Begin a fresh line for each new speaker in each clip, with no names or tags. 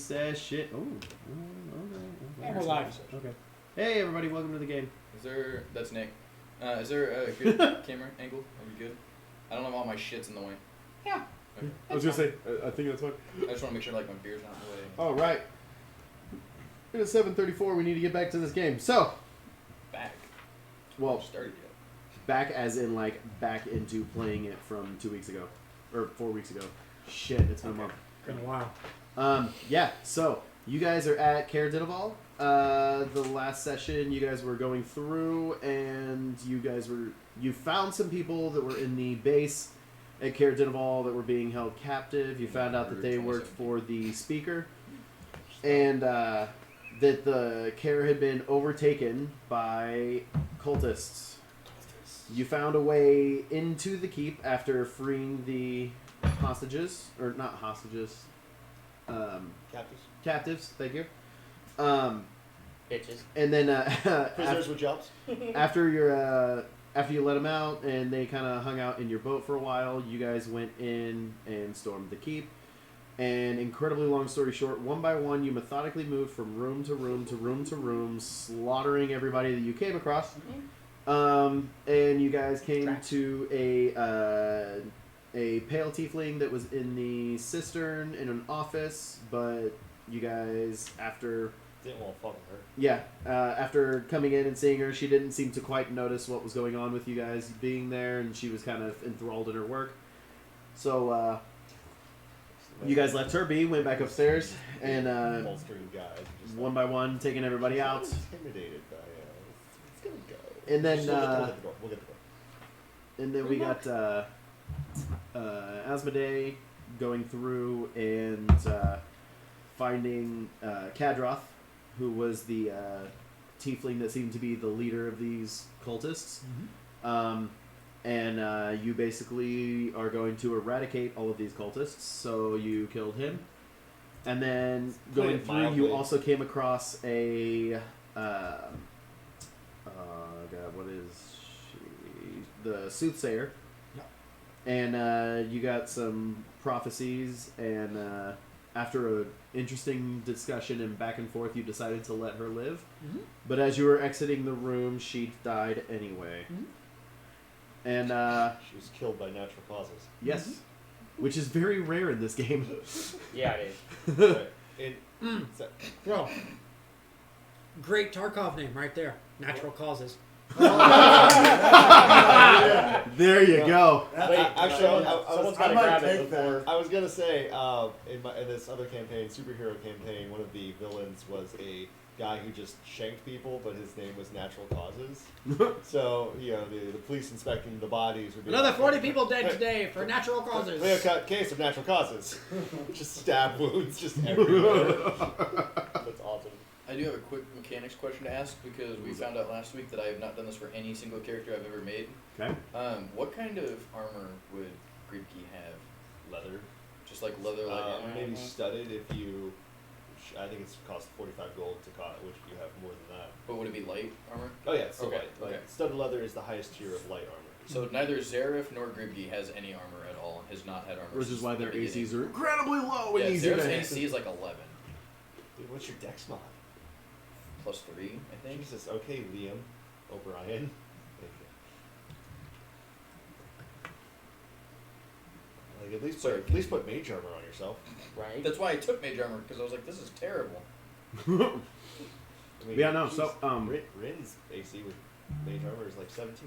Session. Oh, okay.
And we're live.
Okay. Hey, everybody, welcome to the game.
That's Nick. Is there a good camera angle? Are we good? I don't have all my shits in the way.
Yeah.
Okay.
I was going to say, I think that's fine.
I just want to make sure like my beer's not in the way.
All right. It is 7:34. We need to get back to this game. So,
Back.
well,
Started yet.
back as in like back into playing it from 2 weeks ago. Or 4 weeks ago. Shit, it's been a month.
Been a while.
Yeah, so you guys are at Care Didaval. The last session you guys were going through, and you found some people that were in the base at Care Didaval that were being held captive. You found out that they worked for the speaker, and that the Care had been overtaken by cultists. You found a way into the keep after freeing the hostages, or not hostages, captives. Thank you.
Bitches.
And then
Prisoners with jobs.
after you let them out and they kind of hung out in your boat for a while, you guys went in and stormed the keep. And incredibly long story short, one by one, you methodically moved from room to room to room to room, slaughtering everybody that you came across. And you guys came to a pale tiefling that was in the cistern in an office, but you guys, after
Didn't want to fuck with her.
after coming in and seeing her, she didn't seem to quite notice what was going on with you guys being there, and she was kind of enthralled in her work. So you guys left her be, went back upstairs, and
Bolstering guys. Just
one by one, taking everybody out.
Intimidated by it's gonna go.
And then
We'll get the door. We'll get the door.
And then we got Asmodee going through and finding Kadroth, who was the tiefling that seemed to be the leader of these cultists. And you basically are going to eradicate all of these cultists, so you killed him. And then going
it
through,
mildly.
you also came across a... God, what is she? The Soothsayer. And you got some prophecies, and after an interesting discussion and back and forth, you decided to let her live. But as you were exiting the room, she died anyway. And
She was killed by natural causes.
yes, which is very rare in this game.
Yeah, it is. Right.
Well, great Tarkov name right there. Natural causes.
There you go.
Wait, actually,
Someone's
I
gotta grab it before.
was gonna say in this other campaign, superhero campaign, one of the villains was a guy who just shanked people, but his name was Natural Causes. So the police inspecting the bodies would be
Another
like,
40 people dead today for natural causes.
Clear-cut case of natural causes. Just stab wounds, just everywhere. That's awesome.
I do have a quick mechanics question to ask because we found out last week that I have not done this for any single character I've ever made.
Okay.
What kind of armor would Gribke have?
Leather.
Just like leather,
Maybe studded if you. I think it's cost 45 gold to which you have more than that.
But would it be light armor?
Oh yeah, it's still
Okay,
light. Like,
okay.
studded leather is the highest tier of light armor.
So neither Zareth nor Gribke has any armor at all. Has not had armor.
Which is
since
why
the
their
beginning.
ACs are incredibly low and
Yeah,
easy
Zareth's
to hit.
AC is like 11.
Dude, what's your dex mod?
Plus 3, I think.
Jesus, okay, Liam O'Brien. Like at least put mage armor on yourself.
Right?
That's why I took mage armor because I was like, this is terrible.
I mean,
Yeah, no,
geez,
so,
Rin's AC with mage armor is like 17.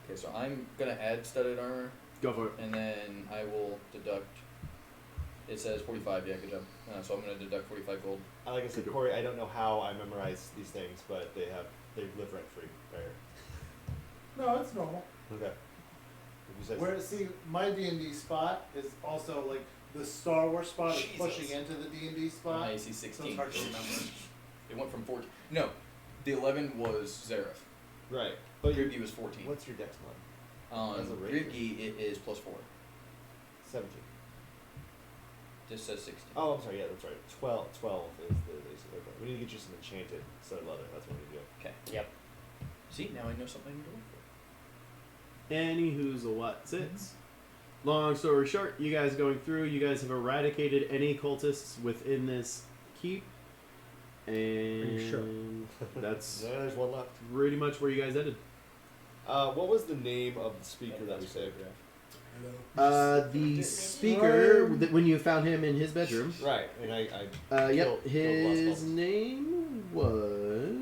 Okay, so I'm gonna add studded armor,
Go for it.
and then I will deduct. It says 45. Yeah, good job. So I'm gonna deduct 45 gold.
Like I said, Corey, I don't know how I memorize these things, but they live rent free right here.
No, it's normal.
Okay. If you said
See, my D&D spot is also like the Star Wars spot is
Jesus.
pushing into the D&D spot.
My AC
So
16.
it's hard to remember.
It went from 14. No, the 11 was Zareth.
right, but
Gribke was 14.
what's your dex mod?
On
As a ranger?
Gribke, it is plus 4.
17.
This says 16.
Oh, I'm sorry. Yeah, that's right. 12 is the basic. Okay. We need to get you some enchanted studded leather. That's what we need to do.
Okay.
Yep.
See, now I know something to look for.
Any who's a what? 6. long story short, you guys going through, you guys have eradicated any cultists within this keep. And
you sure?
that's
Yeah, there's one left.
pretty much where you guys ended.
What was the name of the speaker that we saved?
The speaker, when you found him in his bedroom.
Right, and I
Yep,
killed
his
Lost Balls.
name was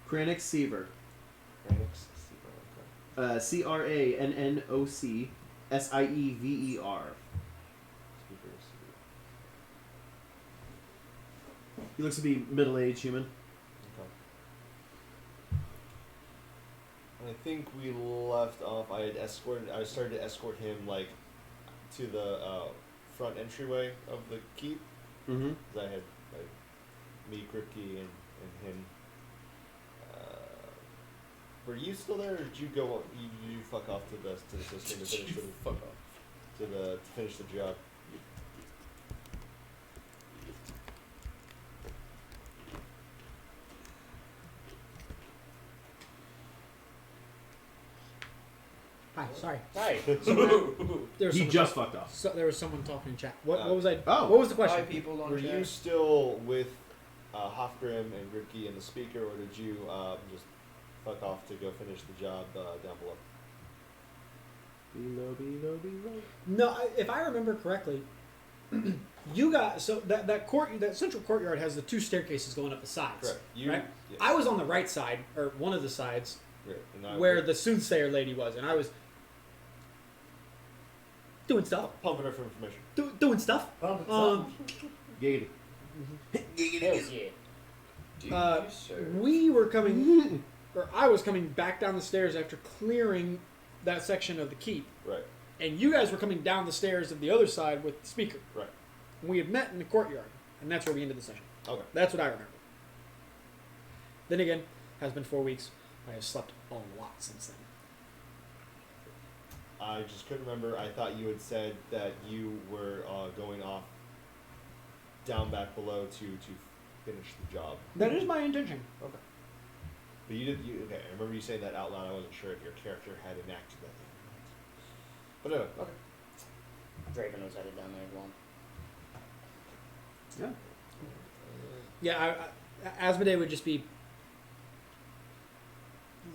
Kranich Seaver. CRANNOCSIEVER. He looks to be middle-aged human.
I think we left off. I started to escort him like to the front entryway of the keep.
Mm-hmm.
'Cause I had like me, Kripke, and him. Were you still there, or did you go? You fuck off to the system to finish the
Fuck off.
to finish the job?
Hi, sorry.
Hi.
There was
He
someone
just fucked off.
there was someone talking in chat. What was I?
Oh.
What was the
Hi,
question?
people on
Were
chat.
you still with Hofgrim and Ripke and the speaker, or did you just fuck off to go finish the job down below?
Below.
No, if I remember correctly, you got so that central courtyard has the 2 staircases going up the sides.
Correct. You.
Right?
Yeah.
I was on the right side, or one of the sides,
Great. And
where the soothsayer lady was, and I was doing stuff.
pumping her for information.
Doing stuff.
Giggity.
Hells yeah.
We were coming, or I was coming back down the stairs after clearing that section of the keep,
Right.
and you guys were coming down the stairs of the other side with the speaker.
Right.
We had met in the courtyard, and that's where we ended the session.
Okay.
That's what I remember. Then again, has been 4 weeks. I have slept a lot since then.
I just couldn't remember. I thought you had said that you were going off down back below to finish the job.
That is my intention.
Okay. But you did. Okay. I remember you saying that out loud. I wasn't sure if your character had enacted that. But anyway. Okay.
Draven was headed down there as well.
Yeah.
Yeah, Asmodee would just be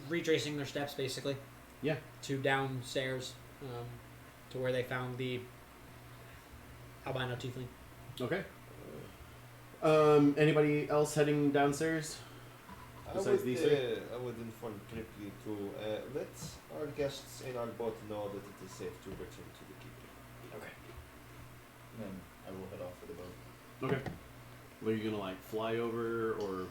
retracing their steps, basically.
Yeah.
To downstairs, to where they found the albino tiefling.
Okay. Anybody else heading downstairs? Besides these three?
I would inform Kripke to let our guests in our boat know that it is safe to return to the keep.
Okay. Then I will head off for the boat.
Okay. Well, are you gonna like fly over or?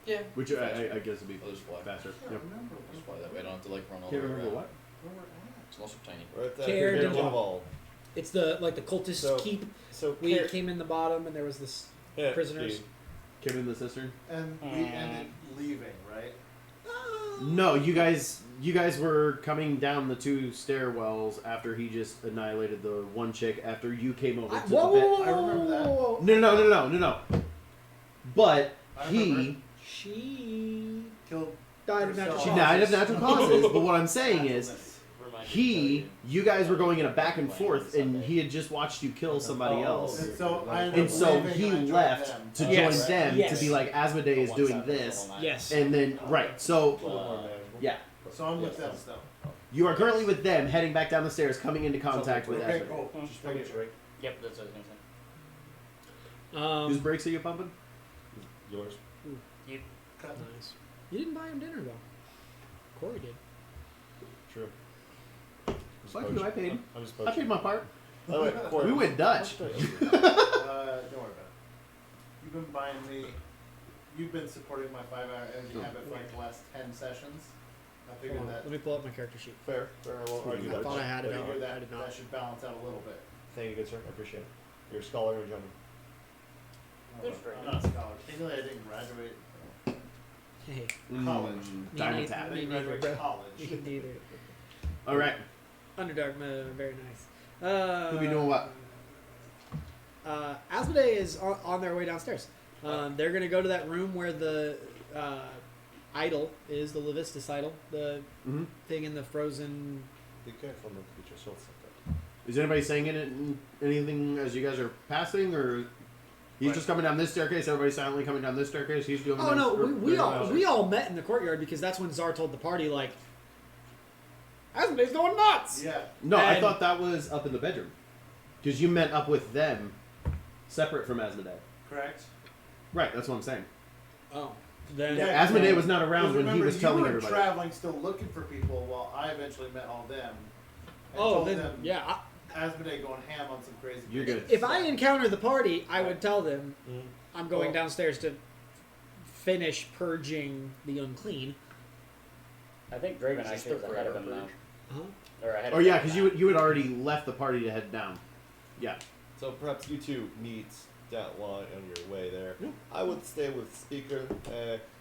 Yeah.
Which I guess would be
I'll just fly.
faster.
I
Yep.
can't remember
I'll just fly that way. I don't have to like run all
Can't
the way
remember
around.
what.
where we're at.
It's also tiny.
We're at
Care
Care
Denival. It's the cultist
So-
keep.
So
We
Care-
came in the bottom, and there was this
Yeah,
prisoners.
dude.
Kim in the cistern.
And we ended leaving, right?
No, you guys were coming down the 2 stairwells after he just annihilated the one chick after you came over to
Whoa,
the
whoa,
bed.
I remember that.
whoa.
No. But
I
he
remember.
She
Killed
died of natural
herself.
she
causes.
died of natural causes. But what I'm saying is
Remind me to
you guys were going in a back and forth, and he had just watched you kill somebody
Oh,
else.
And so I ended
And
up
so
leaving
he
and I joined
left
them.
to
Yes.
join them
Yes.
to be like, Asmodee is doing this.
Yes.
And then, right,
A
so,
little more manageable.
yeah.
So I'm with them still.
You are currently with them, heading back down the stairs, coming into contact with
Okay,
Asmodee.
cool. Just making sure.
Yep, that's what I was gonna say.
Whose brakes are you pumping?
Yours.
Nice. You didn't buy him dinner though. Corey did.
True.
Fuck you, I paid.
I'm just
I paid my part.
By the way, Corey,
We went Dutch.
Don't worry about it. You've been buying me. You've been supporting my 5-hour energy habit for like the last 10 sessions. I
Hold
figured
on,
that.
let me pull up my character sheet.
Fair. I won't argue
I
that.
thought I had it.
I
out.
figured
I
that,
did not.
that should balance out a little bit.
Thank you, good sir. I appreciate it. You're a scholar and a gentleman.
Good for
I'm
you.
not a scholar. Technically, I didn't graduate
Hey,
college.
Diamond
Me
tap.
I
Me
didn't
neither,
graduate
bro.
college.
you can neither.
Alright.
Underdark, very nice.
Who be doing what?
Asmodee is on their way downstairs. They're gonna go to that room where the idol is the Levistus idol, the
Mm-hmm.
thing in the frozen.
Be careful not to get your short circuit.
Is anybody saying anything as you guys are passing, or he's
What?
just coming down this staircase? Everybody's silently coming down this staircase. He's doing.
Oh no, we all met in the courtyard because that's when Czar told the party like, Asmodee's going nuts.
Yeah.
No, I
And-
thought that was up in the bedroom, because you met up with them, separate from Asmodee.
Correct.
Right, that's what I'm saying.
Oh, then
Yeah, Asmodee was not around
Because
when he
remember,
was telling
you were
everybody.
traveling, still looking for people, while I eventually met all them. And
oh
told
then
them
yeah.
Asmodee going ham on some crazy.
You're
business.
good.
If I encounter the party, I would tell them
Mm.
I'm going
Well-
downstairs to finish purging the unclean.
I think Draven
Just
actually was
the
ahead of
forever
him now.
Huh?
Or ahead
Oh
of
yeah,
him
because
now.
you had already left the party to head down. Yeah.
So perhaps you two meet that while on your way there.
Yeah.
I would stay with Speaker.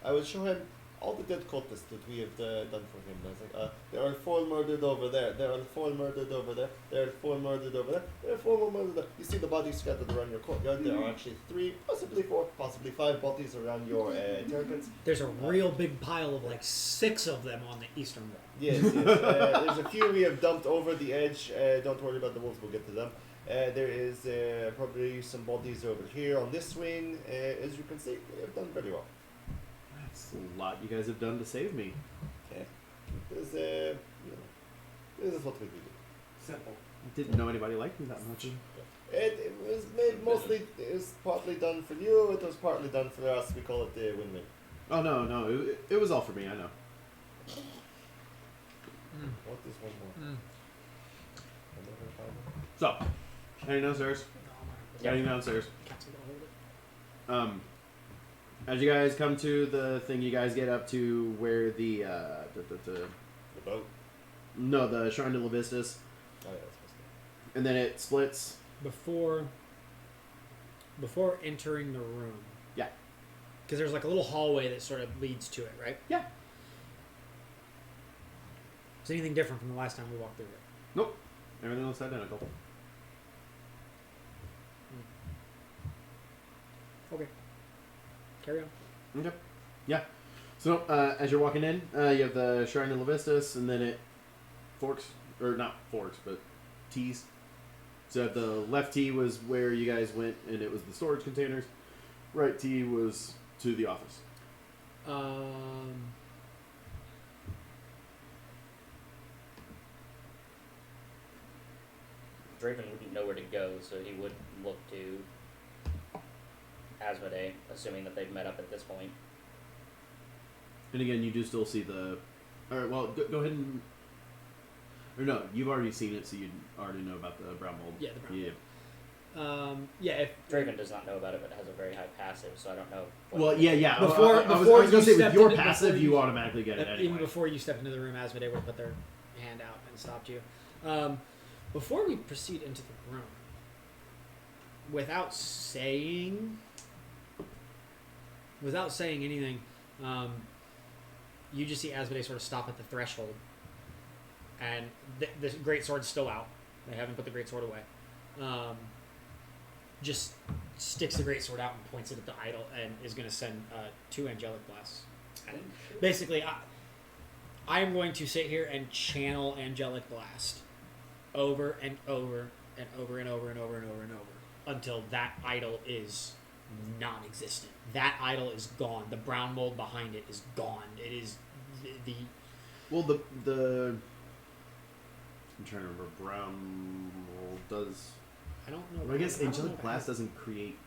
I would show him all the dead cultists that we have done for him. I was like, there are 4 murdered over there. There are 4 murdered over there. There are 4 murdered over there. There are 4 more murdered there. You see the bodies scattered around your courtyard. There are actually 3, possibly 4, possibly 5 bodies around your terrapins.
There's a real big pile of like 6 of them on the eastern wall.
Yes, yes. There's a few we have dumped over the edge. Don't worry about the wolves. We'll get to them. There is probably some bodies over here on this wing. As you can see, we have done very well.
That's a lot you guys have done to save me.
There's, this is what we do.
Simple.
I didn't know anybody liked me that much.
It was made mostly, it was partly done for you, it was partly done for us. We call it the win-win.
Oh no, it was all for me. I know.
What is one more?
Mm.
I'm not gonna find it.
So, heading downstairs.
Yeah.
Heading downstairs.
Council will hold it.
As you guys come to the thing, you guys get up to where the
The boat.
no, the Shrine to Levistus,
Oh yeah, that's supposed to
and then it splits.
Before entering the room.
Yeah.
Because there's like a little hallway that sort of leads to it, right?
Yeah.
Is anything different from the last time we walked through it?
Nope. Everything else identical.
Okay. Carry on.
Okay. Yeah. So as you're walking in, you have the Shrine to Levistus, and then it forks, or not forks, but T's. So the left T was where you guys went, and it was the storage containers. Right T was to the office.
Draven wouldn't know where to go, so he would look to Asmodee, assuming that they've met up at this point.
And again, you do still see the. All right. Well, go ahead and. Or no, you've already seen it, so you already know about the brown mold.
Yeah, the brown
Yeah.
yeah. If
Draven does not know about it, but has a very high passive, so I don't know.
Well, yeah.
Before-
I was
before
going to
you
say with
stepped
your
into-
passive,
before
you
you-
automatically get it
even
anyway.
before you stepped into the room, Asmodee would have put their hand out and stopped you. Before we proceed into the room, without saying anything, you just see Asmodee sort of stop at the threshold, and the great sword's still out. They haven't put the great sword away. Just sticks the great sword out and points it at the idol, and is going to send 2 angelic blasts at it. Basically, I am going to sit here and channel angelic blast over and over and over and over and over and over and over until that idol is non-existent. That idol is gone. The brown mold behind it is gone. It is the
Well, the I'm trying to remember. Brown mold does.
I don't know.
Well, I guess
don't know
angelic
if it
blast
has-
doesn't create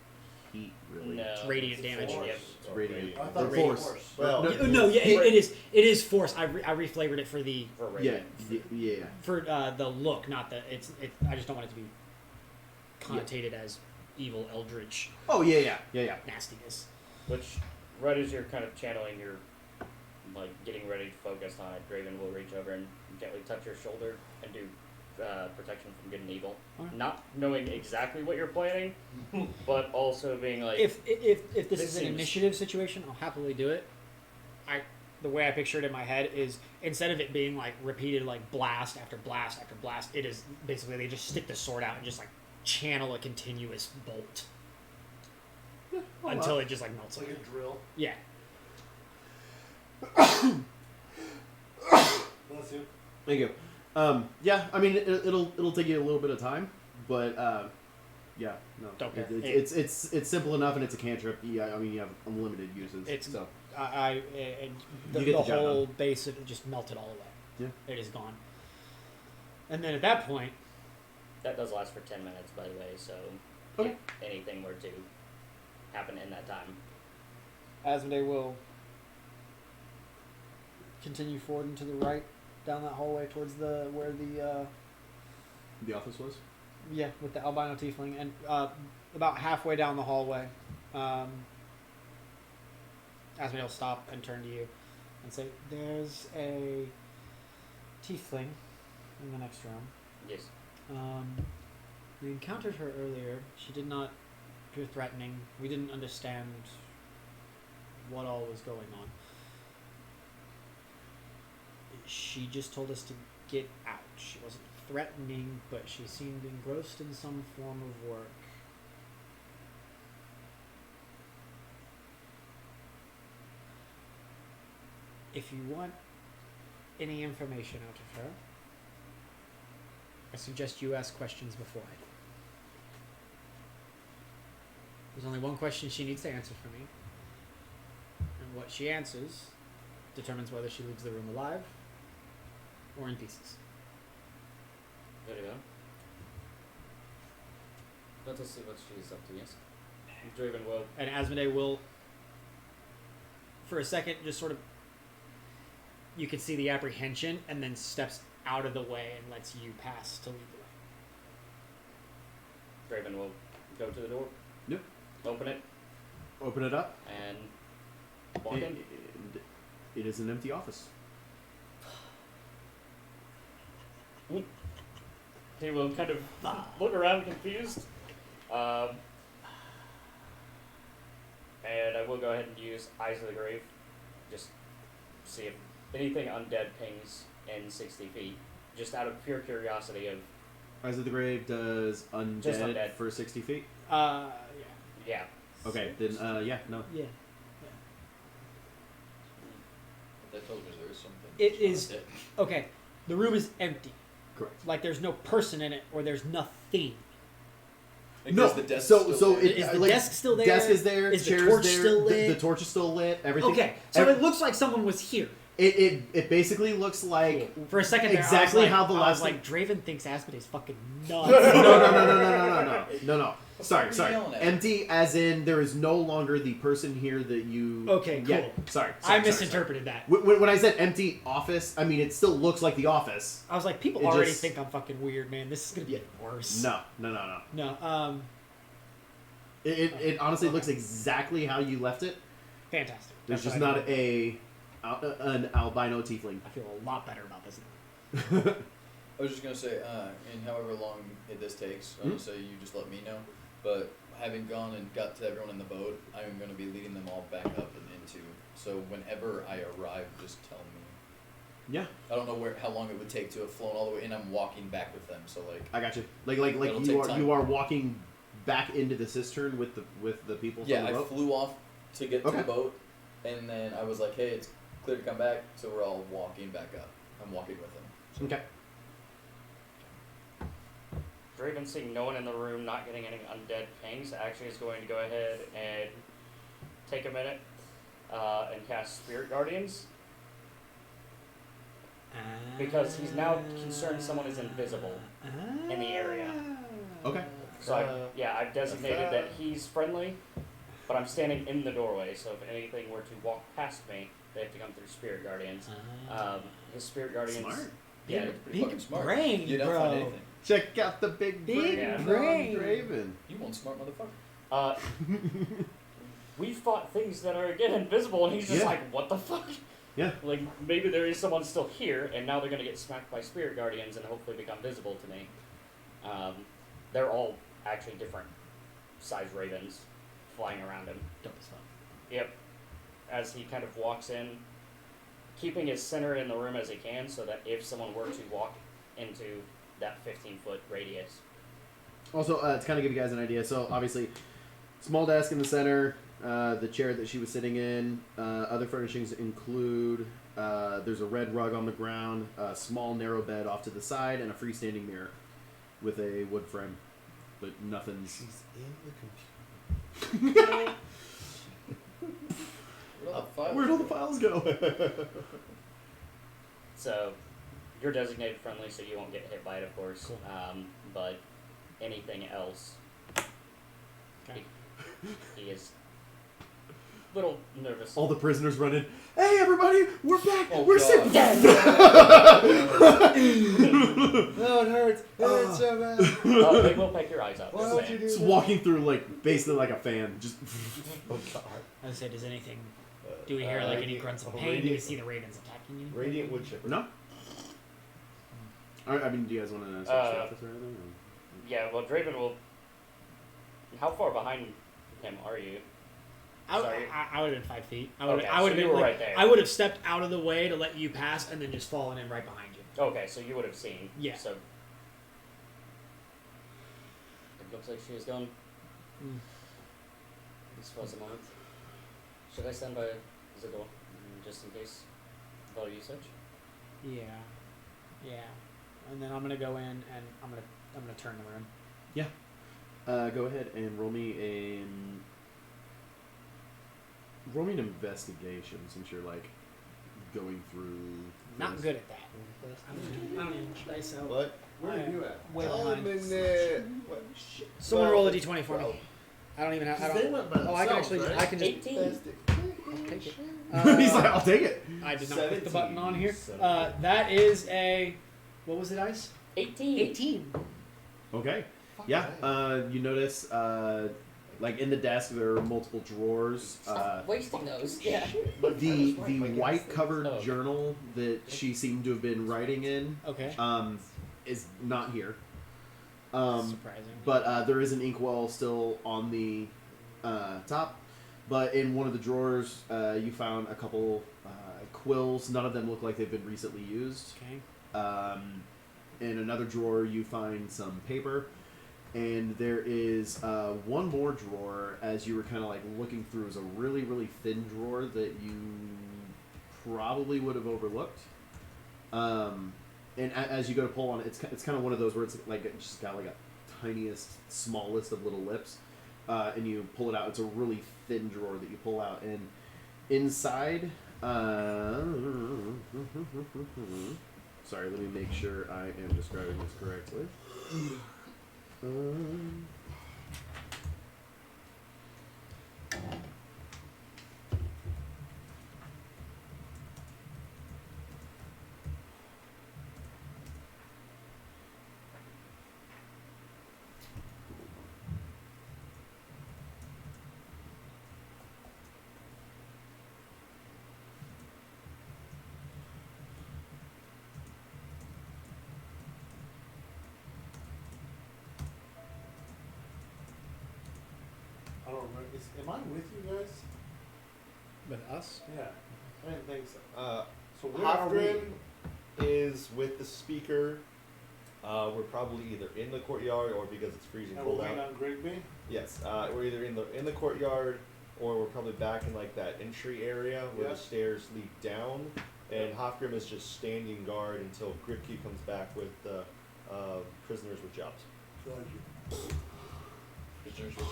heat really.
No.
It's radiant damage.
force.
Yep.
It's radiant.
I thought
Or
it was
force.
force.
Well,
No, yeah, it is. It is force. I reflavored it for the
For
Yeah,
Raven.
yeah.
for the look, not the. It's. I just don't want it to be connotated as evil, eldritch
Oh yeah.
nastiness.
Which, right as you're kind of channeling your, like, getting ready to focus on it, Draven will reach over and gently touch your shoulder and do protection from good and evil.
Okay.
Not knowing exactly what you're planning, but also being like,
If this
This
is an
seems-
initiative situation, I'll happily do it. The way I picture it in my head is instead of it being like repeated like blast after blast after blast, it is basically they just stick the sword out and just like channel a continuous bolt until it just like melts
It's like
away.
a drill.
Yeah.
Bless you.
Thank you. Yeah, I mean it'll take you a little bit of time, but yeah, no,
Okay.
it's simple enough, and it's a cantrip. Yeah, I mean you have unlimited uses.
It's
so
and the,
You get
the
the job
whole base of it just melted all away.
Yeah.
It is gone. And then at that point,
That does last for 10 minutes, by the way, so
Okay.
if anything were to happen in that time.
Asmodee will continue forward and to the right down that hallway towards where
the office was.
yeah, with the albino tiefling, and about halfway down the hallway, Asmodee will stop and turn to you and say, "There's a tiefling in the next room.
Yes.
We encountered her earlier. She did not appear threatening. We didn't understand what all was going on. She just told us to get out. She wasn't threatening, but she seemed engrossed in some form of work. If you want any information out of her, I suggest you ask questions beforehand. There's only one question she needs to answer for me. And what she answers determines whether she leaves the room alive or in pieces."
There you go. Let us see what she's up to, yes? Draven will.
And Asmodee will, for a second, just sort of, you can see the apprehension, and then steps out of the way and lets you pass to lead the way.
Draven will go to the door.
Yep.
Open it
Open it up.
and walk in.
And it is an empty office.
He will kind of look around confused. And I will go ahead and use Eyes of the Grave. Just see if anything undead pings in 60 feet. Just out of pure curiosity of,
Eyes of the Grave does
Just
undead,
undead.
for 60 feet.
Yeah.
yeah.
Okay, then yeah, no.
Yeah.
That tells me there is something.
It
It's
is-
not dead.
Okay, the room is empty.
Correct.
Like there's no person in it, or there's nothing.
Like,
No,
is the desk
so
still there?
it
Is the
like,
desk still there?
Desk is there.
Is the
chairs
torch
there.
still
The
lit?
torch is still lit. Everything.
Okay, so it looks like someone was here.
It basically looks like
For a second there,
exactly
I was like,
how the
I
last
was like, Draven thinks Asmodee's fucking nuts.
no. Sorry.
What are you yelling at?
Empty, as in there is no longer the person here that you.
Okay,
Yeah,
cool.
sorry.
I misinterpreted that.
When I said empty office, I mean it still looks like the office.
I was like, people
It
already
just-
think I'm fucking weird, man. This is gonna be worse.
No.
No.
It honestly looks exactly how you left it.
Fantastic.
There's
That's
just
what I
not
did.
an albino tiefling.
I feel a lot better about this now.
I was just gonna say, in however long this takes,
Hmm?
so you just let me know. But having gone and got to everyone in the boat, I'm gonna be leading them all back up and into. So whenever I arrive, just tell me.
Yeah,
I don't know how long it would take to have flown all the way in. I'm walking back with them, so like.
I got you. Like
It'll take time.
you are walking back into the cistern with the people
Yeah,
from
I
the boat.
flew off to get to
Okay.
the boat, and then I was like, "Hey, it's clear to come back." So we're all walking back up. I'm walking with them. So
Okay.
Draven, seeing no one in the room, not getting any undead pings, actually is going to go ahead and take a minute and cast Spirit Guardians. Because he's now concerned someone is invisible in the area.
Okay.
So I've designated that he's friendly, but I'm standing in the doorway, so if anything were to walk past me, they have to come through Spirit Guardians. His Spirit Guardians.
Smart.
Yeah,
You're pretty
Big
fucking smart.
brain,
You don't
bro.
find anything.
Check out the big
Big
brain
brain.
from Draven.
You one smart motherfucker.
We fought things that are again invisible, and he's just
Yeah.
like, what the fuck?
Yeah.
Like, maybe there is someone still here, and now they're gonna get smacked by Spirit Guardians and hopefully become visible to me. They're all actually different size ravens flying around him.
Dope as fuck.
Yep. As he kind of walks in, keeping as center in the room as he can, so that if someone were to walk into that 15-foot radius.
Also, to kind of give you guys an idea, so obviously, small desk in the center, the chair that she was sitting in. Other furnishings include there's a red rug on the ground, a small narrow bed off to the side, and a freestanding mirror with a wood frame. But nothing's.
She's in the computer.
Where'd all the files go?
So, you're designated friendly, so you won't get hit by it, of course.
Cool.
But anything else,
Okay.
he is a little nervous.
All the prisoners run in. Hey, everybody, we're back.
Oh,
we're
God.
safe.
No, it hurts. It hurts so bad.
They will pick your eyes up.
Why
just
would
saying.
you do
Just
that?
walking through like basically like a fan. Just.
Oh God.
I was say, does anything? Do we hear like any grunts of pain? Do we see the ravens attacking you?
Radiant wood chipper.
No. I mean, do you guys want to switch office or anything?
Yeah, well, Draven will. How far behind him are you? Sorry.
I would have been 5 feet. I would
Okay,
have
so
been
you were
like,
right there.
I would have stepped out of the way to let you pass, and then just fallen in right behind you.
Okay, so you would have seen.
Yeah.
So. It looks like she is gone. This was a moment. Should I stand by the door, just in case of all usage?
Yeah. And then I'm gonna go in and I'm gonna turn the room.
Go ahead and roll me an investigation since you're like going through.
Not
this.
good at that. I don't even dice out.
What?
Where are you at?
Way
I'm
behind.
in there. What?
Someone
Well,
roll a d20 for me.
well,
I don't even have. I
They
don't.
went by
Oh, I can
themselves,
actually.
right?
I can just.
18.
I'll take it.
He's like, I'll take it.
I did not click the button on here.
17.
That is a. What was the dice?
18.
18.
Okay.
Fuck
Yeah.
that.
You notice, like in the desk, there are multiple drawers.
Stop wasting those. Yeah.
The white covered
Oh.
journal that she seemed to have been writing in
Okay.
is not here.
Surprising.
But there is an inkwell still on the top. But in one of the drawers, you found a couple quills. None of them look like they've been recently used.
Okay.
In another drawer, you find some paper. And there is one more drawer, as you were kind of like looking through, is a really, really thin drawer that you probably would have overlooked. And as you go to pull on it, it's kind of one of those where it's like it just got like a tiniest, smallest of little lips. And you pull it out. It's a really thin drawer that you pull out. And inside... sorry, let me make sure I am describing this correctly.
I don't remember. Am I with you guys?
With us?
Yeah. I didn't think so. So where are
Hofgrim
we?
is with the speaker. We're probably either in the courtyard or because it's freezing
And we're
cold
waiting
out.
on Grigby?
Yes, we're either in the courtyard or we're probably back in like that entry area where
Yeah.
the stairs lead down. And Hofgrim is just standing guard until Gripkey comes back with the prisoners with jobs.
Prisoners with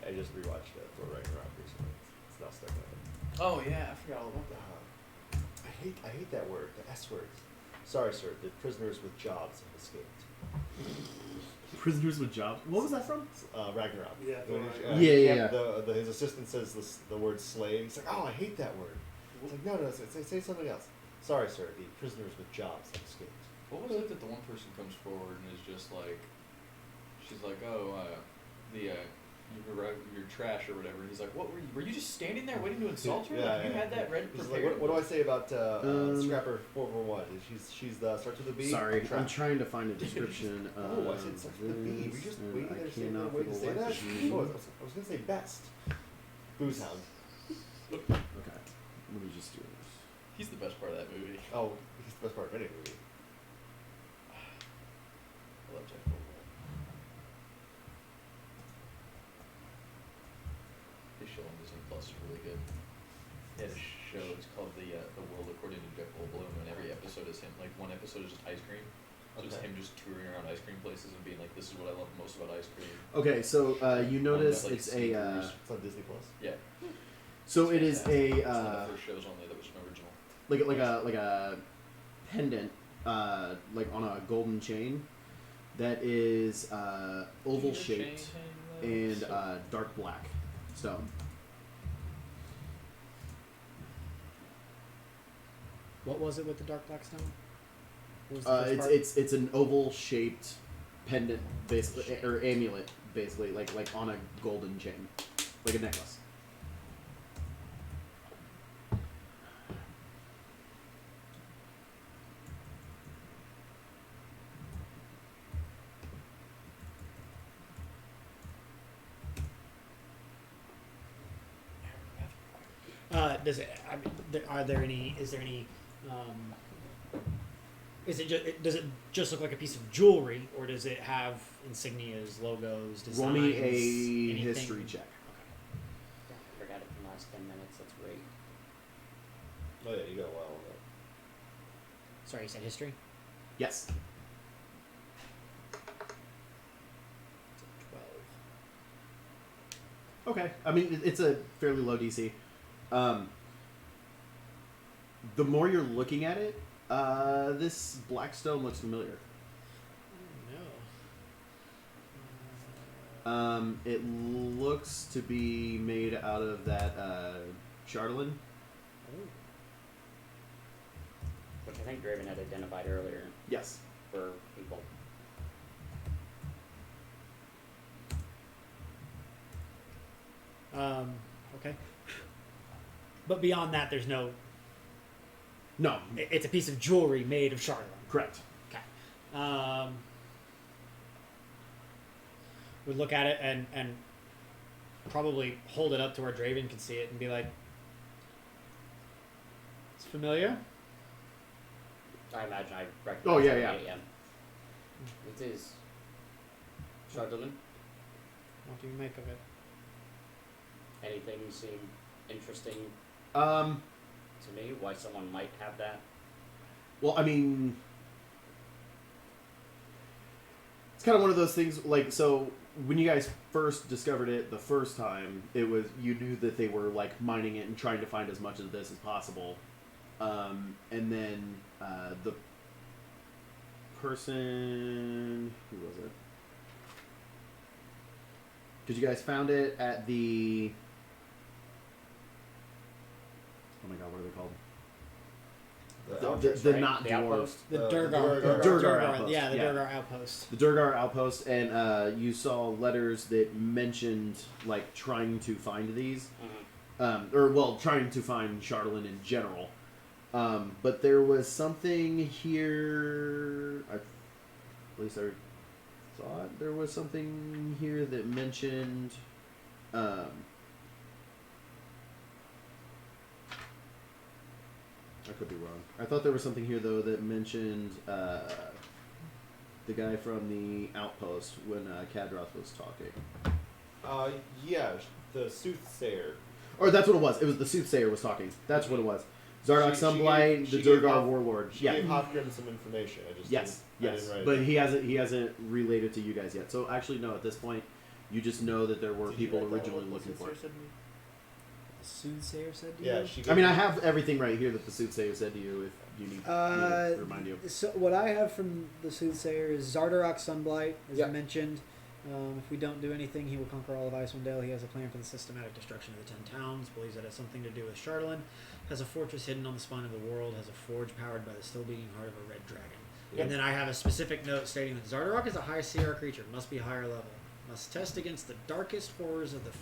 I just rewatched Thor Ragnarok recently. It's not stuck on it.
Oh yeah, I forgot all about that.
I hate that word, the S word. Sorry, sir. The prisoners with jobs have escaped.
Prisoners with jobs. What was that from?
Ragnarok.
Yeah, Thor
When
Ragnarok.
Yeah.
His assistant says the word slave. He's like, oh, I hate that word. He's like, no, say something else. Sorry, sir. The prisoners with jobs have escaped.
What was it that the one person comes forward and is just like, she's like, oh, you're trash or whatever. And he's like, what were you just standing there waiting to insult her?
Yeah,
Like, you
yeah.
had that ready
He's
prepared?
like, what do I say about Scrapper 441? She's the starts with a B.
Sorry, I'm
Trash.
trying to find a description of
Oh, I said starts with a B. We
this,
just
and
waited
I
there to say
cannot
way
for
to
the
say
life
that.
of me-
Oh, I was gonna say best. Booze Hound.
Okay, let me just do this.
He's the best part of that movie.
Oh, he's the best part of any movie.
I love Jack Goldblum. Plus is really good. He had a show. It's called the World According to Jeff Goldblum, and every episode is him. Like one episode is just ice cream. So it's
Okay.
him just touring around ice cream places and being like, "This is what I love most about ice cream."
Okay, so you notice
like,
it's a
sneakers.
It's on Disney Plus.
Yeah.
so it is
Fantastic.
a
It's one of the first shows only that was an original.
like a pendant like on a golden chain that is oval shaped and dark black stone.
What was it with the dark black stone? What was the first part?
It's an oval shaped pendant basically or amulet basically like on a golden chain, like a necklace.
Does it? I mean, are there any? Is there any? Is it just? Does it just look like a piece of jewelry, or does it have insignias, logos, designs?
Roll me a
anything?
history check.
Okay.
I forgot it from the last 10 minutes. That's great.
Oh yeah, you got a while on that.
Sorry, you said history.
Yes.
12.
Okay. I mean, it's a fairly low DC. The more you're looking at it, this black stone looks familiar.
Oh, no.
It looks to be made out of that Chardolin.
Oh.
Which I think Draven had identified earlier
Yes.
for people.
Okay. But beyond that, there's no.
No.
It's a piece of jewelry made of Chardonnay.
Correct.
Okay. Would look at it and probably hold it up to where Draven can see it and be like, "It's familiar."
I imagine I recognize
Oh, yeah,
it,
yeah.
It is Chardonnay.
What do you make of it?
Anything seem interesting
Um.
to me? Why someone might have that?
Well, I mean, it's kind of one of those things. Like, so when you guys first discovered it the first time, it was you knew that they were like mining it and trying to find as much of this as possible. And then the person, who was it? Because you guys found it at the. Oh my god, what are they called? The
Right?
not
The
dwarf.
outpost?
The
The
Durgar.
Durgar outpost,
Yeah, the
yeah.
Durgar outpost.
The Durgar outpost, and you saw letters that mentioned like trying to find these, trying to find Chardolin in general. But there was something here. At least I thought there was something here that mentioned. I could be wrong. I thought there was something here though that mentioned the guy from the outpost when Kadroth was talking.
Yeah, the soothsayer.
Or that's what it was. It was the soothsayer was talking. That's what it was. Zardox
She
Sunblight, the
gave- she gave
Durgar
Hoth-
warlord.
She
Yeah.
gave Hofgrim some information. I just
Yes.
didn't, I
Yes.
didn't write
But
it.
he hasn't related to you guys yet. So actually, no. At this point, you just know that there were
Did you
people
write down
originally
what the
looking for it.
soothsayer said to me?
The soothsayer said to
Yeah,
you?
she.
I mean, I
gave-
have everything right here that the soothsayer said to you. If you need me to remind you.
So what I have from the soothsayer is Zardarok Sunblight, as
Yeah.
I mentioned. If we don't do anything, he will conquer all of Icewind Dale. He has a plan for the systematic destruction of the 10 towns. Believes that has something to do with Chardolin. Has a fortress hidden on the spine of the world. Has a forge powered by the still beating heart of a red dragon.
Yeah.
And then I have a specific note stating that Zardarok is a high CR creature. Must be higher level. Must test against the darkest horrors of the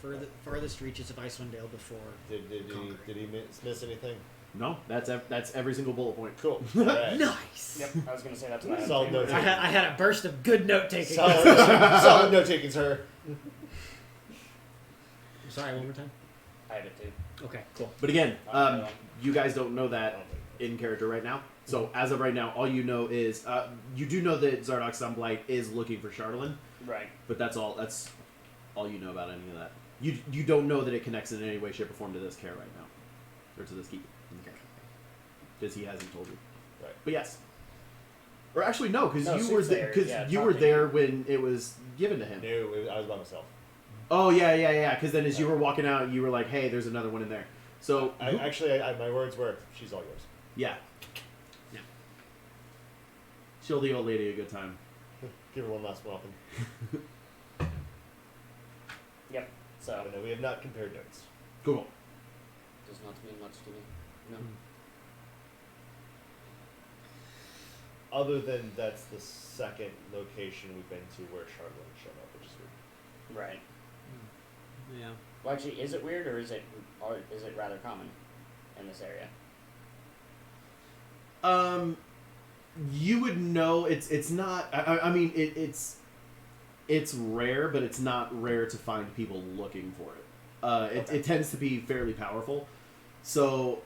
farthest reaches of Icewind Dale before.
Did he miss anything?
No, that's every single bullet point.
Cool. Alright.
Nice.
Yep, I was going to say that's what I had.
Solid note.
I had a burst of good note taking.
Solid note taking, sir.
Sorry, one more time.
I have it too.
Okay, cool.
But again, you guys don't know that in character right now. So as of right now, all you know is you do know that Zardox Sunblight is looking for Chardolin,
Right.
but that's all. That's all you know about any of that. You don't know that it connects in any way, shape, or form to this care right now, or to this key, because he hasn't told you.
Right.
But yes, or actually no, because
No,
you were
Sue's there, yeah,
you were
talking.
there when it was given to him.
No, I was by myself.
Oh yeah. Because then as you were walking out, you were like, "Hey, there's another one in there." So
My words were, "She's all yours."
yeah. Show the old lady a good time.
Give her one last welcome.
Yep. So
No, we have not compared notes.
Cool.
does not mean much to me. No.
Other than that's the second location we've been to where Charlotte showed up, which is weird.
Right.
Yeah.
Well, actually, is it weird or is it rather common in this area?
You would know it's not. I mean it's rare, but it's not rare to find people looking for it.
Okay.
It tends to be fairly powerful. So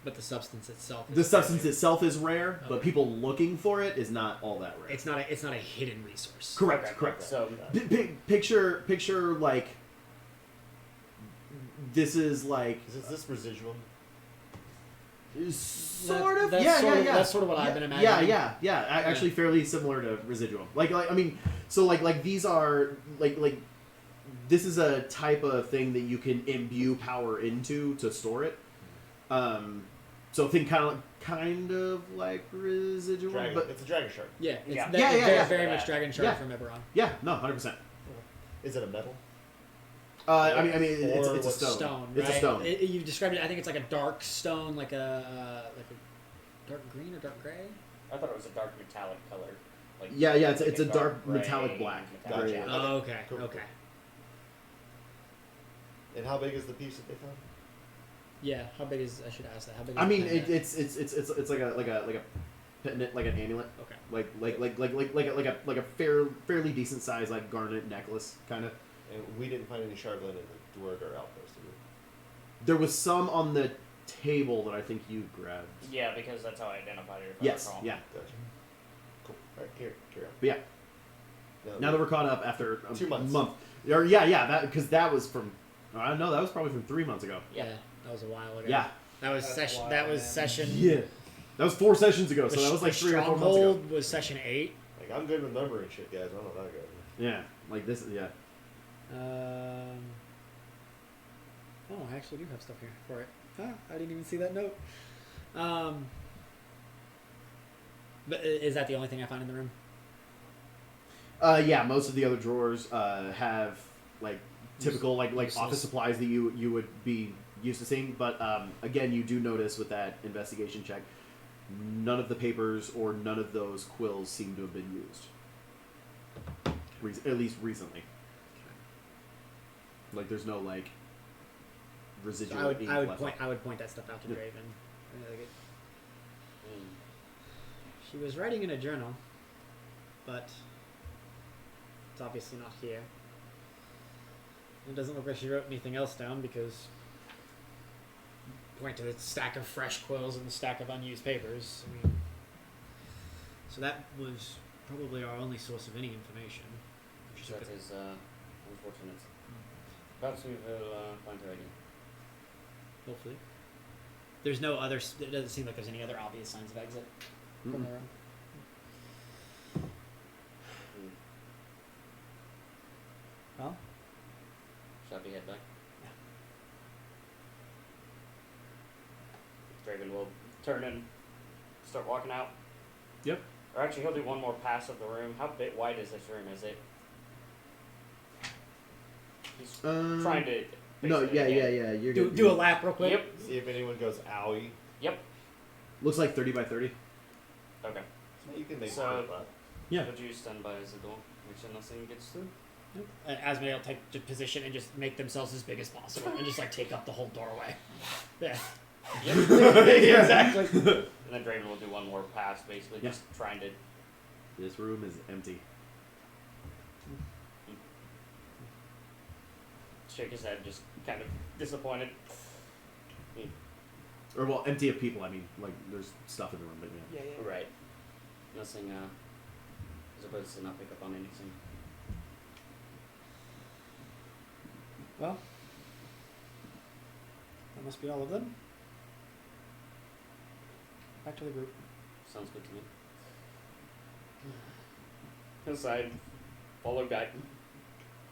But the substance itself.
the substance itself is rare, but
Okay.
people looking for it is not all that rare.
It's not a hidden resource.
Correct.
Okay,
Correct.
So
Picture like this is like
Is this residuum?
sort of.
That's
Yeah.
That's sort of what I've been imagining.
Yeah. Actually, fairly similar to residuum. Like I mean, so like these are like this is a type of thing that you can imbue power into to store it. So think kind of like residuum,
Dragon,
but
it's a dragon shard.
Yeah. It's
Yeah.
very much Dragon Shard
Yeah.
from Eberron.
yeah, no, 100%.
Is it a metal?
I mean, it's
Or
a
what's
stone.
Stone.
It's
right?
a stone.
You described it. I think it's like a dark stone, like a dark green or dark gray.
I thought it was a dark metallic color. Like
Yeah, it's
like
a dark
gray,
metallic black.
metallic
Gray,
black.
yeah.
Oh, okay.
Cool.
Okay.
And how big is the piece that they found?
Yeah. How big is? I should ask that. How big?
I
is
mean,
the pendant?
it's like a pendant, like an amulet,
Okay.
like a fairly decent size like garnet necklace kind of.
And we didn't find any shardlin in the Dwargar outpost, did we?
There was some on the table that I think you grabbed.
Yeah, because that's how I identified it. If
Yes,
I recall.
yeah.
Gotcha. Cool. All right, carry on.
But yeah,
No,
now that we're caught up after a
2 months.
month, or yeah, that because that was from. I know that was probably from 3 months ago.
Yeah. That was a while ago.
Yeah,
That was
That's
session.
wild,
That was
man.
session.
yeah, that was 4 sessions ago.
The
So that was like
the
3 or 4 months ago.
Stronghold was session 8.
Like, I'm good with numbering shit, guys. I don't know that good.
Yeah, like this. Yeah.
Oh, I actually do have stuff here for it. Ah, I didn't even see that note. But is that the only thing I find in the room?
Yeah, most of the other drawers have like typical like
Useless.
office supplies that you would be used to seeing. But again, you do notice with that investigation check, none of the papers or none of those quills seem to have been used. At least recently. Like there's no like
So
residual.
I would
ink left on-
I would point that stuff out to
Yeah.
Draven.
Mm.
She was writing in a journal, but it's obviously not here. It doesn't look like she wrote anything else down because point to the stack of fresh quills and the stack of unused papers. I mean, so that was probably our only source of any information. Which is
That
okay.
is unfortunate. Perhaps we will find her again.
Hopefully, there's no other. It doesn't seem like there's any other obvious signs of exit from
Mm-mm.
the room.
Mm.
Well,
Shall we head back? Draven will turn and start walking out.
Yep.
Or actually, he'll do one more pass of the room. How big wide is this room? Is it? He's trying to.
No,
basically
yeah.
get-
You're
do
good.
do a lap real quick.
Yep.
See if anyone goes owie.
Yep.
Looks like 30 by 30.
Okay.
So you can make
So-
a that.
Yeah.
Would you stand by as the door? Make sure nothing gets through.
And Asmodee will take the position and just make themselves as big as possible and just like take up the whole doorway. Yeah.
Exactly.
And then Draven will do one more pass, basically
Yeah.
just trying to.
This room is empty.
Shake his head, just kind of disappointed.
Or well, empty of people. I mean, like there's stuff in the room, but yeah.
Right. Nothing, is supposed to not pick up on anything.
Well, that must be all of them. Back to the group.
Sounds good to me. Aside, follow guide.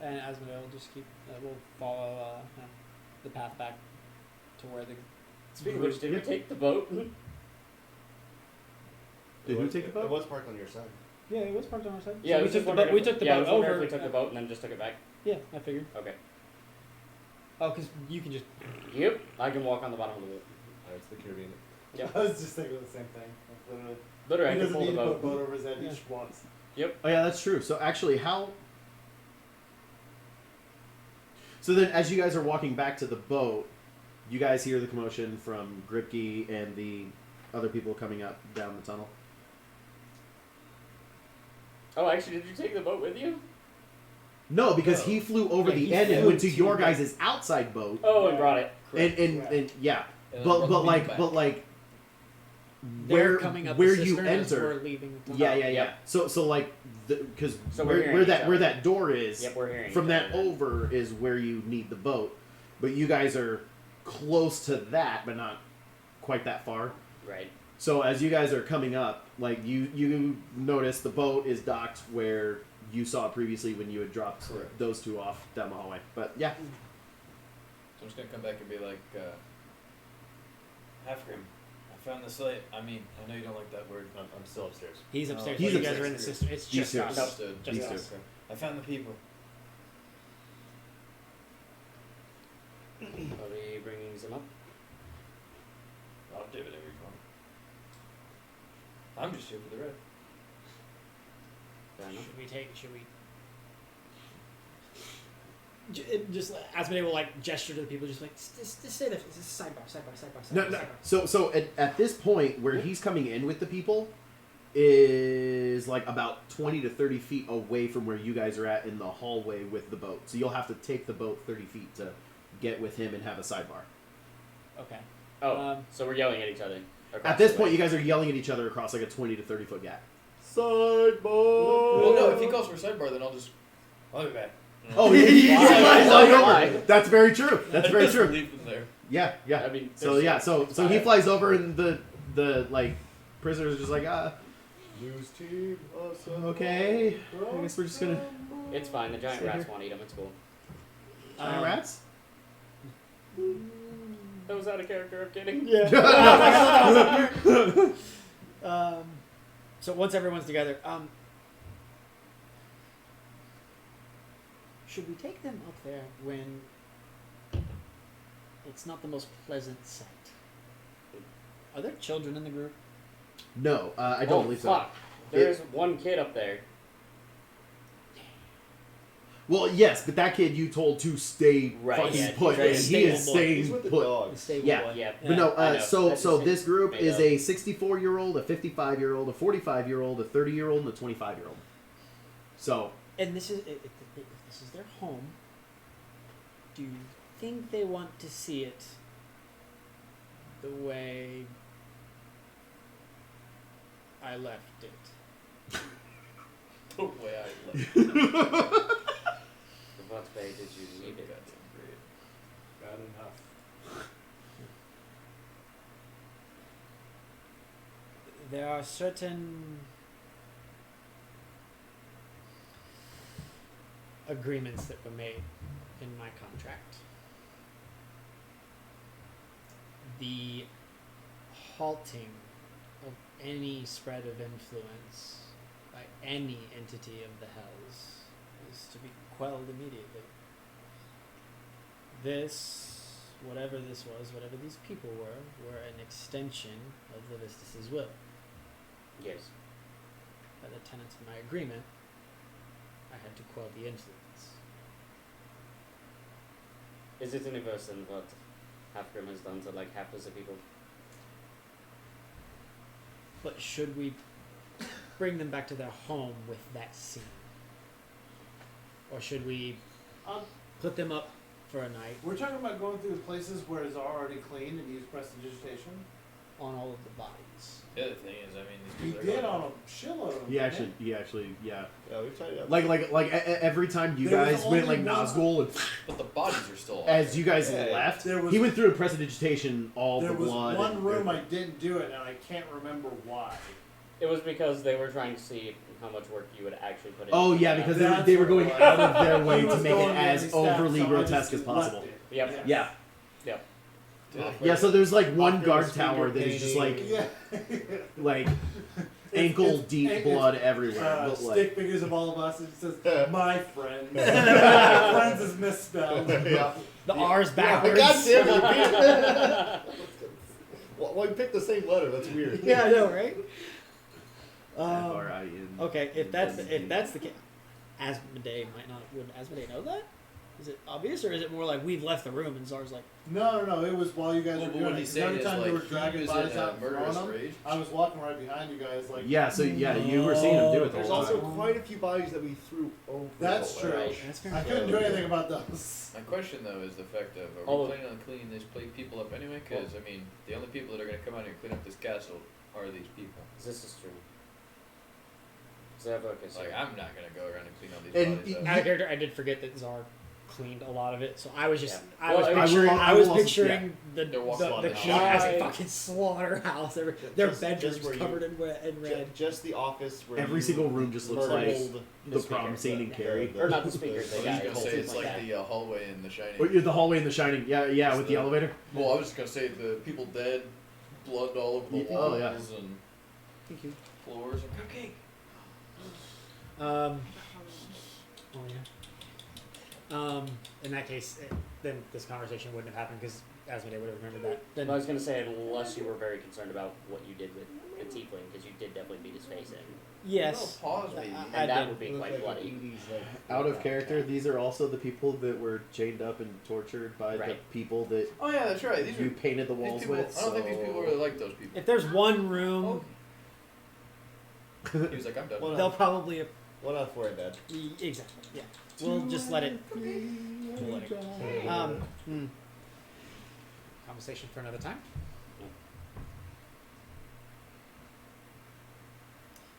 And Asmodee will just keep. We'll follow the path back to where the.
Speaking of which, did we take the boat?
Did who take the boat?
It was parked on your side.
Yeah, it was parked on our side.
Yeah,
So
I
we
was
took
just
the boat.
wondering
We
if-
took the
yeah, I
boat
was wondering
over.
if we took the boat and then just took it back.
Yeah, I figured.
Okay.
Oh, because you can just.
Yep, I can walk on the bottom of the boat.
It's the Caribbean.
Yep.
I was just thinking the same thing. Like, literally.
Literally, I
He
can
doesn't
pull
need
the
to put
boat.
boat over his head. He
Yeah.
just walks.
Oh yeah, that's true. So actually, how? So then, as you guys are walking back to the boat, you guys hear the commotion from Gripke and the other people coming up down the tunnel.
Oh, actually, did you take the boat with you?
No, because
No.
he flew over
Yeah,
the
he
end and
flew
went to
to
your
the-
guys' outside boat,
Oh, and brought it.
and yeah,
And
but
then
but
run
like
back.
but like
They're
where
coming up
where
the
you
cistern as
enter.
we're leaving the tunnel.
Yeah, yeah, yeah.
Yep.
So like because
So we're hearing
where
each
that
other.
where that door is.
Yep, we're hearing
From
each
that
other then.
over is where you need the boat, but you guys are close to that, but not quite that far.
Right.
So as you guys are coming up, like you notice the boat is docked where you saw it previously when you had dropped
Correct.
those two off down the hallway. But yeah,
So I'm just gonna come back and be like,
Halfgrim, I found the slate. I mean, I know you don't like that word.
I'm still upstairs.
He's upstairs.
He's
you guys
upstairs.
are in the cistern. It's
He's
just
upstairs.
us.
understood.
Just
These
us.
two.
I found the people.
Are we bringing them up?
I'll do whatever you want. I'm just here for the red.
Fair enough.
Should we just Asmodee will like gesture to the people, just like just say that this is sidebar.
no. So at this point where he's coming in with the people is like about 20 to 30 feet away from where you guys are at in the hallway with the boat. So you'll have to take the boat 30 feet to get with him and have a sidebar.
Okay.
Oh, so we're yelling at each other. across
At this
the
point,
way.
you guys are yelling at each other across like a 20 to 30 foot gap.
Sidebar.
well, no, if he calls for a sidebar, then I'll just.
I'll be back.
Oh, he flies
Why?
over.
Why?
That's very true. That's very
Just
true.
leave them there.
Yeah, yeah.
I mean,
So
there's-
yeah, so he flies over and the like prisoners are just like
News team. Awesome.
okay. I guess we're just gonna
It's fine. The giant
Stay
rats
here.
won't eat them. It's cool.
giant rats.
That was out of character. I'm kidding.
Yeah. So once everyone's together, should we take them up there when it's not the most pleasant sight? Are there children in the group?
No, I don't
Oh,
believe so.
fuck. There's one kid up there.
Well, yes, but that kid you told to stay
Right,
fucking
yeah,
put,
he's
and
very
he is
stable boy.
staying
He's with the
put.
The
dogs.
stable
Yeah.
boy.
Yeah.
But no,
I know.
so
That's
so
just
this group
made
is
up.
a 64-year-old, a 55-year-old, a 45-year-old, a 30-year-old, and a 25-year-old. So
And this is if this is their home. Do you think they want to see it the way I left it?
The way I left.
What way did you leave it?
Goddamn great.
Bad enough.
There are certain agreements that were made in my contract. The halting of any spread of influence by any entity of the hells is to be quelled immediately. This, whatever this was, whatever these people were an extension of the Vistus' will.
Yes.
By the tenets of my agreement, I had to quell the influence.
Is it any worse than what Halfgrim has done to like half dozen people?
But should we bring them back to their home with that scene? Or should we put them up for a night?
We're talking about going through the places where it's already clean and use prestidigitation.
on all of the bodies.
The other thing is, I mean, these
He
people are
did
going-
on a shitload of them.
He actually, yeah.
Yeah, we've tried it.
Like every time you
There was
guys went
only
like
one-
Nazgul, and
But the bodies are still.
as you guys
Yeah,
left,
there was-
he went through a prestidigitation, all
There
the
was
blood.
one
and
room I
everything.
didn't do it, and I can't remember why.
It was because they were trying to see how much work you would actually put in.
Oh yeah, because
That's
they were
what it
going
was.
out of their way
He
to
was
make it
going
as
every step,
overly
so I
grotesque
just
as possible.
left it.
Yep.
Yeah.
Yeah.
So there's like one
Often
guard
it's
tower
finger
that is just like
Yeah.
like ankle deep
it's-
blood everywhere. But like,
stick figures of all of us. It says my friend. My friends is misspelled.
Yeah.
The R's
Yeah,
backwards.
God damn it! Well, you picked the same letter. That's weird.
Yeah, I know, right?
F-R-I-N.
Okay, if that's the case, Asmodee might not. Would Asmodee know that? Is it obvious, or is it more like we've left the room and Zar's like,
No. It was while you guys
Well,
were
but
doing
what
it.
he's
'Cause
saying
every
is
time you were
like
dragging
he was
bodies
in
out
a
and throwing
murderous
them,
rage.
I was walking right behind you guys like.
Yeah, so yeah, you were seeing him do it the
There's
whole
also
time.
quite a few bodies that we threw over.
That's
the
true.
ledge.
that's fair.
I couldn't do anything about those.
My question though is the fact of are
Although-
we planning on cleaning these people up anyway? Because I mean, the only people that are going to come out here and clean up this castle are these people.
This is true. Zavok is
Like
here.
I'm not going to go around and clean all these
And
bodies
y-
up.
Out of character, I did forget that Zar cleaned a lot of it, so I was just,
Yeah.
I
Well,
was
I
picturing,
will-
I
I
was
will also-
picturing the
They're walking
the
on
queen
the
as a
house.
fucking slaughterhouse. Their
Just
bedrooms
where you-
covered in red.
Just the office where
Every
you
single room just looks like
murdered
the prom scene in Carrie.
Or not the speakers,
I
they
was
got
just gonna say it's
like
like
that.
the hallway in The Shining.
Oh, you're the hallway in The Shining. Yeah,
Just
with the elevator.
Well, I was just gonna say the people dead, blood all over the
Yeah,
walls
oh, yeah.
and
Thank you.
floors and cooking.
Oh yeah. In that case, then this conversation wouldn't have happened because Asmodee would have remembered that. Then
I was gonna say unless you were very concerned about what you did with the tiefling, because you did definitely beat his face in,
yes,
No, pause, maybe.
I
and that
did.
would be
Looked
quite
like
bloody.
an 80s, like,
Out of
workout
character,
guy.
these are also the people that were chained up and tortured by the
Right.
people that
Oh yeah, that's right. These
you
are
painted the
these
walls
people.
with.
I don't think these people
so-
really like those people.
if there's one room,
He was like, I'm done.
Well,
they'll probably
One out of four ain't bad.
exactly. Yeah, we'll just let it. We'll let it go. Conversation for another time.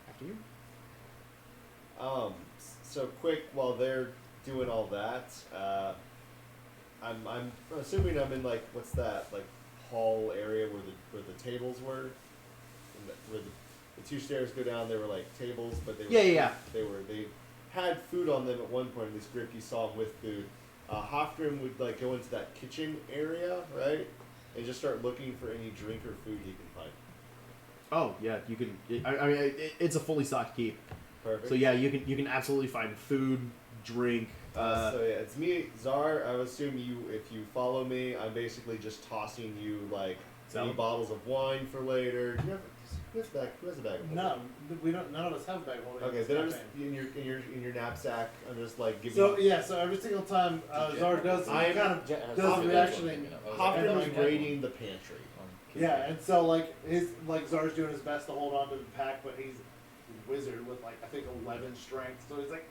After you.
So quick while they're doing all that, I'm assuming I'm in like what's that like hall area where the tables were, and where the two stairs go down. There were like tables, but they were
Yeah.
they had food on them at one point. In this script, you saw them with food. Hofgrim would like go into that kitchen area, right, and just start looking for any drink or food he can find.
Oh yeah, you can. I mean, it's a fully stocked keep.
Perfect.
So yeah, you can absolutely find food, drink.
So yeah, it's me, Czar. I would assume if you follow me, I'm basically just tossing you like any
Salad?
bottles of wine for later. Do you have, who has a bag of holding?
No, we don't. None of us have a bag holding.
Okay,
this
then I'm just
campaign.
in your knapsack. I'm just like giving.
So yeah, so every single time Zar does,
I
he
am-
kind of
Jet has
does
a
the
big
reaction.
one.
And,
Hofgrim was
and-
raiding the pantry.
yeah, and so like Zar's doing his best to hold on to the pack, but he's a wizard with like I think 11 strength. So he's like,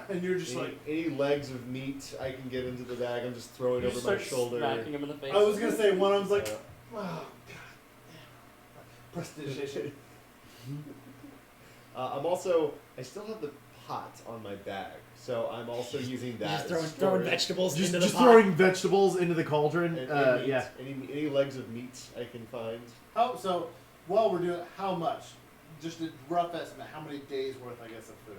and you're just like.
Any legs of meat I can get into the bag, I'm just throwing
You
over
just
my
start
shoulder.
smacking him in the face.
I was gonna say one. I was like,
Uh,
oh god, prestidigitation.
I'm also. I still have the pot on my bag, so I'm also using that.
Just
as
throwing
storage.
vegetables
Just
into the pot.
throwing vegetables into the cauldron.
And meat,
Yeah.
any legs of meat I can find.
Oh, so while we're doing, how much? Just a rough estimate. How many days worth, I guess, of food?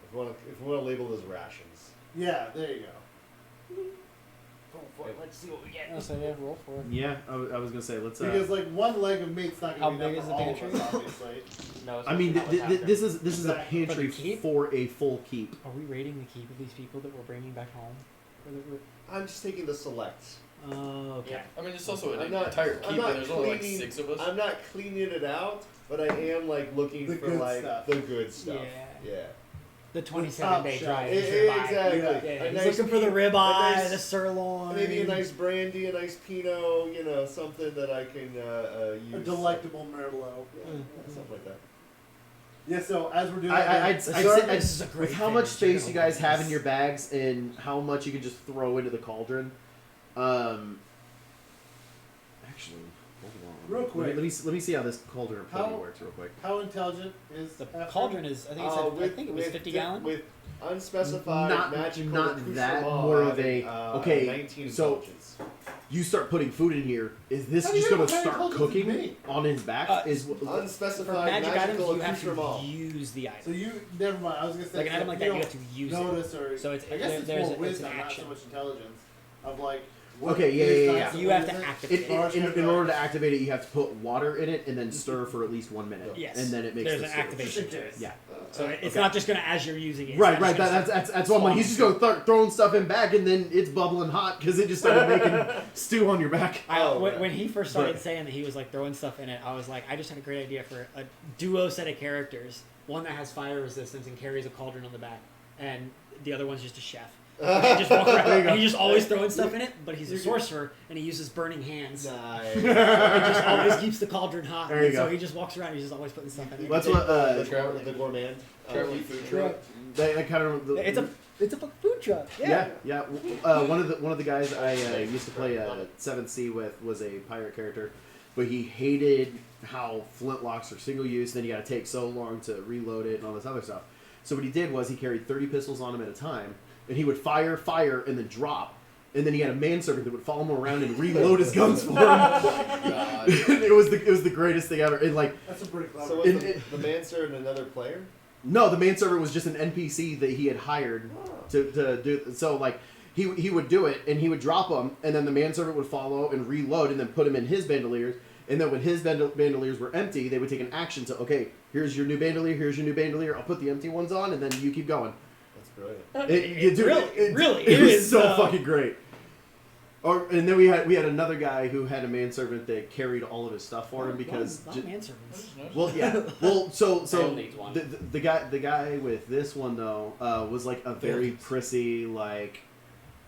If we want to label it as rations.
Yeah, there you go.
Let's see what we get.
Oh, so yeah, roll for it.
Yeah, I was gonna say let's.
Because like one leg of meat's not
How
gonna be
big
enough
is
for
the
all
pantry?
of us, obviously.
No,
I mean,
especially not with
this is a
Exactly.
pantry
For the keep?
for a full keep.
Are we rating the keep of these people that we're bringing back home? Or that we're...
I'm just taking the select.
Oh, okay.
Yeah.
I mean, it's also an
I'm not-
entire
I'm
keep,
not
and there's only like
cleaning-
6 of us.
I'm not cleaning it out, but I am like looking
The
for
good
like
stuff.
the good stuff.
Yeah.
Yeah.
The
top
27-day
shelf.
drive.
E- exactly.
Yeah.
Yeah,
A
he's
nice
looking for the
pe-
ribeye,
a nice-
the sirloin.
Maybe a nice brandy, a nice Pinot, you know, something that I can use.
A delectable Merlot.
Yeah, something like that.
Yeah, so as we're doing
I'd
This
say
is a great
with how much
thing.
space you guys have in your bags and how much you can just throw into the cauldron. Actually, hold on.
Real quick.
Let me see how this cauldron of plenty
How-
works real quick.
How intelligent is
The
Halfling?
cauldron is, I think, it's I think it was 50 gallon.
With unspecified
Not-
magical
not
accoutrement,
that, more of a- okay,
19
so-
intelligence.
You start putting food in here. Is this
How do
just
you
going
know
to
how
start
intelligent
cooking
is me?
on his back?
For
Unspecified
magic items,
magical
you have
accoutrement.
to use the item.
So you never mind. I was gonna say
Like an item like that, you have to use it.
notice or
So it's-
I guess it's
there's
more
a- it's
wisdom,
an
not
action.
so much intelligence. Of like.
Okay, yeah,
is
yeah,
nice
yeah.
and
You
what
have to
isn't.
activate it.
In order to activate it, you have to put water in it and then stir for at least 1 minute.
Yes.
And then it makes
There's
the
an
stir.
activation
Just in
to it.
case.
Yeah.
So it's
Okay.
not just going to, as you're using it. it's
Right,
not
right.
just gonna
That's why I'm like, he's just going to start throwing stuff in back and then it's bubbling hot because it just started making stew on your back.
When he first started
But-
saying that he was like throwing stuff in it, I was like, I just had a great idea for a duo set of characters. One that has fire resistance and carries a cauldron on the back, and the other one's just a chef. And just walk around,
There you go.
and he's just always throwing stuff in it, but he's a sorcerer and he uses burning hands.
Nice.
He just always keeps the cauldron hot.
There you
and so
go.
he just walks around. He's just always putting stuff in it.
That's what
the gourmand.
Traveling food truck.
that kind of
It's a food truck.
yeah. One of the guys I used to play 7th Sea with was a pirate character, but he hated how flintlocks are single use. Then you got to take so long to reload it and all this other stuff. So what he did was he carried 30 pistols on him at a time, and he would fire, and then drop. And then he had a manservant that would follow him around and reload his guns for him.
God.
it was the greatest thing ever. And like,
That's a pretty clever.
So was
It-
the manservant another player?
no, the manservant was just an NPC that he had hired to do. So like, he would do it, and he would drop them, and then the manservant would follow and reload, and then put him in his bandoliers. And then when his bandoliers were empty, they would take an action to, okay, here's your new bandolier, here's your new bandolier. I'll put the empty ones on, and then you keep going.
That's brilliant.
It was so fucking great. And then we had another guy who had a manservant that carried all of his stuff for him because.
not manservants.
Well, yeah. Well, so
Dale needs one.
the guy with this one though was like a very prissy, like,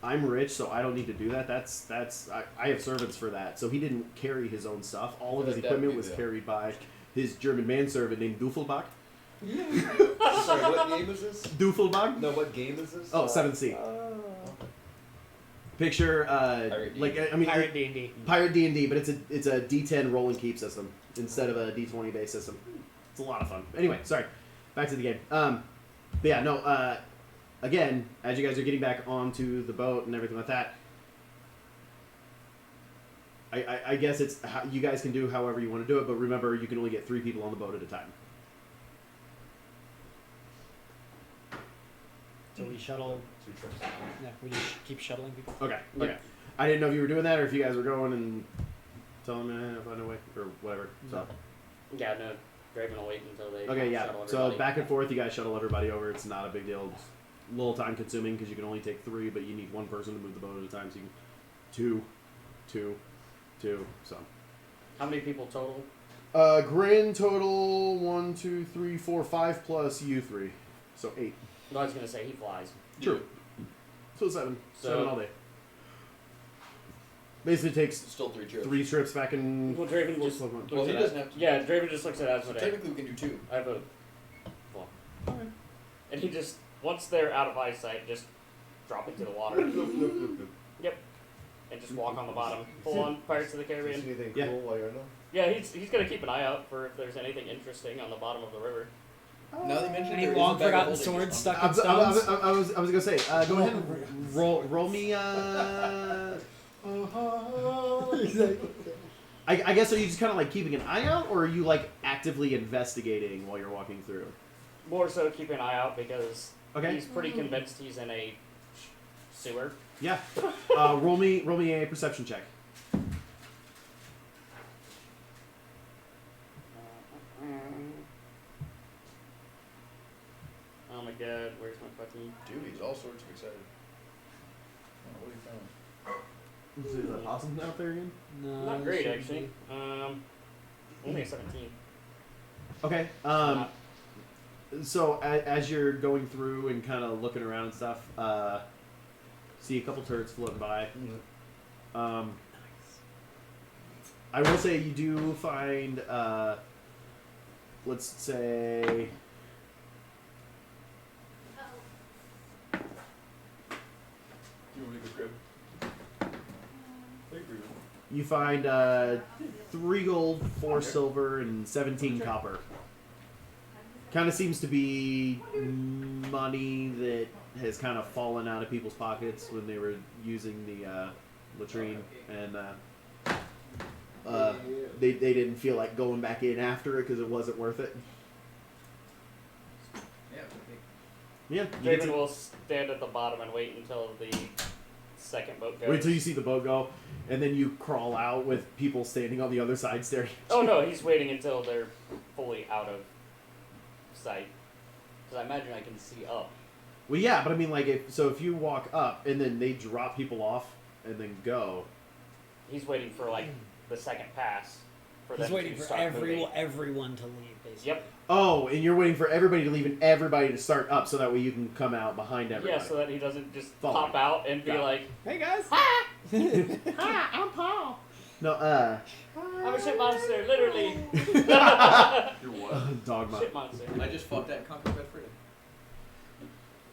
I'm rich, so I don't need to do that. I have servants for that. So he didn't carry his own stuff. All of his
That
equipment
would
was
be the-
carried by his German manservant named Duffelbach.
Sorry, what game is this?
Duffelbach?
No, what game is this?
Oh, 7th Sea. Picture,
Pirate
like,
D&D.
I mean,
Pirate D&D.
Pirate D&D, but it's a D10 roll and keep system instead of a D20 based system. It's a lot of fun. Anyway, sorry. Back to the game. But yeah, no. Again, as you guys are getting back onto the boat and everything like that, I guess it's you guys can do however you want to do it, but remember you can only get 3 people on the boat at a time.
So we shuttle.
2 trips.
Yeah, we just keep shuttling people.
Okay. Okay. I didn't know if you were doing that or if you guys were going and telling me find a way or whatever. So.
Yeah, no, Draven will wait until they
Okay, yeah.
shuttle
So
everybody.
back and forth, you guys shuttle everybody over. It's not a big deal. It's a little time consuming because you can only take 3, but you need 1 person to move the boat at a time. So you can 2. So
How many people total?
grand total 1, 2, 3, 4, 5 plus you 3, so 8.
No, I was gonna say he flies.
True. So 7.
So-
7 all day. Basically takes
Still 3 trips.
3 trips back in.
Well, Draven just
Well,
looks
he
at
doesn't
it.
have to.
Yeah, Draven just looks at
So
Asmodee.
technically, we can do 2.
I vote. And he just, once they're out of eyesight, just drop into the water. Yep. And just walk on the bottom. Full on Pirates of the
Do you see
Caribbean.
anything
Yeah.
cool while you're in there?
Yeah, he's gonna keep an eye out for if there's anything interesting on the bottom of the river.
Now that you mentioned
Any
there is
long
a bag of
forgotten
holding
swords
on
stuck
I
in
was,
stones?
I was gonna say, go ahead and roll me. I guess are you just kind of like keeping an eye out, or are you like actively investigating while you're walking through?
More so keep an eye out because
Okay.
he's pretty convinced he's in a sewer.
Yeah. Roll me a perception check.
Oh my god, where's my fucking...
Dude, he's all sorts of excited. Oh, what have you found?
Is there possums out there again?
No,
Not
it
great,
shouldn't
actually. Only a 17.
Okay.
Not-
So as you're going through and kind of looking around and stuff, see a couple turrets floating by. I will say you do find, let's say,
You want me to grab?
You find 3 gold, 4 silver, and 17 copper. Kind of seems to be money that has kind of fallen out of people's pockets when they were using the latrine, and they didn't feel like going back in after it because it wasn't worth it.
Yeah.
Yeah, you get
Draven
to-
will stand at the bottom and wait until the second boat goes.
wait till you see the boat go, and then you crawl out with people standing on the other side staring. At
Oh
you.
no, he's waiting until they're fully out of sight. Because I imagine I can see up.
Well, yeah, but I mean, like, if you walk up and then they drop people off and then go.
He's waiting for like the second pass for
He's
them
waiting
to
for
start moving.
everyone to leave, basically.
Yep.
Oh, and you're waiting for everybody to leave and everybody to start up, so that way you can come out behind everybody.
Yeah, so that he doesn't just
Follow
pop
me.
out and be
Got it.
like,
Hey guys.
"Hi, I'm Paul.
No,
I'm a shit monster, literally."
You're what?
Dogma.
Shit monster.
I just fucked that Conquer Bedford.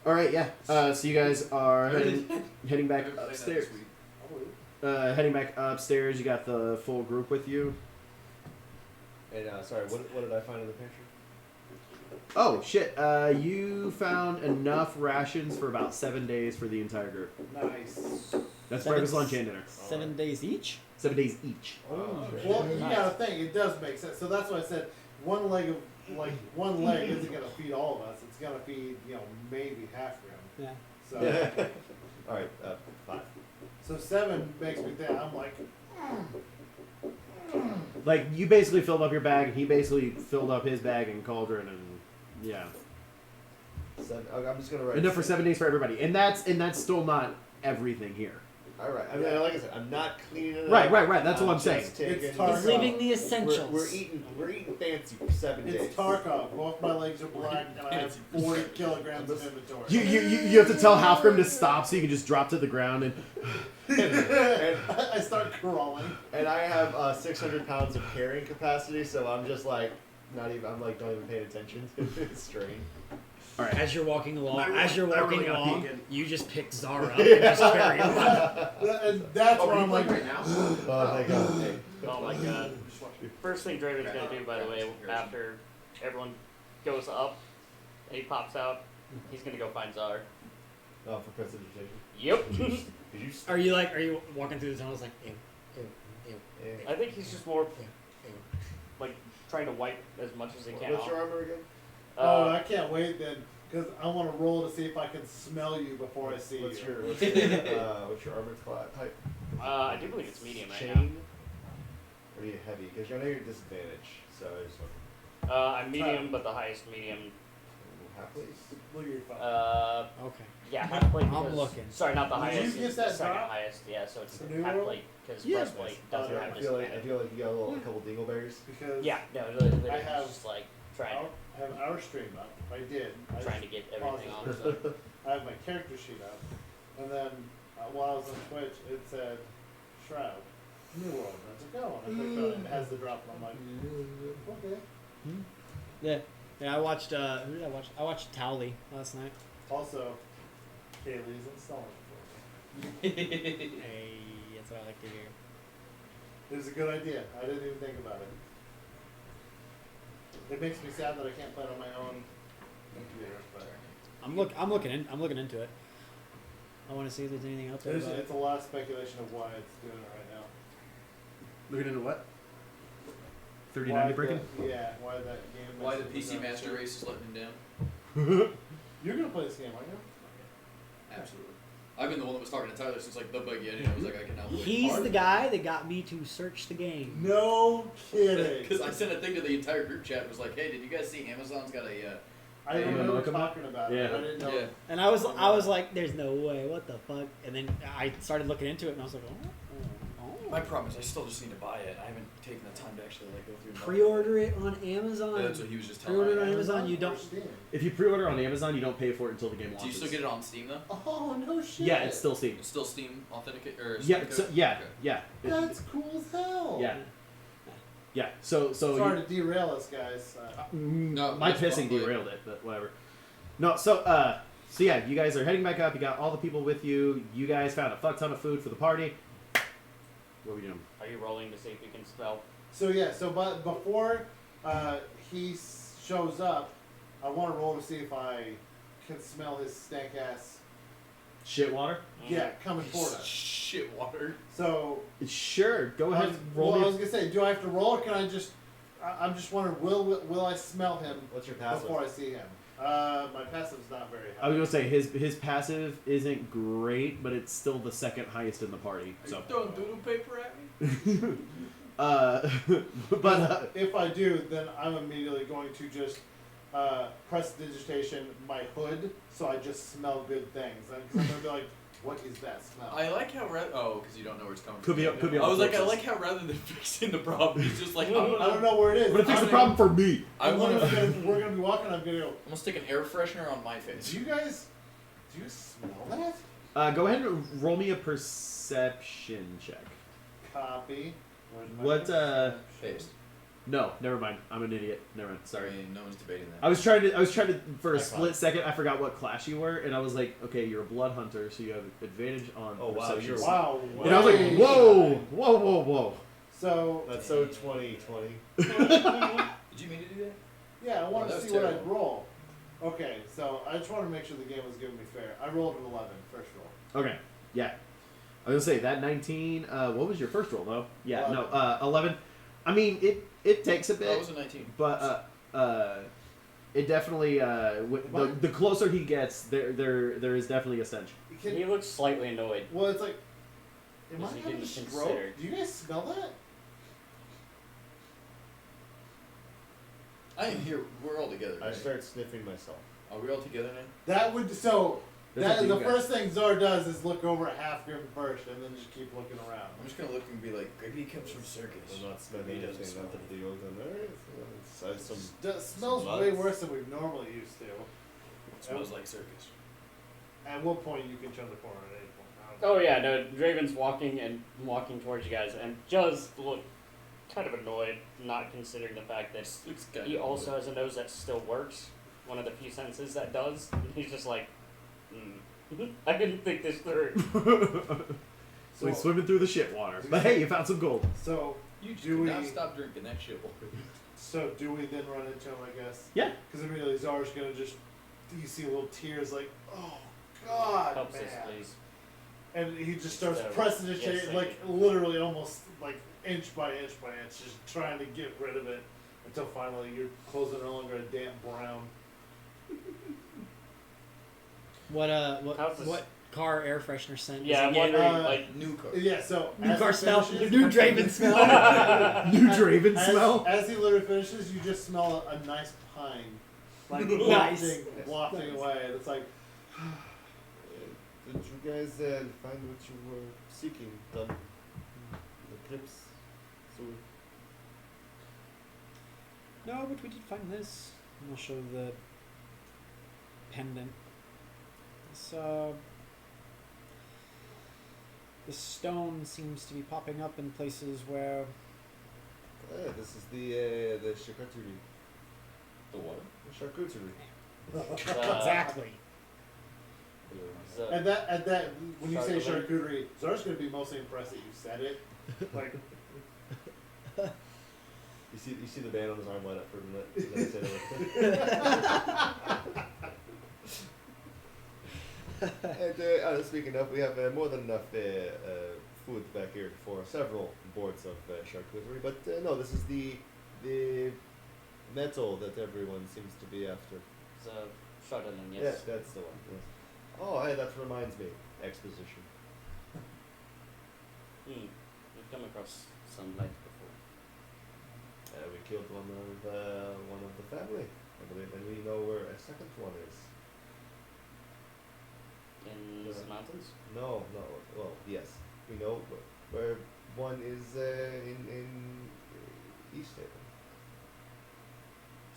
All right, yeah. So you guys are heading back upstairs. Heading back upstairs. You got the full group with you.
And sorry, what did I find in the picture?
Oh shit! You found enough rations for about 7 days for the entire group.
Nice.
That's
Seven-
breakfast, lunch, and dinner.
7 days each.
7 days each.
Oh, shit.
Well, you gotta think, it does make sense. So that's why I said one leg isn't gonna feed all of us. It's gonna feed, maybe half of them.
Yeah.
So,
All right, 5.
so 7 makes me think. I'm like,
Like you basically filled up your bag, and he basically filled up his bag and cauldron, and yeah,
7. I'm just gonna write
enough for 7 days for everybody. And that's still not everything here.
All right. I mean, like I said, I'm not cleaning it
Right,
up.
right. That's what I'm saying.
just taking-
It's Tarkov.
He's leaving the essentials.
We're eating fancy for 7 days.
it's Tarkov. Both my legs are black, and I have 40 kilograms of inventory.
You have to tell Halfgrim to stop so you can just drop to the ground and.
and,
I start crawling.
and I have 600 pounds of carrying capacity, so I'm just like not even. I'm like not even paying attention. It's strange.
All right.
As you're walking along,
I really gotta
along,
peek in.
you just pick Zara up and just carry him.
And that's
Oh,
where
are you
I'm like,
playing right now?
Oh, thank God. Hey.
Oh my god. First thing Draven's gonna do, by the way, after everyone goes up and he pops out, he's gonna go find Czar.
Oh, for prestidigitation.
Yep.
Did you?
Are you walking through the tunnels like, ew, ew, ew,
Yeah.
I think he's just more
ew, ew.
like trying to wipe as much as he can
What's
off.
your armor again?
oh, I can't wait then, because I want to roll to see if I can smell you before I see
What's
you.
your what's your armor type?
I do believe it's medium right
Chain? Or are you heavy? Because I know you're disadvantage, so I just want
now. I'm medium, but the highest medium.
halfway.
Look at your phone.
Okay.
Yeah, half plate.
I'm
because-
looking.
Sorry, not the
Did you
highest.
get
It's
that
the second
drop?
highest. Yeah, so it's
The new
half
roll?
plate because
Yeah.
breastplate doesn't
Oh,
have
I feel like
disadvantage.
you got a couple dingleberries.
Because
Yeah, no, literally,
I have-
just like trying
I have our stream up. I did. I
trying to
just
get everything on.
paused it.
So.
I have my character sheet up, and then while I was on Twitch, it said Shroud, New World. And I was like, oh, and I clicked on it, and it has the drop, and I'm like, okay.
Yeah. Yeah, I watched, who did I watch? I watched Towley last night.
Also, Kaylee's installing it
Hey, that's what I like to hear.
for me. It was a good idea. I didn't even think about it. It makes me sad that I can't play it on my own computer, but
I'm looking into it. I want to see if there's anything out there.
it's,
About
it's a lot of speculation of why it's doing it right now.
Looking into what?
Why
3090 breaking?
Yeah, why that game.
Why the
is
PC
doing
Master
shit.
Race is letting him down?
You're gonna play this game, aren't you?
Absolutely. I've been the one that was talking to Tyler since like the bug yet, and I was like, I can now play.
He's the guy that got me to search the game.
No kidding.
Because I sent a thing to the entire group chat. Was like, hey, did you guys see Amazon's got a?
I
Yeah,
remember
look 'em up.
talking about it.
Yeah.
But I didn't know.
Yeah.
And I was like, there's no way, what the fuck? And then I started looking into it, and I was like, oh.
My problem is I still just need to buy it. I haven't taken the time to actually like go through. And buy
Pre-order it on Amazon.
Yeah, that's what he was just telling
Pre-order
me.
it on Amazon. You
Or
don't.
Steam.
If you pre-order on Amazon, you don't pay for it until the game
Do
launches.
you still get it on Steam though?
Oh no shit.
Yeah, it's still Steam.
It's still Steam authenticate or?
Yeah,
Steam
so,
code?
yeah,
Okay.
yeah.
That's cool as hell.
Yeah. Yeah. So
Sorry to derail us, guys.
No,
my
that's
pissing
probably-
derailed it, but whatever. No, so yeah, you guys are heading back up. You got all the people with you. You guys found a fuck ton of food for the party. What are we doing?
Are you rolling to see if you can spell?
So yeah, but before he shows up, I want to roll to see if I can smell his stank ass.
Shit water?
Yeah, coming toward us.
Shit water.
So
Sure. Go ahead. Roll
I
me.
was gonna say, do I have to roll, or can I just? I'm just wondering, will I smell him
What's your passive?
before I see him? My passive's not very high.
I was gonna say his passive isn't great, but it's still the second highest in the party.
Are
So,
you throwing doodle paper at me?
but
If I do, then I'm immediately going to just press digitation my hood, so I just smell good things. Because I'm gonna be like, what is that smell?
I like how because you don't know where it's coming
Could
from.
be.
I was like, I
corpses.
like how rather than fixing the problem, it's just like
I don't know where it is.
But it fixed the
I'm
problem for me.
we're gonna be walking. I'm gonna go.
I'm gonna stick an air freshener on my face.
Do you smell that?
Go ahead and roll me a perception check.
Copy. Where's my
What,
perception?
Paste.
No, never mind. I'm an idiot. Never mind. Sorry.
I mean, no one's debating that.
I was trying to for a
High five.
split second. I forgot what class you were, and I was like, okay, you're a blood hunter, so you have advantage on
Oh, wow,
perception.
you're-
Wow.
And I was like,
way
whoa,
shy.
whoa.
So
That's so 2020.
Did you mean to do that?
yeah, I wanted
that
to
was
see what I'd
terrible.
roll. Okay, so I just wanted to make sure the game was giving me fair. I rolled an 11 first roll.
Okay, yeah. I was gonna say that 19. What was your first roll though? Yeah,
11.
no, 11. I mean, it takes a
That
bit,
was a 19.
but it definitely the closer he gets, there is definitely a stench.
Can-
He looks slightly annoyed.
well, it's like, am
Is
I
he
having a
getting
stroke?
considered?
Do you guys smell that?
I am here. We're all together.
I
Right?
start sniffing myself.
Are we all together now?
That would so.
That's
That
up to
the
you guys.
first thing Zor does is look over at Halfgrim first, and then just keep looking around.
I'm just gonna look and be like, Gregory comes from circus.
I'm not smelling
He doesn't
anything.
smell
Not that the old on there. It's some.
Smells
Some
way
bugs.
worse than we've normally used to.
It smells like circus.
At what point you can turn the corner at any point? I don't
Oh
know.
yeah, no, Draven's walking towards you guys and just look kind of annoyed, not considering the fact that
Looks kinda
he also
annoyed.
has a nose that still works. One of the few senses that does. And he's just like, I didn't think this through.
So he's swimming through the shit water. But hey, you found some gold.
So
You
Do
do not
we-
stop drinking that shit water.
so do we then run into him? I guess.
Yeah.
Because immediately Zar's gonna just. You see little tears like, oh God,
Helps
man.
us, please.
And he just starts
So,
pressing his
yes,
shade,
thank
like literally almost like inch by inch by inch, just trying to get rid of it until finally your clothes are no longer a damp brown.
How's this-
What car air freshener scent?
Yeah, I'm
is he getting?
wondering,
Uh,
like,
New car.
Yeah, so
New
as
car
he
smell.
finishes-
New Draven smell.
New Draven
as,
smell.
As he literally finishes, you just smell a nice pine, like
Nice.
wafting
Nice.
away. It's like,
Did you guys find what you were seeking? The clips. So
No, but we did find this. And I'll show the pendant. This, the stone seems to be popping up in places where
this is the charcuterie.
The what?
The charcuterie.
exactly.
so-
at that when you say
Charcuterie.
charcuterie, Zar's gonna be mostly impressed that you said it. Like,
You see the band on his arm light up for a minute. And then I said it. And speaking of, we have more than enough food back here for several boards of charcuterie. But no, this is the metal that everyone seems to be after.
So, Shardon, yes.
Yes, that's the one. Yes. Oh, hey, that reminds me. Exposition.
We've come across some lights before.
We killed one of the family, I believe, and we know where a second one is.
In the mountains?
No. Well, yes, we know where one is in East Haven.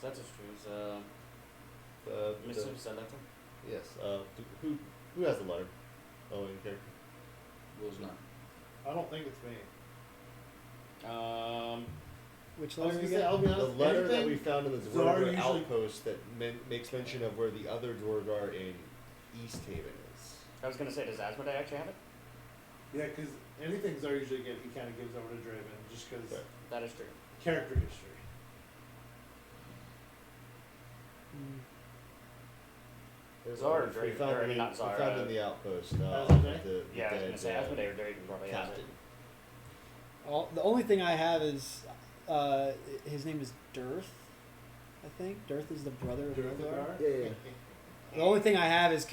That is true.
The
Mr. Salata?
yes. Who has the letter? Oh, in character.
Was not.
I don't think it's me.
Which
I was
letter
gonna
you
say,
get?
I'll be
The
honest.
letter that
anything-
we found in the
Zara
Dwarven
usually-
outpost that makes mention of where the other Dwargar in East Haven is.
I was gonna say, does Asmodee actually have it?
Yeah, because anything Zar usually get, he kind of gives over to Draven, just because
Yeah.
That is true.
character history.
Czar or
We
Draven,
found
or
him in-
not Czar,
we found
uh,
in the outpost.
Asmodee?
The
Yeah, I was
dead,
gonna say Asmodee or Draven probably has
captain.
it.
The only thing I have is his name is Dearth. I think Dearth is the brother of Hildegar.
Yeah.
The only thing I have is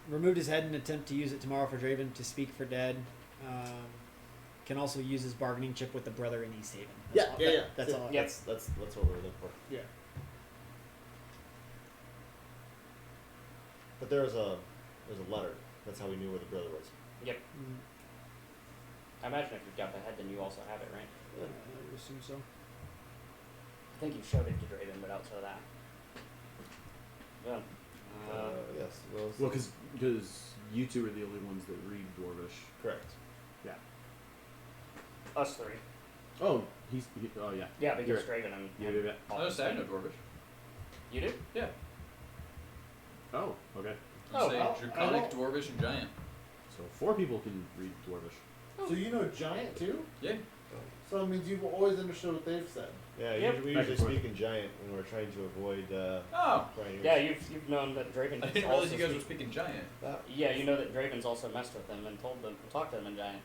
removed his head and attempt to use it tomorrow for Draven to speak for dead. Can also use his bargaining chip with the brother in East Haven. That's all, That's all.
Yep.
That's what we're looking for.
Yeah.
But there's a letter. That's how we knew where the brother was.
Yep. I imagine if you've got the head, then you also have it, right?
I would assume so.
I think you showed it to Draven, but outside of that. Yeah.
Yes. Well,
Well, because you two are the only ones that read Dwarvish.
correct.
Us three.
Oh, oh yeah.
Yeah, because
You're-
Draven and
Yeah.
I know I know Dwarvish.
You do?
Yeah.
Oh, okay.
You
Oh,
say
well,
Draconic,
I don't-
Dwarvish, and Giant.
So 4 people can read Dwarvish.
So you know Giant too?
Yeah.
So that means you've always understood what they've said.
Yeah.
Yep.
We
Back
usually
and forth.
speak in giant when we're trying to avoid.
Oh.
Trying
Yeah, you've known that Draven.
I didn't
also
realize you guys were
speak-
speaking Giant.
Yeah, you know that Draven's also messed with them and talked to them in Giant,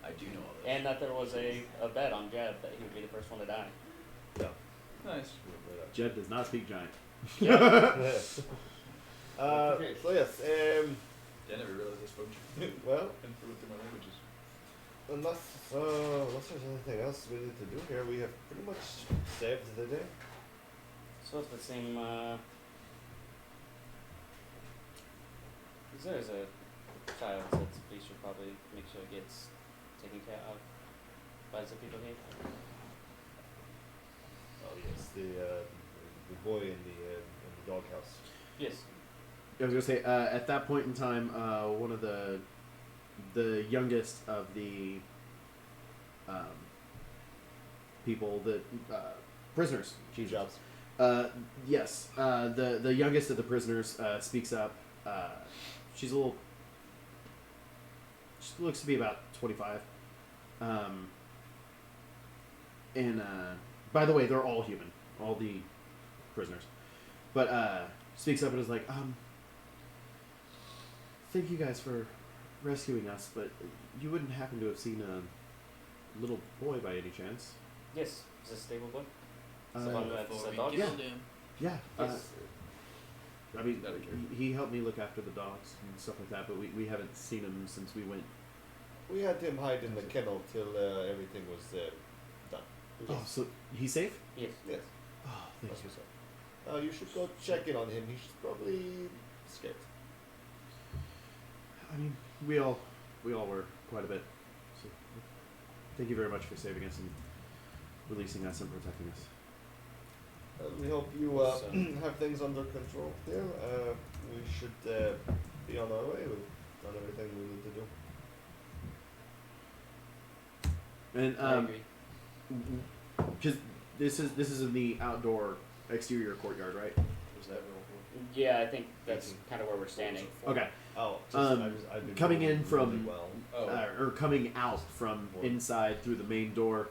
I do know all this.
and that there was a bet on Jeb that he would be the first one to die.
Nice.
Jeb does not speak giant.
Okay.
So yes.
Yeah, I never realized this function.
Well,
And threw it through my languages.
unless there's anything else we need to do here, we have pretty much saved the day.
So it's the same. There's a child that the police should probably make sure it gets taken care of by the people here.
Oh yes, the boy in the doghouse.
Yes.
I was gonna say at that point in time, one of the youngest of the people, the prisoners.
Good jobs.
Yes, the youngest of the prisoners speaks up. She's a little. She looks to be about 25. And by the way, they're all human, all the prisoners. But speaks up and is like, thank you guys for rescuing us, but you wouldn't happen to have seen a little boy by any chance?
Yes. Is this stable boy?
Uh,
the one that's
Before
a
we
dog?
killed him.
Yeah.
Yes.
I mean,
That'd be good.
he helped me look after the dogs and stuff like that, but we haven't seen him since we went.
We had him hide in the kennel till everything was done.
Oh, so he's safe?
Yes.
Yes.
Oh, thank
That's
you.
what's up. You should go check in on him. He's probably scared.
I mean, we all were quite a bit. So, thank you very much for saving us and releasing us and protecting us.
We hope you have things under control here. We should be on our way. We've done everything we need to do.
And
I agree.
because this is in the outdoor exterior courtyard, right?
Was that real cool?
Yeah, I think that's kind of where we're standing.
Okay.
Oh, I've been
coming
doing
in from-
really well.
Oh.
Or coming out from inside through the main door,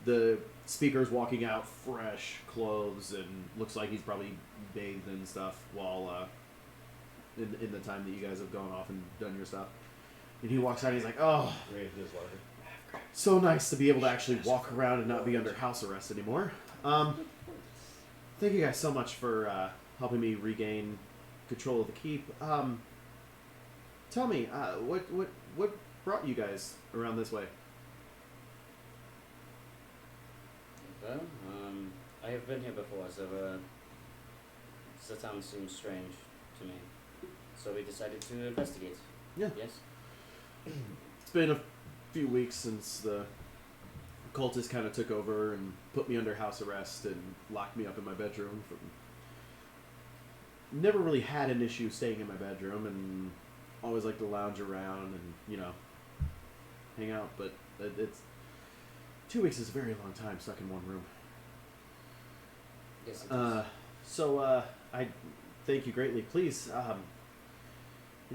the speaker's walking out fresh clothes and looks like he's probably bathed and stuff while in the time that you guys have gone off and done your stuff. And he walks out and he's like, oh,
Great, just like
so nice to be able to actually walk around and not be under house arrest anymore. Thank you guys so much for helping me regain control of the keep. Tell me, what brought you guys around this way?
Well, I have been here before, so the town seems strange to me. So we decided to investigate.
Yeah.
Yes.
It's been a few weeks since the cultists kind of took over and put me under house arrest and locked me up in my bedroom. Never really had an issue staying in my bedroom and always liked to lounge around and, hang out. But it's 2 weeks is a very long time stuck in one room.
Yes. It is.
So I thank you greatly. Please,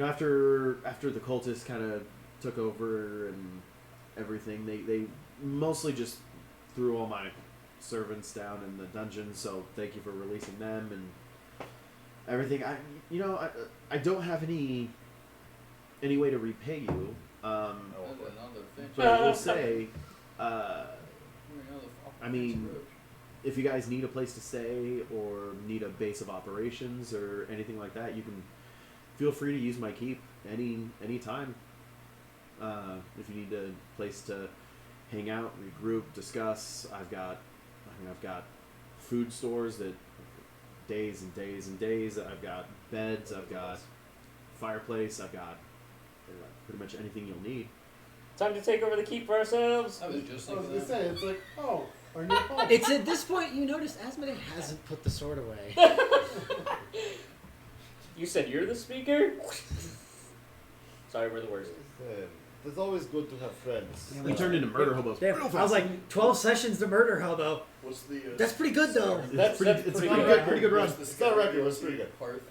after the cultists kind of took over and everything. They mostly just threw all my servants down in the dungeon, so thank you for releasing them and everything. I don't have any way to repay you.
Another thing.
But I will say, I mean, if you guys need a place to stay or need a base of operations or anything like that, you can feel free to use my keep any time. If you need a place to hang out, regroup, discuss, I've got food stores that days and days and days. I've got beds. I've got fireplace. I've got pretty much anything you'll need.
Time to take over the keep for ourselves.
I was just
I was
thinking
gonna
that.
say, it's like, oh, our new home.
It's at this point you notice Asmodee hasn't put the sword away.
You said you're the speaker? Sorry, we're the worst.
It's always good to have friends.
We turned into murder hobos.
Damn,
real
I was
fast.
like 12 sessions to murder hobo.
What's the?
That's pretty good though.
That's
pretty
pretty
good.
good.
Pretty good run.
What's the
It's not a record,
what's
it's pretty good.
Hearth?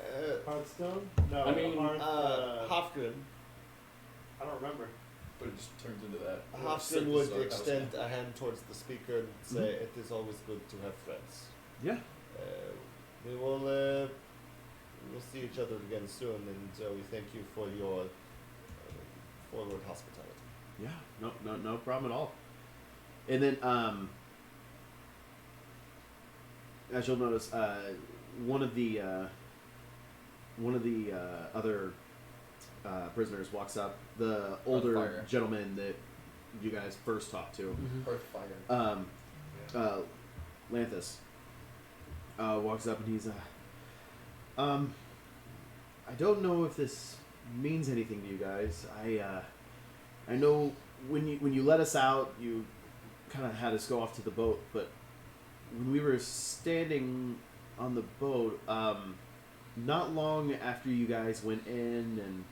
Hearthstone? No,
I mean,
Hofgren.
I don't remember.
But it just turns into that.
Hofgren would extend a hand towards the speaker and say, "It is always good to have friends."
Yeah.
We will we'll see each other again soon, and we thank you for your forward hospitality.
Yeah, no problem at all. And then, as you'll notice, one of the other prisoners walks up. The older
fire.
gentleman that you guys first talked to,
Hearth fire.
Lanthus, walks up and he's, I don't know if this means anything to you guys. I know when you let us out, you kind of had us go off to the boat, but when we were standing on the boat, not long after you guys went in, and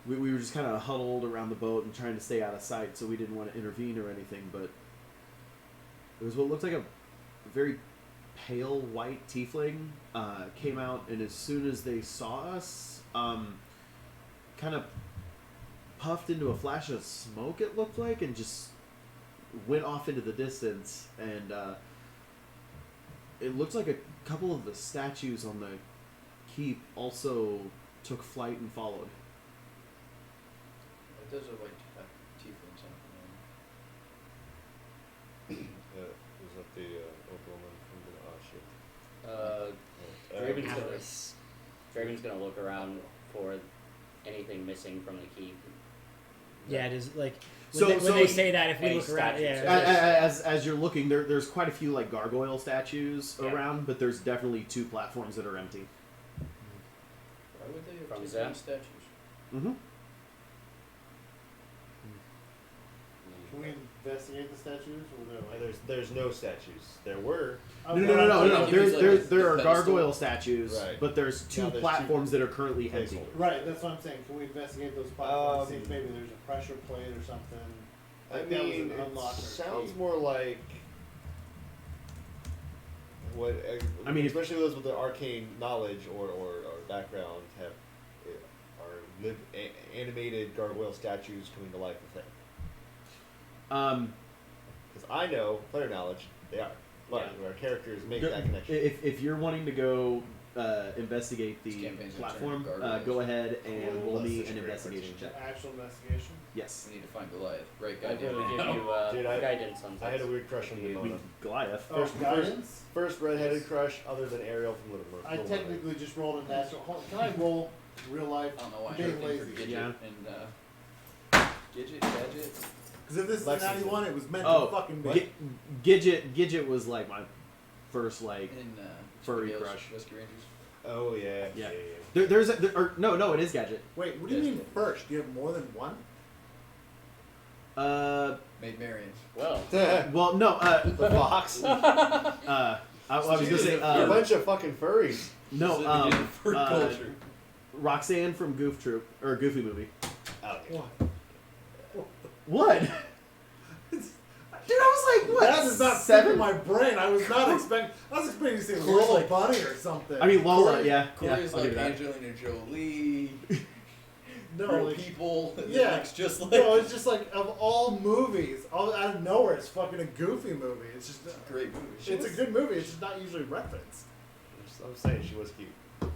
we were just kind of huddled around the boat and trying to stay out of sight, so we didn't want to intervene or anything, but it was what looked like a very pale white tiefling came out, and as soon as they saw us, kind of puffed into a flash of smoke, it looked like, and just went off into the distance, and it looked like a couple of the statues on the keep also took flight and followed.
It does look like tieflings.
Was that the old woman from the
Draven's gonna,
Alice.
Draven's gonna look around for anything missing from the keep.
Yeah, it is like when,
So-
they, when
so-
they say that, if we
Any
look around,
statues.
yeah.
As you're looking, there's quite a few like gargoyle statues
Yeah.
around, but there's definitely 2 platforms that are empty.
Why would they
From
have
Zap?
tiefling statues?
Mm-hmm.
Can we investigate the statues or no?
there's no statues. There were.
Oh,
No.
Like,
There
like
there
the
are
pedestal.
gargoyle statues,
Right.
but there's 2
Now there's
platforms
2
that are currently empty.
placeholders.
Right, that's what I'm saying. Can we investigate those platforms? See if maybe there's a pressure plate or something.
I
Like that was
mean,
an
it
unlocker.
sounds more like what
I mean, if-
especially those with the arcane knowledge or background have animated gargoyle statues coming to life a thing. Because I know player knowledge they are, but our characters make that connection.
If you're wanting to go investigate
This
the
campaign's gonna
platform,
turn into
go ahead and
Oh,
roll
that's
me
such a
an
great
investigation
question.
check.
Actual investigation.
Yes.
We need to find Goliath. Right,
I'll
goddamn
really give
it.
you
Dude, I-
guidance on
I had a weird crush on
We,
Demona.
Goliath.
Oh, guidance?
First redheaded crush other than Ariel from Little
I
Mermaid.
technically just rolled a natural. Can I roll real life?
I don't know why
Being
I'm looking for
lazy.
Gidget
Yeah.
and Gadget.
Because if this is
Lexington.
91, it was meant
Oh,
to fucking be.
Gidget was like my first like.
And
Furry
Chippendales
crush.
Rescue Rangers.
Oh yeah.
Yeah. No, it is Gadget.
Wait, what do you mean first? Do you have more than one?
Maid Marian.
Well,
Well, no.
The fox.
I was gonna say.
You're a bunch of fucking furries.
No.
Furry culture.
Roxanne from Goof Troop or Goofy Movie.
Out here.
What? Dude, I was like, what?
That is not
7?
in my brain. I was not expecting. I was expecting to see
Corey's
Little
like-
Bunny or something.
I mean, Lola,
Corey-
yeah.
Corey's
I'll
like
give you that.
Angelina Jolie.
No,
real
like,
people. It
yeah.
looks just like
no, it's just like of all movies, all out of nowhere, it's fucking a goofy movie. It's just
a great movie.
it's a good movie. It's just not usually referenced.
I'm saying she was cute.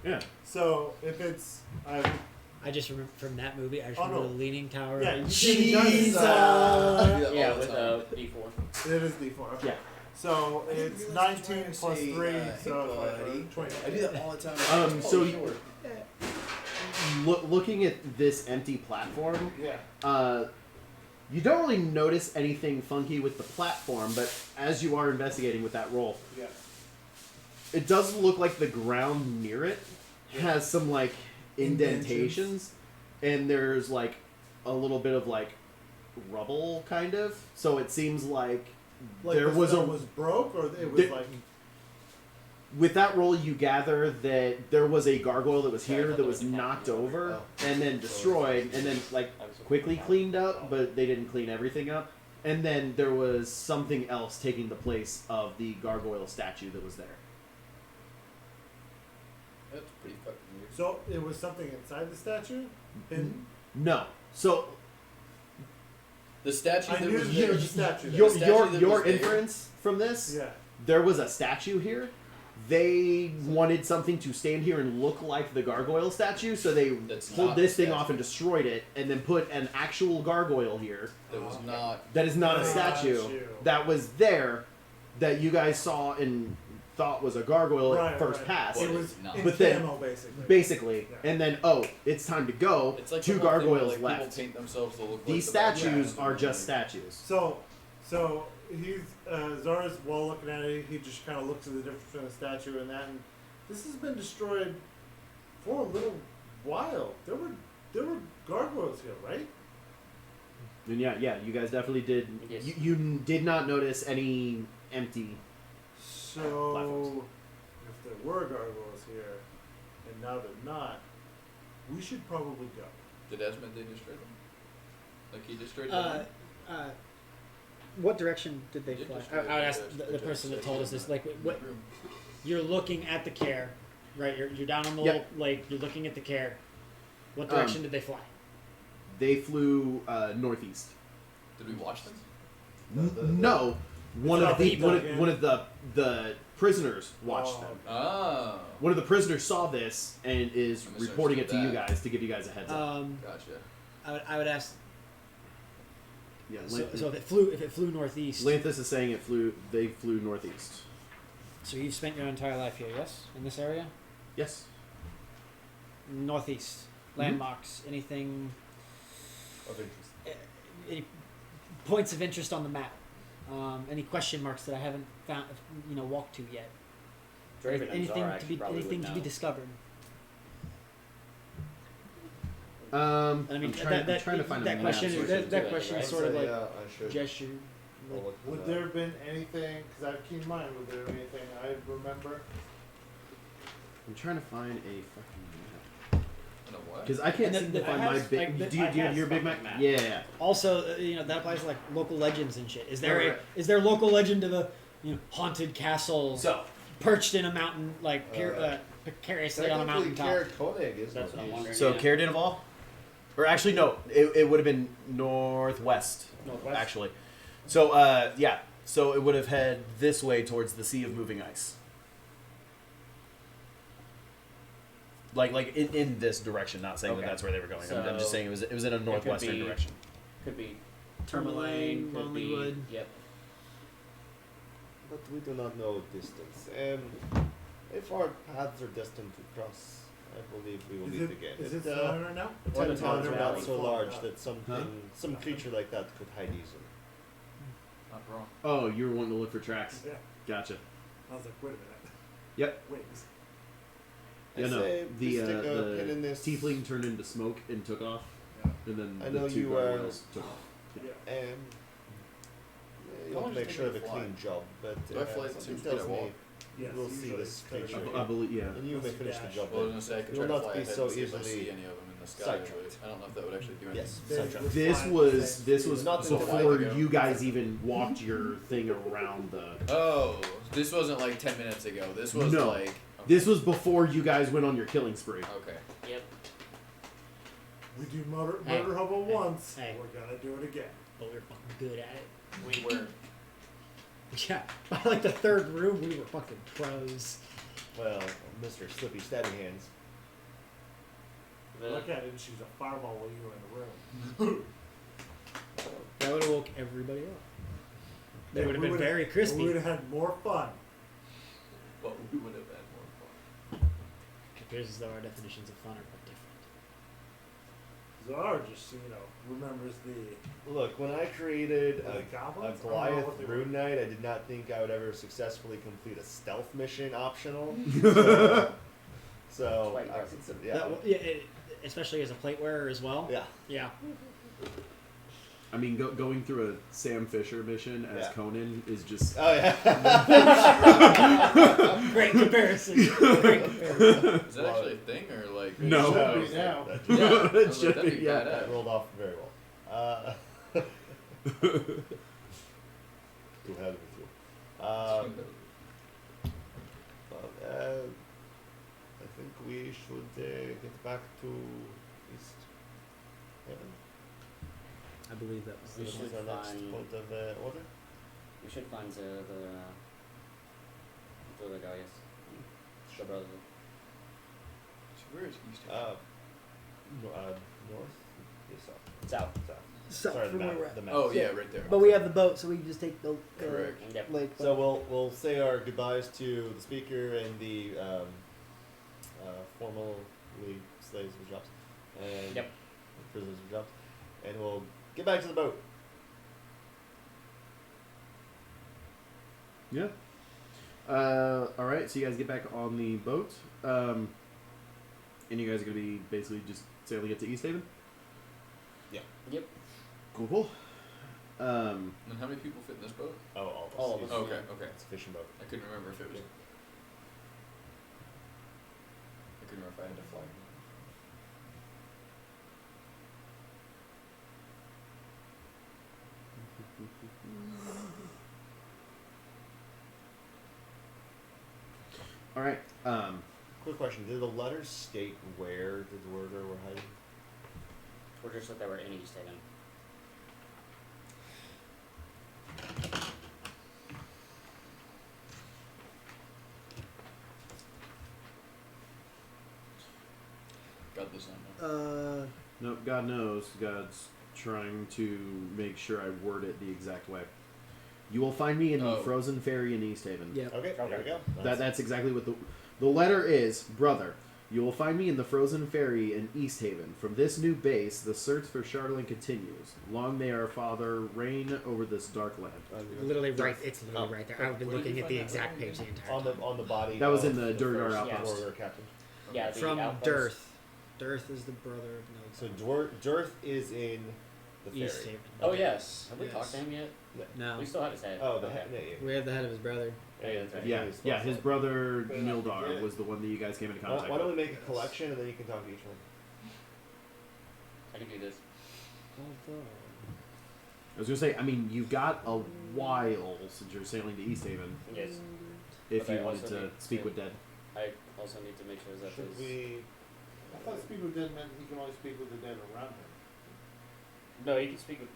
Yeah.
So if it's
I just remember from that movie. I just
Oh,
remember
no.
the Leaning Tower.
yeah, you
Jesus.
I do that
Yeah,
all the
with
time.
D4.
it is D4. Okay.
Yeah.
So
I didn't
it's
realize
19
I was
plus
trying to
3,
say,
so
hey, buddy.
20.
I do that all the time.
So
Sure.
looking at this empty platform,
Yeah.
you don't really notice anything funky with the platform, but as you are investigating with that roll,
Yeah.
it does look like the ground near it has some like indentations, and there's like a little bit of like rubble kind of. So it seems like
Like
there
the
was
stone
a
was broke, or it was
there-
like
with that roll you gather that there was a gargoyle that was
Yeah, I
here
thought
that
there
was
was a
knocked
captain
over
Oh.
and then destroyed and then like
I was
quickly
looking
cleaned up, but they didn't clean everything up. And then there was something else taking the place of the gargoyle statue that was there.
That's pretty fucking weird.
so. It was something inside the statue. And
No. So
The statue
I
that
knew
was
that
there.
there was a statue there.
your
The statue that
your
was there.
inference from this,
Yeah.
there was a statue here. They wanted something to stand here and look like the gargoyle statue, so they
That's
pulled
not
this
the
thing off
statue.
and destroyed it, and then put an actual gargoyle here.
That was not.
That is not a
Got
statue.
you.
That was there, that you guys saw and thought was a gargoyle
Right,
at first
right.
pass.
It
But
was
it's not.
in
But then-
camo, basically.
Basically,
Yeah.
and then it's time to go.
It's like
Two
the whole thing where,
gargoyles
like,
left.
People paint themselves to look
These
like the
statues
bad guys
are
and
just
everything.
statues.
So he's Zara's while looking at it, he just kind of looks at the difference between the statue and that. And this has been destroyed for a little while. There were gargoyles here, right?
And yeah, you guys definitely did.
Yes.
You did not notice any empty.
So
Platforms.
if there were gargoyles here, and now they're not, we should probably go.
Did Esmond they destroy them? Like he destroyed
Uh,
them?
what direction did they
Did
fly?
destroy
I would
them,
ask
but
the
just
person that
said
told
he
us this.
did
Like,
not.
what
Room.
you're looking at the care, right? You're down on the
Yep.
little lake. You're looking at the care. What
Um,
direction did they fly?
They flew northeast.
Did we watch them?
No, one
It's
of
not
the
people
one
again.
of the prisoners watched
Oh.
them.
Oh.
One of the prisoners saw this and is
I
reporting it to you
misunderstood
guys to give you guys a heads up.
Gotcha.
I would ask.
Yeah,
So,
Lan-
so if it flew northeast.
Lanthus is saying they flew northeast.
So you've spent your entire life here, yes, in this area,
Yes.
northeast landmarks, anything,
Of interest.
any points of interest on the map, any question marks that I haven't found, walked to yet.
Draven and
anything
Zara
to
actually
be
probably
anything
would
to be
know.
discovered.
I'm
I mean,
trying,
that
I'm trying to find
that
a
question
map.
that
Right?
question is
Right?
sort of like
yeah, I should.
gesture.
I'll look for
Would
that.
there have been anything? Because I've keep in mind. Would there have been anything I remember?
I'm trying to find a fucking map.
I know what?
Because I can't
And
seem
the-
to find
I
my
has,
big.
like, the-
do you
I
have
has
your big
fucking
map?
map.
Yeah.
Also, that applies to like local legends and shit. Is there
Right.
is there local legend of a haunted castle
So
perched in a mountain precariously on a mountaintop?
Carrot Koenig is
That's what I'm wondering.
So
yeah.
Caradinaval? Or actually, no. It would have been northwest,
Northwest.
actually. So, yeah. So it would have head this way towards the Sea of Moving Ice. Like in this direction. Not saying that
Okay.
that's where they were going. I'm just
So,
saying it was in a northwestern
be-
direction.
Could be
Tourmaline,
Tourmaline, could be.
Lonelywood.
Yep.
But we do not know distance. If our paths are destined to cross, I believe we will
Is
meet
it,
again.
is it
It,
snowing right now?
Or the
10 towns are
Town
not
Valley.
so large that
Huh?
some creature like that could hide easily.
Not wrong.
Oh, you were wanting to look for tracks.
Yeah.
Gotcha.
I was like, wait a minute.
Yep.
Wings.
Yeah,
I
no.
say we
The
stick a pin in this.
tiefling turned into smoke and took off,
Yeah.
and then
I
the
know
two
you are-
gargoyles took off.
Yeah.
And you
How
want
long
to
does
make
it
sure of a
take to fly?
clean job, but
Do I fly
something
2 speed
tells
at
me
wall?
Yes,
we'll see
usually
this
it's better.
creature.
I believe, yeah.
and you may finish the
Dash.
job.
Well, I was gonna say I could
It
try
will
to
not
fly
be
ahead
so
and see if I
easily
see any of them in the sky.
sidetracked.
But I don't know if that would actually do anything.
Yes,
They
sidetrack.
would
This
fly
was
the
this
same
was
speed.
Not
until
before
a while ago.
you guys even walked your thing around the.
Oh, this wasn't like 10 minutes ago. This was
No.
like. Okay.
This was before you guys went on your killing spree.
Okay.
Yep.
We do murder
Hey,
hobo
hey,
once.
hey.
We're gonna do it again.
But we were fucking good at it.
We were.
Yeah, by like the third room, we were fucking pros.
Well, Mr. Slippy Stabby Hands.
Look at it and she's a fireball while you were in the room.
That would have woke everybody up. They
Yeah,
would have
we
been
would've-
very crispy.
We would have had more fun.
But we would have had more fun.
It appears as though our definitions of fun are quite different.
Zara just, remembers the
Look, when I created
the
a
goblins. I don't know
Goliath
what they were.
Rune Knight, I did not think I would ever successfully complete a stealth mission optional. So
Quite
I
impressive.
consider,
Especially as a plate wearer as well.
yeah.
Yeah.
I mean, going through a Sam Fisher mission as
Yeah.
Conan is just.
Oh yeah.
Great comparison. Great comparison.
Is that actually a thing or like?
No.
Should be now.
That-
Yeah, I
It
was like,
should
that'd
be,
be
yeah.
that
badass.
rolled off very well. To hell with you. I think we should get back to East Heaven.
I believe that was
We
the
should
This is our next
find-
point of order.
We should find the other guy, yes. The brother.
So where is East?
North? Yes, south.
South.
South.
South
Sorry, the
from where
map.
we're at.
The map.
Oh yeah, right there.
But we have the boat, so we can just take the
Correct.
Yep.
lake.
So we'll say our goodbyes to the speaker and the formerly slaves of jobs and
Yep.
prisoners of jobs, and we'll get back to the boat.
Yeah. All right. So you guys get back on the boat, and you guys are gonna be basically just sailing it to East Haven.
Yep.
Cool.
And how many people fit in this boat?
Oh, all of us.
All of us.
It's-
Okay, okay.
It's a fishing boat.
I couldn't remember if it was.
Yeah.
I couldn't remember if I had to fly.
All right.
Quick question: did the letters state where the Dwarger were hiding?
Or just that they were in East Haven.
Got this on there.
No, God knows. God's trying to make sure I word it the exact way. You will find me in the
Oh.
Frozen Ferry in East Haven.
Yep.
Okay, there we go.
That's exactly what the letter is, brother. You will find me in the Frozen Ferry in East Haven. From this new base, the search for Charlene continues. Long may our father reign over this dark land.
Literally right. It's literally
Oh.
right there. I've been
Where did
looking
you
at the
find that
exact
letter
page the
again?
entire time.
on the body.
That was
of
in the Durgar
first
outpost.
Dwarger captain.
Yeah, the
From
outpost.
Dearth. Dearth is the brother of
So
Nilfgaard.
Dearth is in the ferry.
East Haven.
Oh yes. Have we
Yes.
talked to him yet?
No.
We still have his head.
Oh, the
okay.
head. Yeah,
We have the head of his brother.
Yeah, that's right.
Yeah,
He's
yeah. His
also-
brother
Better not
Nildar
forget.
was the one that you guys came into
Why,
contact
why don't we
with.
make a collection and then you can talk to each one?
I can do this.
Although.
I was gonna say, I mean, you've got a while since you're sailing to East Haven.
Yes.
If
But I
you wanted
also
to
need
speak
to-
with Dead.
I also need to make sure that
Should
his
we?
I thought speak with dead meant he can only speak with the dead around him.
No, you can speak with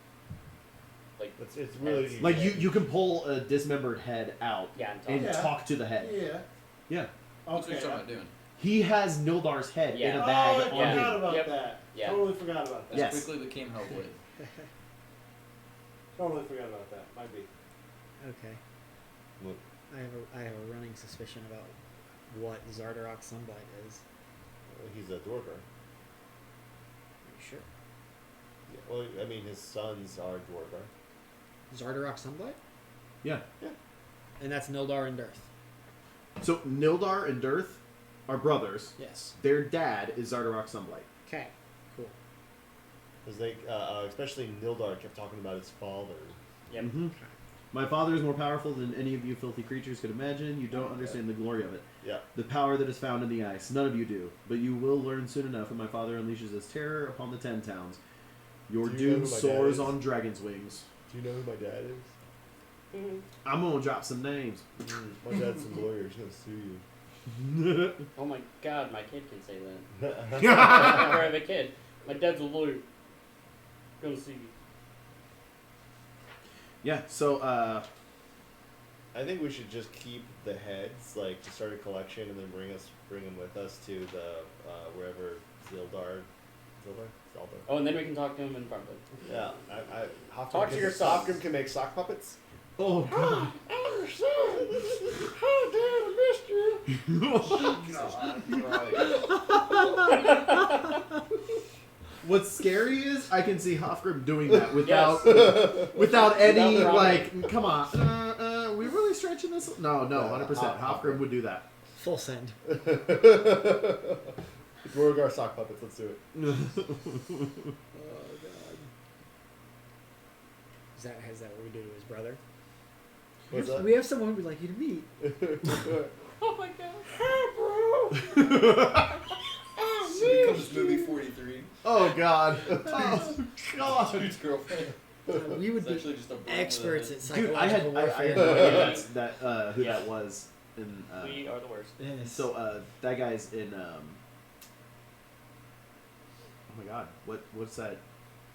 It's really
Like you can pull a dismembered head out
yeah and talk.
and
Yeah.
talk to the head.
Yeah.
Yeah.
That's what
Okay.
you're talking about doing.
He has Nildar's head in
Yeah.
a
Oh,
bag
I
on
forgot
him.
about
Yep.
that.
Yeah.
Totally forgot about that.
Yes.
As quickly became Hellblade.
Totally forgot about that. Might be.
Okay.
What?
I have a running suspicion about what Zardarok Sunblight is.
He's a Dwarger.
Are you sure?
Yeah, well, I mean, his sons are Dwarger.
Zardarok Sunblight?
Yeah.
And that's Nildar and Dearth.
So Nildar and Dearth are brothers.
Yes.
Their dad is Zardarok Sunblight.
Okay. Cool.
Because they, especially Nildar, kept talking about his father.
Yep.
Mm-hmm. My father is more powerful than any of you filthy creatures could imagine. You don't understand the glory of it.
Yeah.
The power that is found in the ice. None of you do. But you will learn soon enough when my father unleashes his terror upon the 10 towns. Your
Do you know
doom
who my dad
soars
is?
on dragon's wings.
Do you know who my dad is?
I'm gonna drop some names.
My dad's a lawyer. He's gonna sue you.
Oh my god, my kid can say that. I never have a kid. My dad's alive. Gonna see you.
Yeah. So
I think we should just keep the heads, like to start a collection, and then bring them with us to the wherever Zaldar.
Oh, and then we can talk to him in front of him.
Yeah, Hofgrim
Talk to
can-
your sons.
Hofgrim can make sock puppets.
oh god. What's scary is I can see Hofgrim doing that without without any
Without
like. Come on, we really stretching this? No, 100%. Hofgrim would do that.
Full send.
Dwargar sock puppets. Let's do it.
Is that what we do to his brother?
What's that?
We have someone we'd like you to meet.
Oh my god.
It becomes movie 43.
Oh god. Oh god.
Dude's girlfriend.
We would
It's
be
actually just a brand
experts
with
at
Dude, I had
psychological
no
warfare.
idea that who
Yeah.
that was. In,
We are the worst.
Yes.
so that guy's in. Oh my god, what's that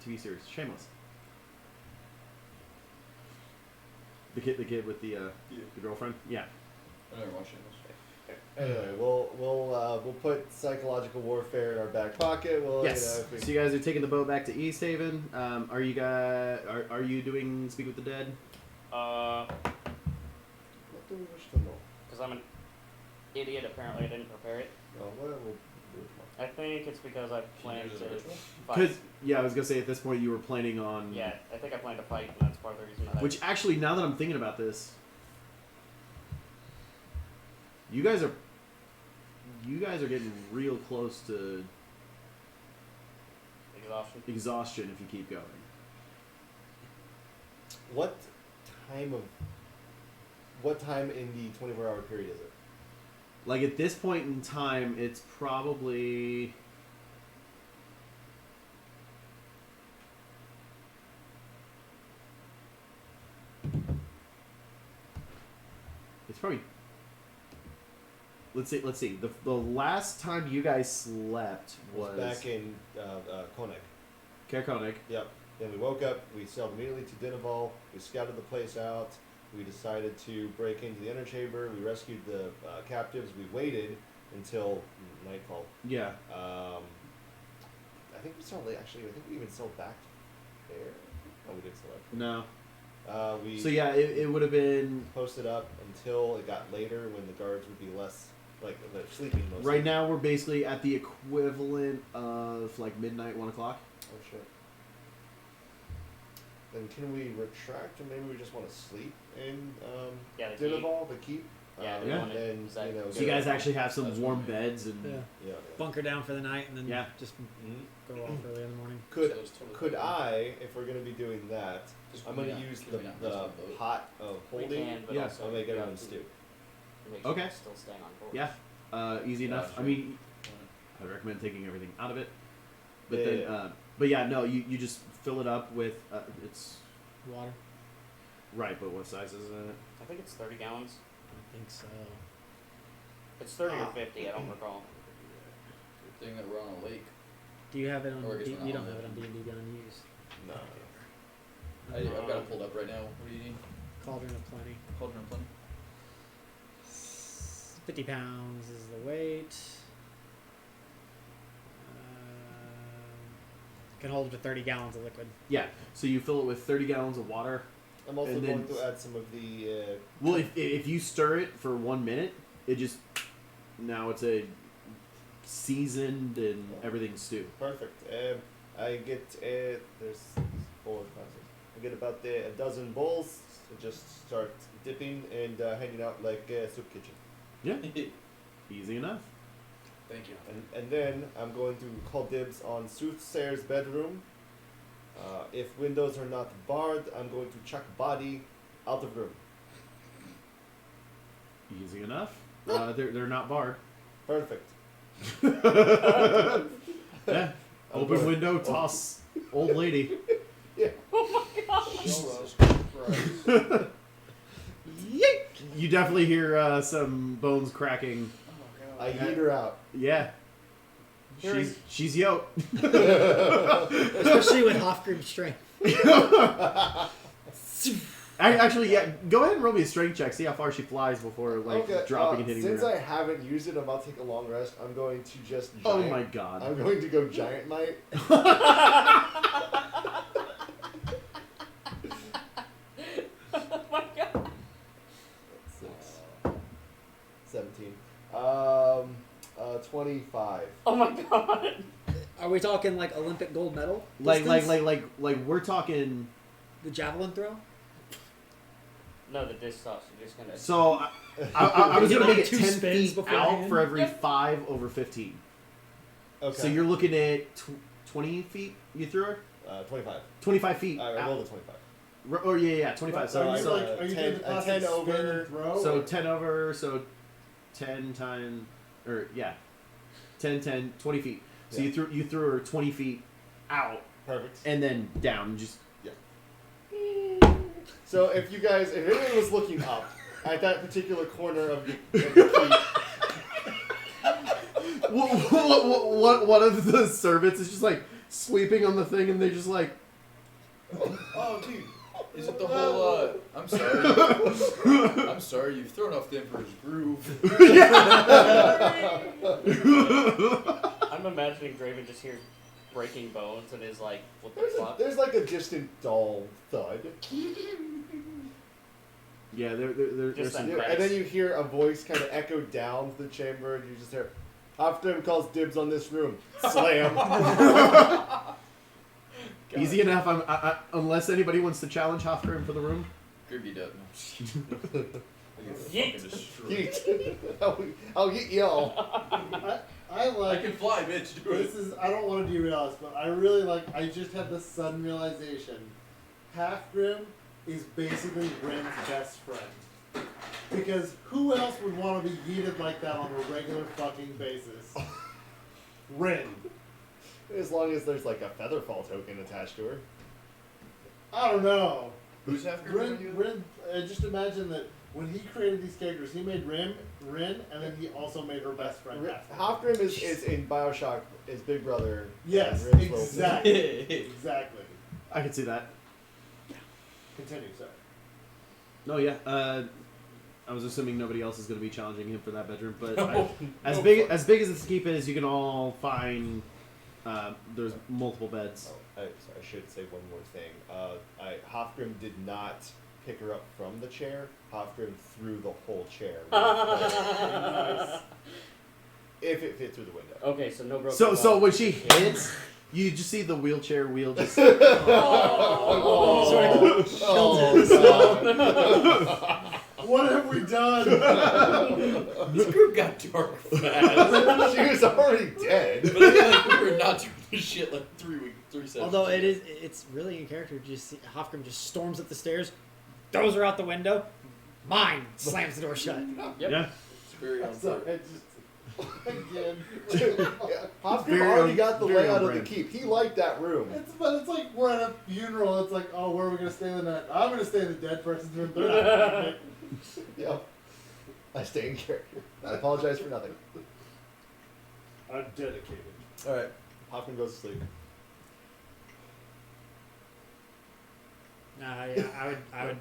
TV series? Shameless. The kid with the girlfriend. Yeah.
I never watched it.
Anyway, we'll put psychological warfare in our back pocket. Well,
Yes.
You know, if we,
So you guys are taking the boat back to East Haven. Are you doing Speak with the Dead?
what do we wish to know?
Because I'm an idiot, apparently I didn't prepare it.
No, we'll do it tomorrow.
I think it's because I planned
use
to
a ritual?
fight.
Because I was gonna say at this point you were planning on.
Yeah, I think I planned to fight, and that's part of the reason that
Which actually, now that I'm thinking about this, you guys are getting real close to
exhaustion.
exhaustion if you keep going.
What time in the 24-hour period is it?
Like at this point in time, it's probably. It's probably. Let's see. The last time you guys slept was
back in Konek.
Kerkonik.
Yep. Then we woke up. We sailed immediately to Dinaval. We scouted the place out. We decided to break into the inner chamber. We rescued the captives. We waited until nightfall.
Yeah.
I think we sailed late. Actually, I think we even sailed back there. Oh, we did sail back.
No.
We
So yeah, it would have been
posted up until it got later when the guards would be less, like, they're sleeping mostly.
right now. We're basically at the equivalent of like midnight, 1 o'clock.
Oh shit. Then can we retract, or maybe we just want to sleep in
Yeah, the keep.
Dinaval, the keep?
Yeah,
Yeah.
wanna-
And
is that-
you know,
So you guys actually have some
That's
warm
what I
beds and
Yeah.
yeah.
Bunker down for the night and then
Yeah.
just
Mhm.
go off early in the morning.
Could
So it was totally
could
fine.
I, if we're gonna be doing that,
Just
I'm
can we
gonna
not-
use
can
the
we not just on the boat?
pot of
We
holding.
can, but
Yeah.
also
I'll make
we
everyone
have to
stew.
make sure
Okay.
it's still staying on board.
yeah, easy enough.
Yeah,
I
sure.
mean, I recommend taking everything out of it. But
Yeah,
then,
yeah.
but yeah, no, you just fill it up with it's
Water?
right. But what size is it?
I think it's 30 gallons.
I don't think so.
It's 30 or 50, I don't recall.
Good thing that we're on a lake.
Do you have it on?
Or I guess
D-
we're
you
not
don't
on
have it
it.
on D&D Unused.
No.
I've got it pulled up right now. What do you need?
Cauldron of plenty.
Cauldron of plenty.
50 pounds is the weight. Can hold up to 30 gallons of liquid.
Yeah. So you fill it with 30 gallons of water.
I'm also
And then-
going to add some of the.
Well, if you stir it for 1 minute, it just now it's a seasoned and everything stew.
Perfect. I get there's 4 classes. I get about a dozen bowls. To just start dipping and handing out like a soup kitchen.
Yeah. Easy enough.
Thank you.
And then I'm going to call dibs on Soothsayer's bedroom. If windows are not barred, I'm going to chuck body out of room.
Easy enough. They're not barred.
Perfect.
Yeah. Open window, toss old lady.
Jesus Christ.
Yeet! You definitely hear some bones cracking.
Oh my
I
god.
eat her out.
Yeah. She's yoked.
Especially with Hofgrim's strength.
Actually, yeah. Go ahead and roll me a strength check. See how far she flies before dropping and hitting.
Since
the
I haven't used it, I'm about to take a long rest. I'm going to just.
Oh
Giant,
my god.
I'm going to go giant might.
Oh my god.
6, 17. 25.
Oh my god.
Are we talking like Olympic gold medal?
Like
distance?
we're talking.
The javelin throw?
No, the disc toss. You're just gonna.
So I was gonna make it
Two
10
spins
feet
beforehand?
out for every 5 over 15.
Okay.
So you're looking at 20 feet. You threw her.
25.
25 feet.
I
out.
rolled a 25.
Or yeah, 25.
So
are you,
So
like, are you doing the
10
classic spin
over-
and throw?
so 10 over. So 10 times, or yeah, 10, 20 feet. So
Yeah.
you threw her 20 feet out
Perfect.
and then down. Just
So if anyone was looking up at that particular corner of the keep,
one of the servants is just like sweeping on the thing, and they're just like,
Oh, dude. Is it the whole, I'm sorry. I'm sorry, you've thrown off the Emperor's groove.
I'm imagining Draven just hears breaking bones and is like, what the fuck?
there's like a distant dull thud.
yeah, there's
Just
some.
that-
And then you hear a voice kind of echo down the chamber, and you just hear, Hofgrim calls dibs on this room. Slam.
Easy enough. Unless anybody wants to challenge Hofgrim for the room.
Grimby doesn't.
Yeet.
Yeet. I'll get y'all.
I
I
like.
can fly, bitch. Do it.
This is. I don't want to derail us, but I really like. I just had this sudden realization. Halfgrim is basically Ren's best friend. Because who else would want to be yeeted like that on a regular fucking basis? Ren.
As long as there's like a Featherfall token attached to her.
I don't know.
Who's half
Ren. Just imagine that when he created these characters, he made Ren, and then he also made her best friend.
Hofgrim is in Bioshock, his big brother.
Yes,
and Ren's little
exactly. Exactly.
I can see that.
Continue, sorry.
No, yeah. I was assuming nobody else is going to be challenging him for that bedroom, but
No.
as big as this keep is, you can all find. There's multiple beds.
I should say one more thing. Hofgrim did not pick her up from the chair. Hofgrim threw the whole chair. If it fit through the window.
Okay, so no broken
So
bones.
when she hits, you just see the wheelchair wheel just.
Oh.
What have we done?
This group got dark fast.
She was already dead.
But I feel like we were not doing this shit like 3 sessions.
Although it's really in character. Just see Hofgrim just storms up the stairs, throws her out the window. Mine slams the door shut.
Yep.
Yeah.
It's very on
Sorry,
point.
I just again.
Hofgrim
Very
already
on-
got the
very
layout
on
of the
brand.
keep. He liked that room.
But it's like we're at a funeral. It's like, oh, where are we gonna stay the night? I'm gonna stay in the dead person's room. They're not gonna make-
Yeah. I stay in character. I apologize for nothing.
I'm dedicated.
Alright. Hofgrim goes to sleep.
Yeah, I would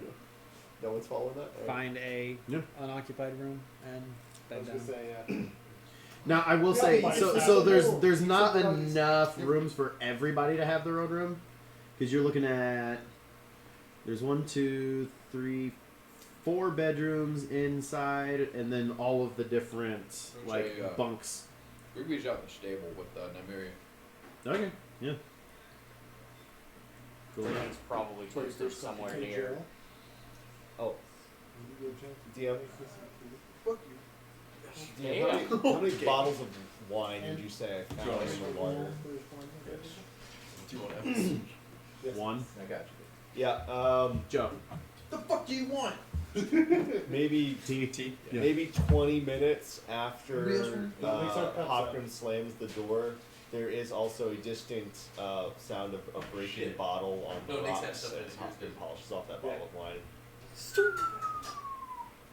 No one's following that? Alright.
find a
Yeah.
unoccupied room and
I
bed
was gonna
down.
say, yeah.
Now I will say,
Yeah,
so
but-
there's not
Sometimes-
enough rooms for everybody to have their own room, because you're looking at there's 1, 2, 3, 4 bedrooms inside, and then all of the different like
Okay, yeah.
bunks.
Grimby's out in the stable with Nymeria.
Okay, yeah. Cool.
It's probably twisted somewhere near.
Oh, DM.
Fuck you.
DM, how many bottles of wine did you say I found in the water?
Do you want to?
Yes.
1.
I got you.
Yeah,
Joe.
The fuck do you want?
maybe
T. Yeah.
maybe 20 minutes after
That makes our cups
Hofgrim slams the door, there is also a distant sound of a breaking
Shit.
bottle on the
No, next time
rocks
stuff
as
is
Hofgrim
good.
polishes off that bottle of wine.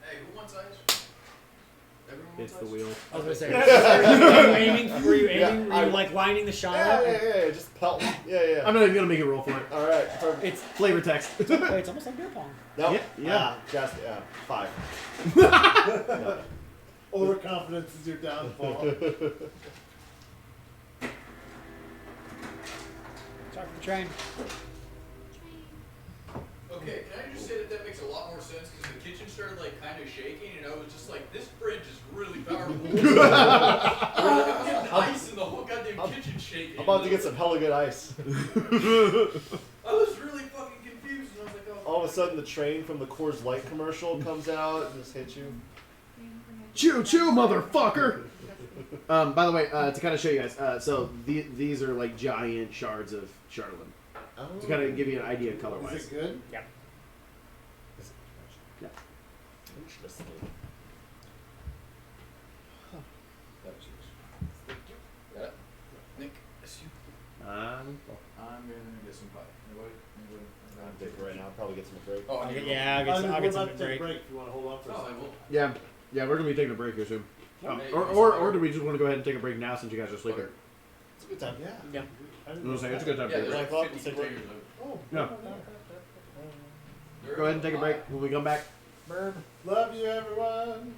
Hey, who wants ice? Everyone
It's
wants
the
ice?
wheel.
I was gonna say, were you aiming?
Yeah,
Are you like lining the shot up?
Yeah. Just pelt. Yeah.
I'm not even gonna make you roll for it.
All right. Perfect.
It's
Flavor text.
it's almost like beer pong.
Nope.
Yeah.
Just 5. No.
Overconfidence is your downfall.
Sorry for the train.
Okay, can I just say that makes a lot more sense because the kitchen started like kind of shaking, and I was just like, this fridge is really powerful. I'm getting ice and the whole goddamn kitchen shaking.
I'm about to get some hella good ice.
I was really fucking confused, and I was like, oh.
All of a sudden, the train from the Coors Light commercial comes out and just hits you.
Choo choo, motherfucker! By the way, to kind of show you guys, so these are like giant shards of Charlatan. To kind of give you an idea color
Is
wise.
it good?
Yep.
Yeah.
Interesting.
That was yours. Got it? Nick, it's you. I'm gonna get some pie. Anybody?
I'm big right now. I'll probably get some break.
Oh, I need to
Yeah, I'll
We're
get some
about to take a
break.
break. If you want to hold on for a
Oh, I
second.
will.
Yeah, we're gonna be taking a break here soon.
Hey,
Or do we just want to go ahead and take a break now since you guys are sleeping?
It's a good time.
Yeah.
Yeah.
I didn't
I'm gonna say
know
it's a
that.
good time.
Yeah,
to take a
there's
break.
like 50 containers of it.
Oh,
Yeah.
They're
Go ahead and take a break.
alive.
When we come back.
Love you, everyone.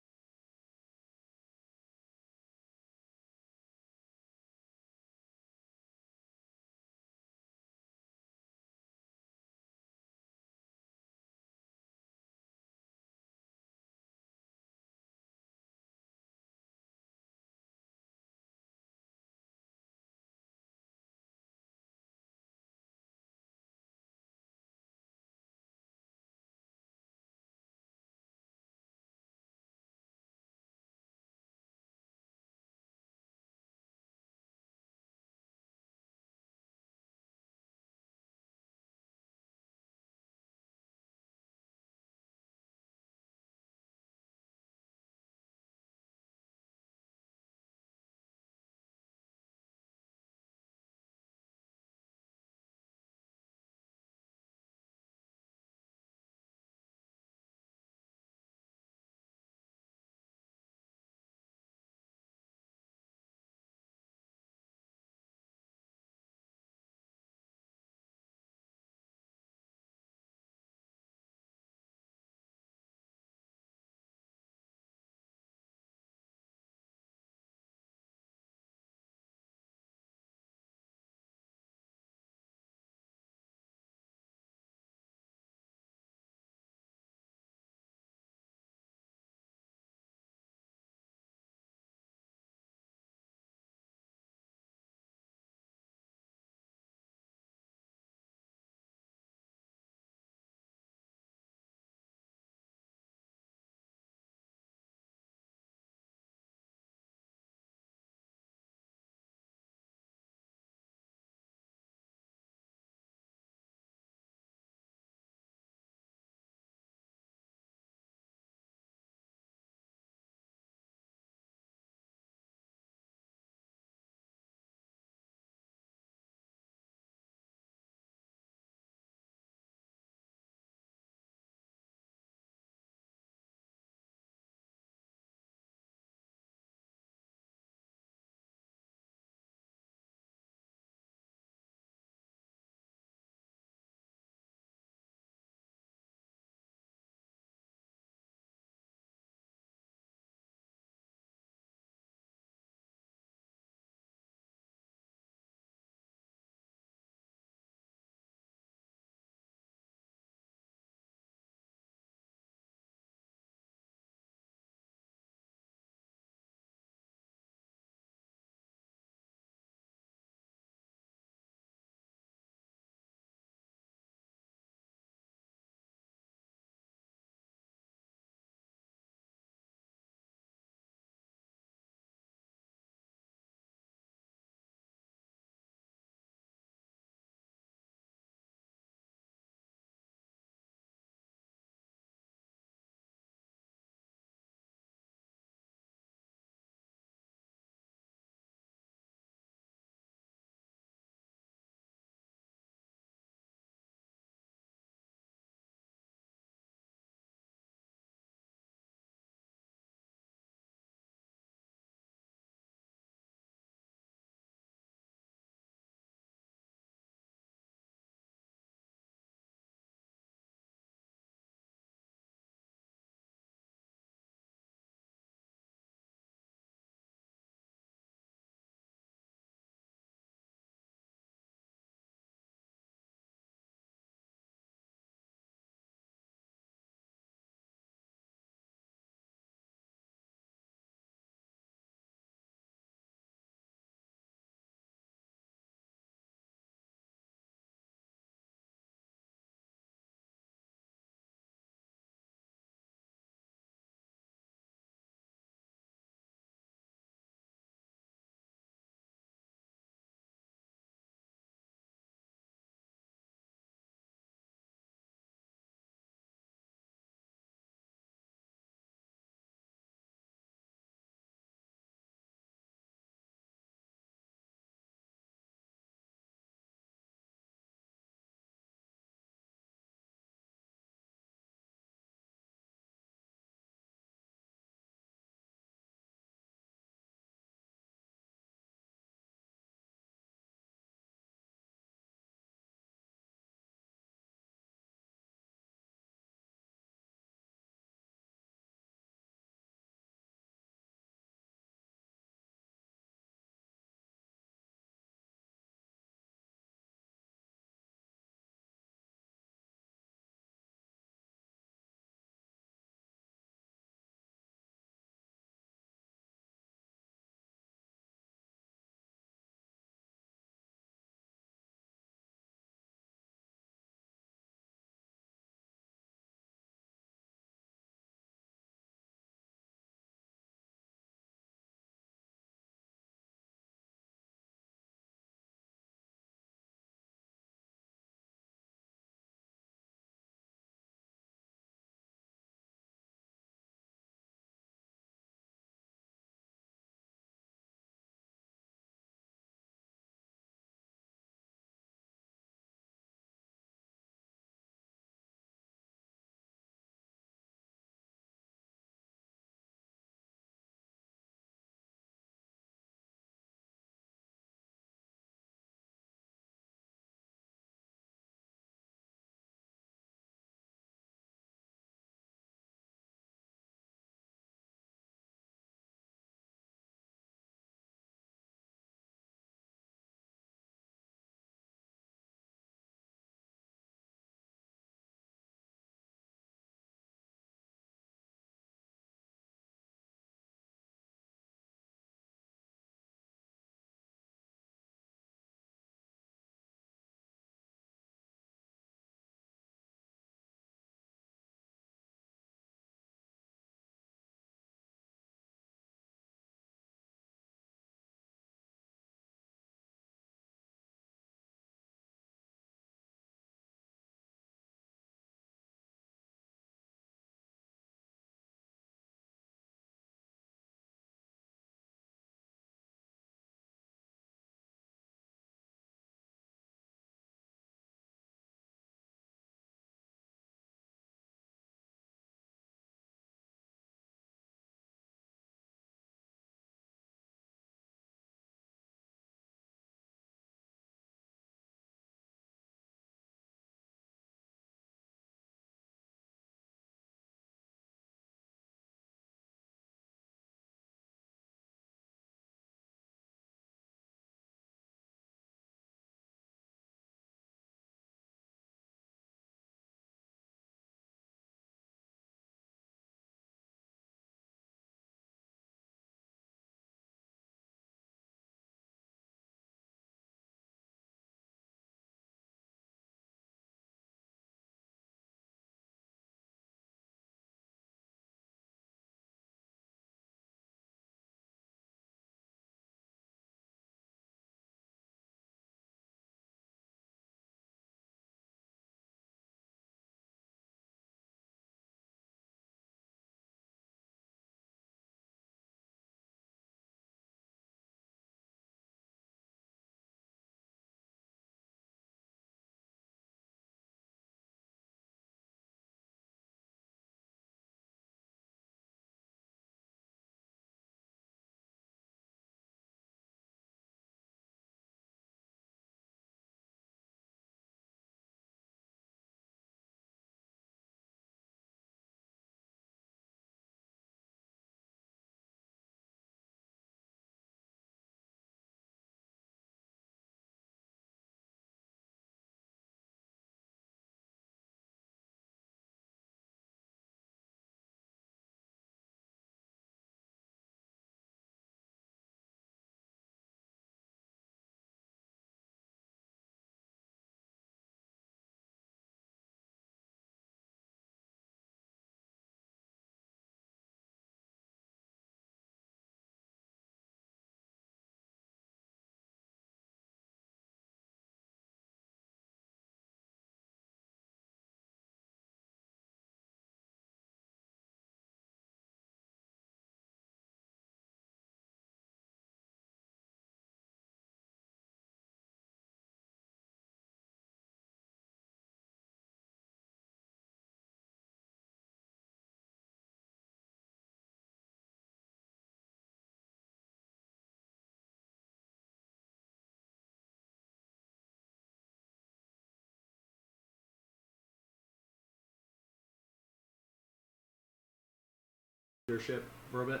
leadership for a bit.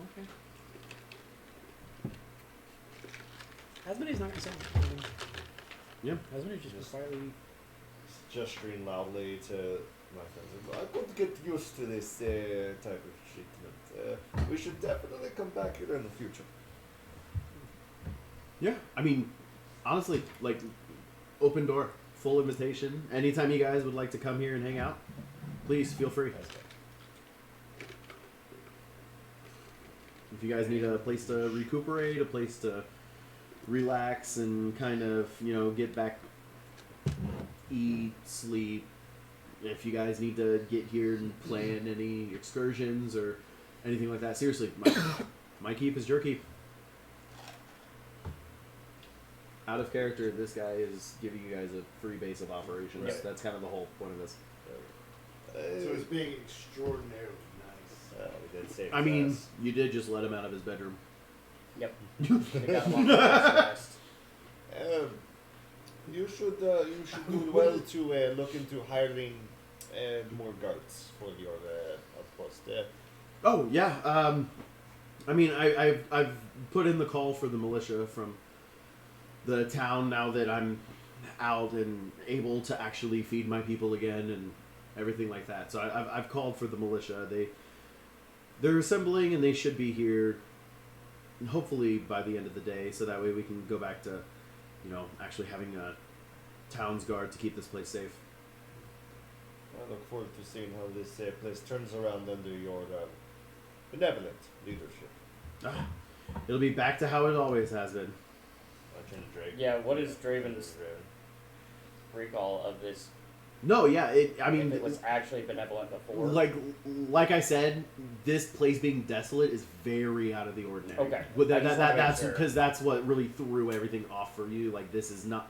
Okay. Asmodee's not gonna say anything.
Yeah.
Asmodee just quietly.
Gesturing loudly to my friends. I could get used to this type of treatment. We should definitely come back here in the future.
Yeah, I mean, honestly, like, open door, full invitation. Anytime you guys would like to come here and hang out, please feel free. If you guys need a place to recuperate, a place to relax and kind of, get back, eat, sleep. If you guys need to get here and plan any excursions or anything like that, seriously, my keep is your keep. Out of character, this guy is giving you guys a free base of operations.
Right.
That's kind of the whole point of this.
So he's being extraordinarily nice.
We did save
I mean,
class.
you did just let him out of his bedroom.
Yep. They got him on the list.
You should do well to look into hiring more guards for your outpost.
Oh yeah. I mean, I've put in the call for the militia from the town now that I'm out and able to actually feed my people again and everything like that. So I've called for the militia. They're assembling and they should be here hopefully by the end of the day, so that way we can go back to, actually having a town's guard to keep this place safe.
I look forward to seeing how this place turns around under your benevolent leadership.
It'll be back to how it always has been.
I turn to Drake.
Yeah, what is Draven's recall of this?
No, yeah, if
it was actually benevolent before.
like I said, this place being desolate is very out of the ordinary.
Okay.
But
I just wanna make
that's
sure.
because that's what really threw everything off for you. Like, this is not,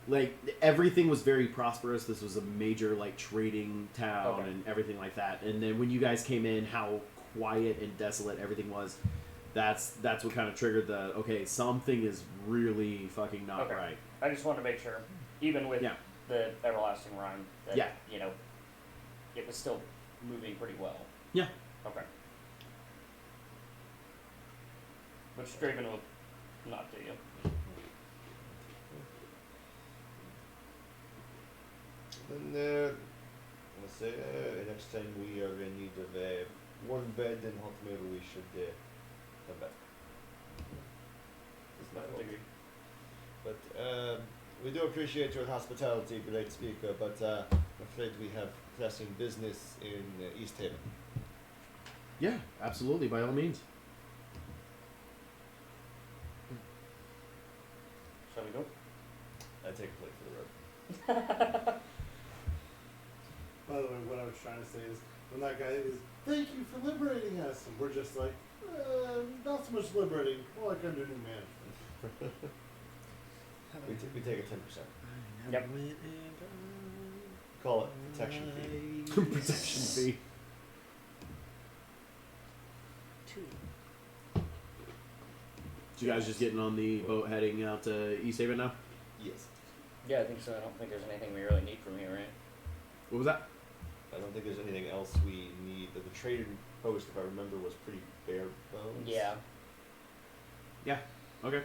like, everything was very prosperous. This was a major, like, trading town
Okay.
and everything like that. And then when you guys came in, how quiet and desolate everything was. That's what kind of triggered the, okay, something is really fucking not
Okay.
right.
I just wanted to make sure, even with
Yeah.
the everlasting rhyme, that
Yeah.
it was still moving pretty well.
Yeah.
Okay. Which Draven will not do you.
Then, let's say next time we are in need of a warm bed and hot meal, we should come back. It's my fault. But we do appreciate your hospitality, great speaker, but I'm afraid we have pressing business in East Haven.
Yeah, absolutely, by all means.
Shall we go?
I take a plate for the road.
By the way, what I was trying to say is, when that guy is, thank you for liberating us, and we're just like, not so much liberating, more like under new management.
We take a 10%.
Yep.
Call it protection fee.
Protection fee. So you guys just getting on the boat heading out to East Haven now?
Yes.
Yeah, I think so. I don't think there's anything we really need from here, right?
What was that?
I don't think there's anything else we need. The trading post, if I remember, was pretty bare bones.
Yeah.
Okay.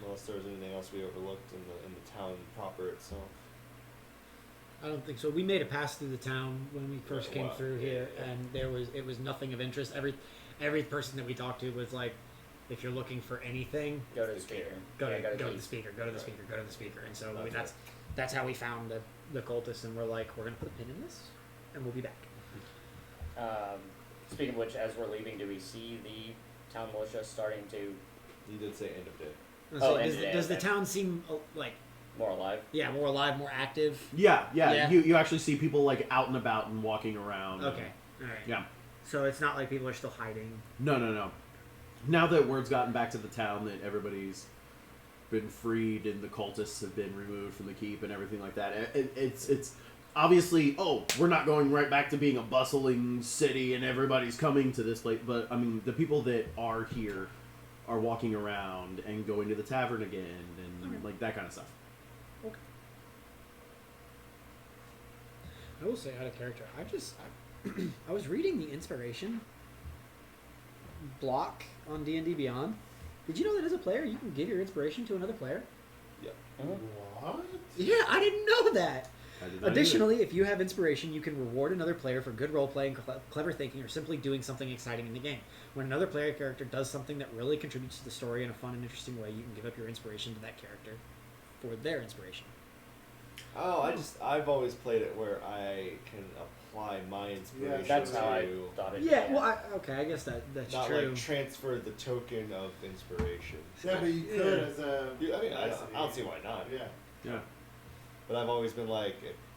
Unless there's anything else we overlooked in the town proper itself.
I don't think so. We made a pass through the town when we first came
Wow.
through here,
Yeah.
and it was nothing of interest. Every person that we talked to was like, if you're looking for anything,
Go to the speaker.
go
Yeah,
to
go
the
keep.
speaker, go to the
Right.
speaker, go to the speaker. And so
That's
that's how we found the cultists, and we're like, we're gonna put a pin in this, and we'll be back.
Speaking of which, as we're leaving, do we see the town militia starting to
You did say end of day.
Oh,
does,
and-
does the
and-
town seem like
more alive?
more alive, more active?
Yeah.
Yeah.
You actually see people like out and about and walking around.
Okay, all right.
Yeah.
So it's not like people are still hiding.
No. Now that word's gotten back to the town that everybody's been freed and the cultists have been removed from the keep and everything like that, it's obviously, we're not going right back to being a bustling city and everybody's coming to this place. But I mean, the people that are here are walking around and going to the tavern again and
Okay.
like that kind of stuff.
I will say out of character. I was reading the inspiration block on D&D Beyond. Did you know that as a player you can give your inspiration to another player?
What?
Yeah, I didn't know that.
I did not
Additionally, if you have inspiration, you can reward another player for good role-playing, clever thinking, or simply doing something exciting in the game. When another player character does something that really contributes to the story in a fun and interesting way, you can give up your inspiration to that character for their inspiration.
Oh, I've always played it where I can apply my inspiration.
That's
to,
how I thought it.
Yeah, well, I guess that's
not
true.
like transfer the token of inspiration.
Yeah, but you could as a.
I mean, I
capacity.
don't see why not.
Yeah.
Yeah.
But I've always been like,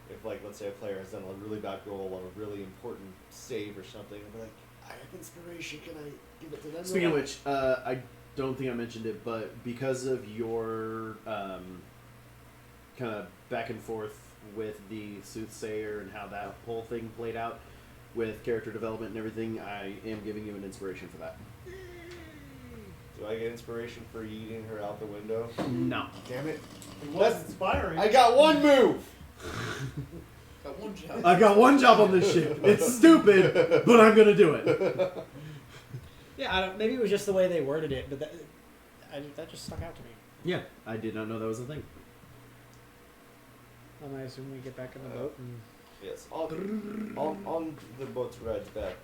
if like let's say a player has done a really bad roll on a really important save or something, I'd be like, I have inspiration. Can I give it to them?
Speaking of which, I don't think I mentioned it, but because of your kind of back and forth with the soothsayer and how that whole thing played out with character development and everything, I am giving you an inspiration for that.
Do I get inspiration for yeeting her out the window?
No.
Damn it!
It was inspiring.
I got one move.
Got one job.
I've got one job on this ship. It's stupid, but I'm gonna do it.
Yeah, I don't, maybe it was just the way they worded it, but that just stuck out to me.
Yeah, I did not know that was a thing.
And I assume we get back in the boat and
Yes. On the boat ride back.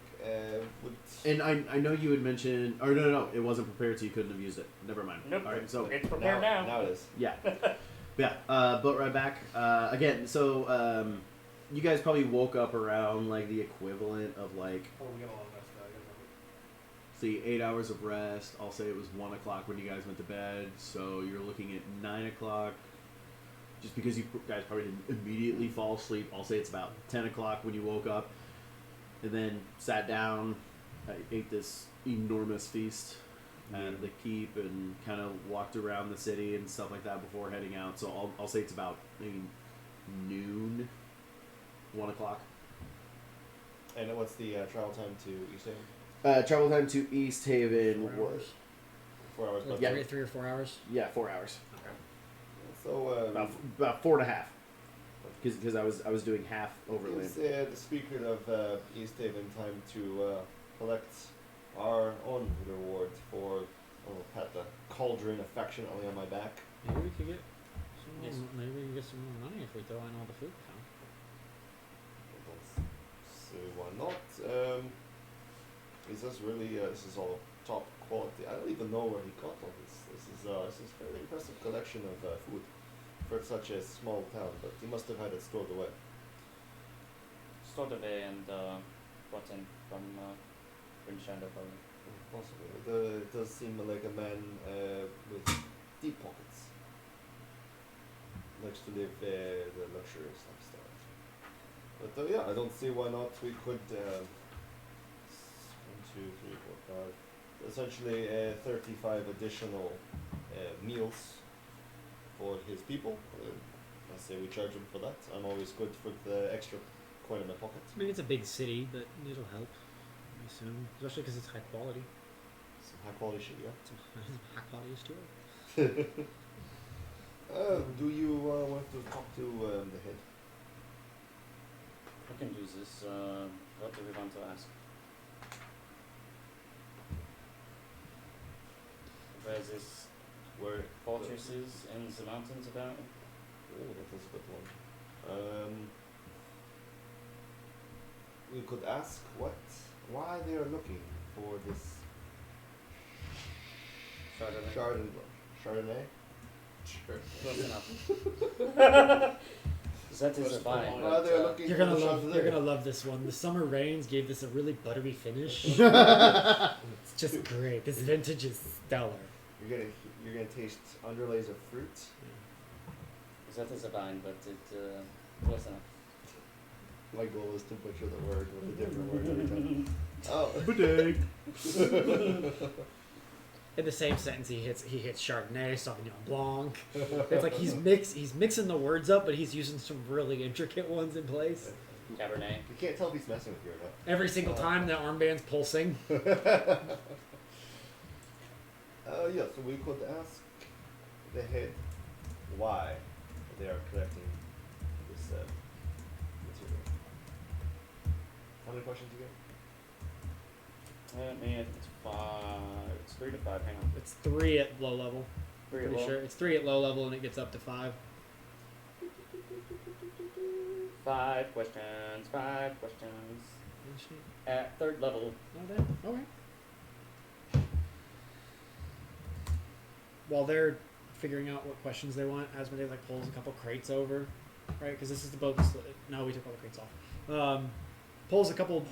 Would
And I know you had mentioned, or no, it wasn't prepared, so you couldn't have used it. Never mind.
Nope.
All right, so
It's prepared now.
Now it is.
yeah, boat ride back again. So you guys probably woke up around like the equivalent of like
Oh, we got a lot of rest
see 8 hours of rest. I'll say it was 1 o'clock when you guys went to bed, so you're looking at 9 o'clock. Just because you guys probably didn't immediately fall asleep, I'll say it's about 10 o'clock when you woke up, and then sat down, ate this enormous feast at the keep, and kind of walked around the city and stuff like that before heading out. So I'll say it's about maybe noon, 1 o'clock.
And what's the travel time to East Haven?
Travel time to East Haven
4
was
hours.
4 hours.
Like
Yeah.
3 or 4 hours.
4 hours,
So
about 4.5, because I was doing half overland.
is the speaker of East Haven time to collect our own reward for pat the cauldron affectionately on my back.
Maybe we could get some more,
Yes.
maybe we can get some more money if we throw in all the food we found.
So why not? Is this really? This is all top quality. I don't even know where he got all this. This is a very impressive collection of food for such a small town. But he must have had it stored away.
Stored away and brought in from Rinshanda probably.
Possibly. It does seem like a man with deep pockets. Likes to live the luxurious lifestyle. But yeah, I don't see why not. We could 1, 2, 3, 4, 5. Essentially, 35 additional meals for his people. I say we charge him for that. I'm always good for the extra coin in my pocket.
I mean, it's a big city, but it'll help, I assume. Especially because it's high quality.
Some high quality shit, yeah.
Some high quality is too.
Do you want to talk to the head?
We can use this. What do we want to ask? Where's this? Where fortresses in the mountains about?
Oh, that was a good one. We could ask why they are looking for this Chardonnay.
Close enough. That is a vine.
Why they are looking
You're
for
gonna
the
love.
Chardonnay.
You're gonna love this one. The summer rains gave this a really buttery finish. It's just great. This vintage is stellar.
You're gonna taste underlays of fruit.
That is a vine, but it close enough.
My goal is to butcher the word with a different word every time. Oh.
Bidet.
In the same sentence, he hits Chardonnay, Sauvignon Blanc. It's like he's mixing the words up, but he's using some really intricate ones in place.
Cabernet.
You can't tell if he's messing with you or not.
Every single time the armband's pulsing.
Yeah, so we could ask the head why they are collecting this material. How many questions you get?
Man, it's 5. It's 3 to 5. Hang on.
It's 3 at low level.
3 at
Pretty
low.
sure it's 3 at low level, and it gets up to 5.
5 questions. 5 questions. At 3rd level.
Oh, damn. Okay. While they're figuring out what questions they want, Asmodee like pulls a couple crates over, right? Because this is the boat. No, we took all the crates off. Pulls a couple.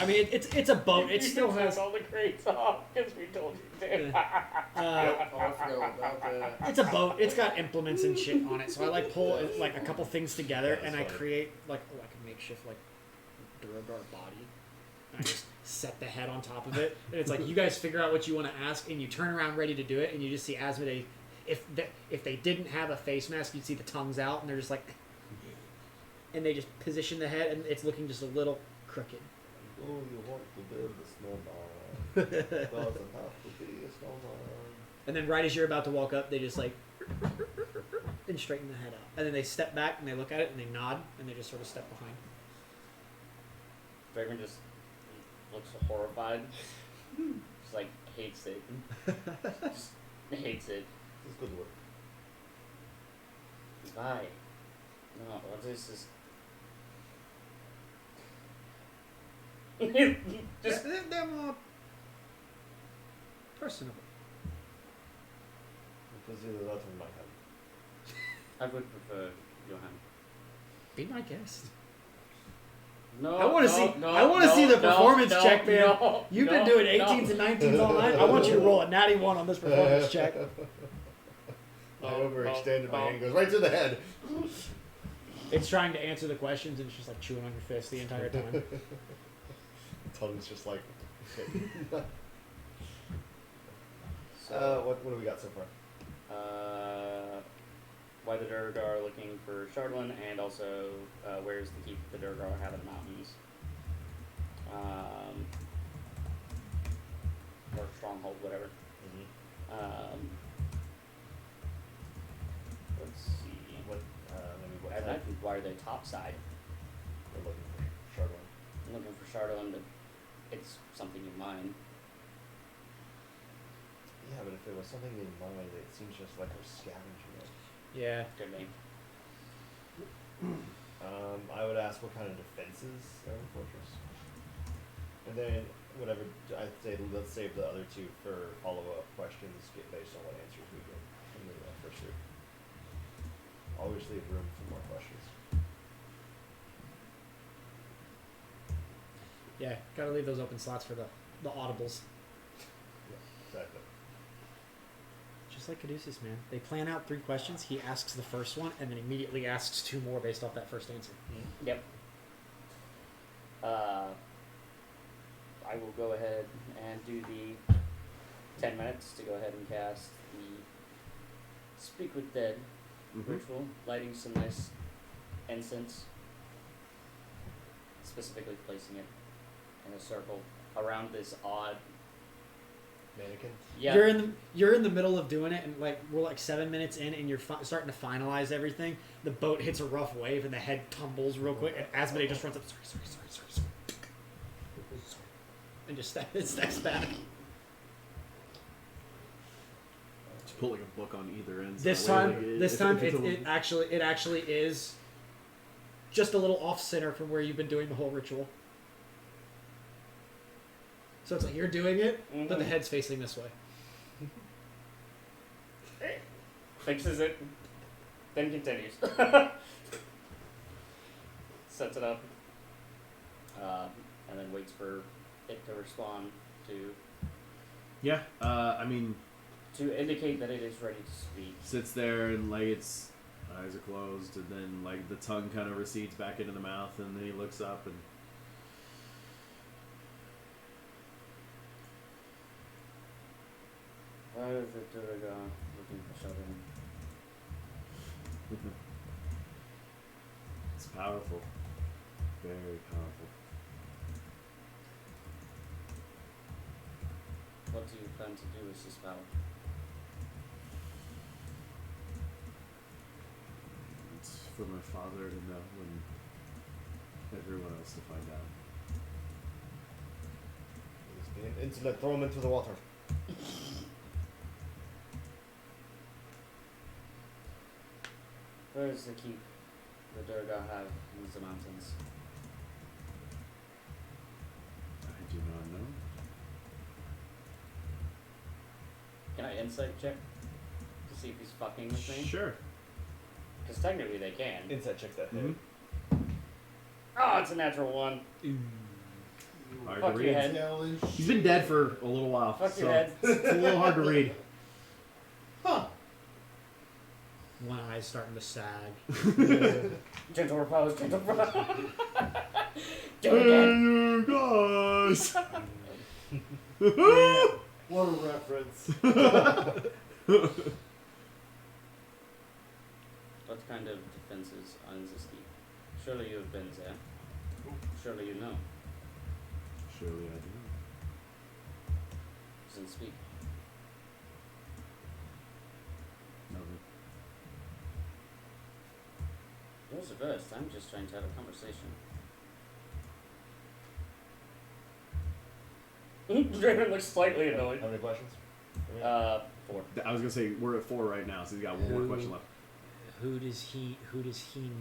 I mean, it's a boat. It still
You
has.
took all the crates off because we told you to.
Oh, I forgot all about that.
It's a boat. It's got implements and shit on it. So I like pull like a couple things together,
Yeah,
and I
that's funny.
create like a makeshift like Duragar body. And I just set the head on top of it, and it's like you guys figure out what you want to ask, and you turn around ready to do it, and you just see Asmodee. If they didn't have a face mask, you'd see the tongues out, and they're just like, and they just position the head, and it's looking just a little crooked.
Oh, you want to build a snowman. Doesn't have to be a snowman.
And then right as you're about to walk up, they just like and straighten the head out, and then they step back and they look at it and they nod, and they just sort of step behind.
Dragon just looks horrified. Just like hates it. Just hates it.
It's good work.
Why? No, what is this? Just
They're more personable.
Because either that or my head.
I would prefer Johan.
Be my guest.
No,
I wanna
no,
see-
No,
I wanna
no,
see the
no,
performance
no,
check, man.
no,
You've
no,
been doing
no.
18s and 19s all night. I want you to roll a natty 1 on this performance check.
I overextended my hand, goes right to the head.
It's trying to answer the questions, and it's just like chewing on your fist the entire time.
Tongue's just like.
So,
what do we got so far?
why the Durgar are looking for Shardlin, and also where's the keep the Durgar have in the mountains. Or stronghold, whatever. Let's see.
Maybe what
And
type
why are they topside?
we're looking for? Shardlin.
I'm looking for Shardlin, but it's something in mind.
Yeah, but if it was something in mind, it seems just like we're scavenging it.
Yeah.
Could be.
I would ask what kind of defenses are in Fortress. And then, whatever, I'd say let's save the other two for follow-up questions based on what answers we get in the first two. Always leave room for more questions.
Yeah, gotta leave those open slots for the audibles.
Yeah, exactly.
Just like Caduceus, man. They plan out 3 questions, he asks the first one, and then immediately asks 2 more based off that first answer.
Yep. I will go ahead and do the 10 minutes to go ahead and cast the Speak with Dead ritual, lighting some nice incense, specifically placing it in a circle around this odd.
Mannequin?
Yeah.
You're in the middle of doing it, and like we're like 7 minutes in, and you're starting to finalize everything. The boat hits a rough wave, and the head tumbles real quick, and Asmodee just runs up, sorry, and just steps back.
Just put like a book on either end. so
This
that way,
time,
like,
this
if
time
it's
it actually is just a little off center from where you've been doing the whole ritual. So it's like you're doing it, but the head's facing this way.
Fixes it, then continues. Sets it up, and then waits for it to respond
Yeah, I mean,
to indicate that it is ready to speak.
sits there and like its eyes are closed, and then like the tongue kind of recedes back into the mouth, and then he looks up and.
Why is the Durga looking for something?
It's powerful. Very powerful.
What do you plan to do with this power?
It's for my father to know and everyone else to find out.
throw him into the water.
Where is the keep the Durga have in the mountains?
I do not know.
Can I insight check to see if he's fucking with me?
Sure.
Because technically they can.
Inside check that.
Mhm.
Oh, it's a natural one.
Hard
Fuck
to
you,
read.
head.
He's been dead for a little while,
Fuck
so
your head.
it's a little hard to read.
Huh.
One eye's starting to sag.
Gentle repose, gentle repose. Do it again.
Hey, you guys!
What a reference.
What kind of defenses are in this keep? Surely you have been there. Surely you know.
Surely I do.
Doesn't speak.
Nothing.
Yours are versed. I'm just trying to have a conversation. Draven looks slightly annoyed.
How many questions?
4.
I was gonna say we're at 4 right now, so he's got one more question left.
Who does he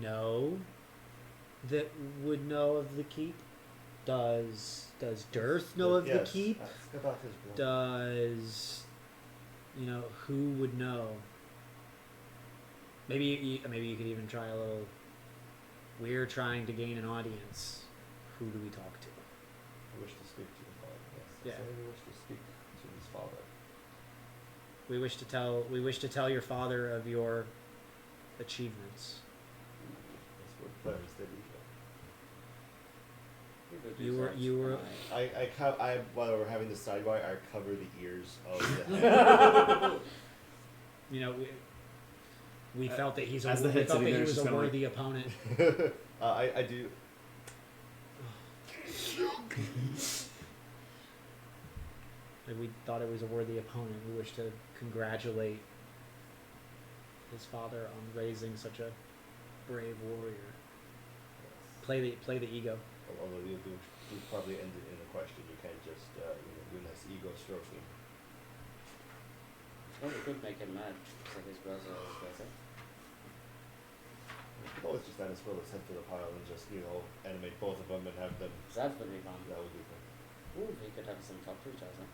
know that would know of the keep? Does Dearth know of the
Yes.
keep?
Ask about his brother.
Does who would know? Maybe you could even try a little. We're trying to gain an audience. Who do we talk to?
I wish to speak to the father. Yes.
Yeah.
Say we wish to speak to his father.
We wish to tell your father of your achievements.
That's what players did usually.
You were
While we're having the sidebar, I cover the ears of the head.
we felt that he's
As
a,
the
we
head
felt
sitting
that
there,
he
it's
was
just
a
kinda
worthy opponent.
I do.
And we thought it was a worthy opponent. We wish to congratulate his father on raising such a brave warrior. Play the ego.
Although you probably end it in a question. You can't just do a nice ego stroking.
Well, we could make him mad. So his brother is better.
You could always just add a scroll sent to the pile and just animate both of them and have them.
That would be fun.
That would be fun.
Ooh, we could have some talk to each other.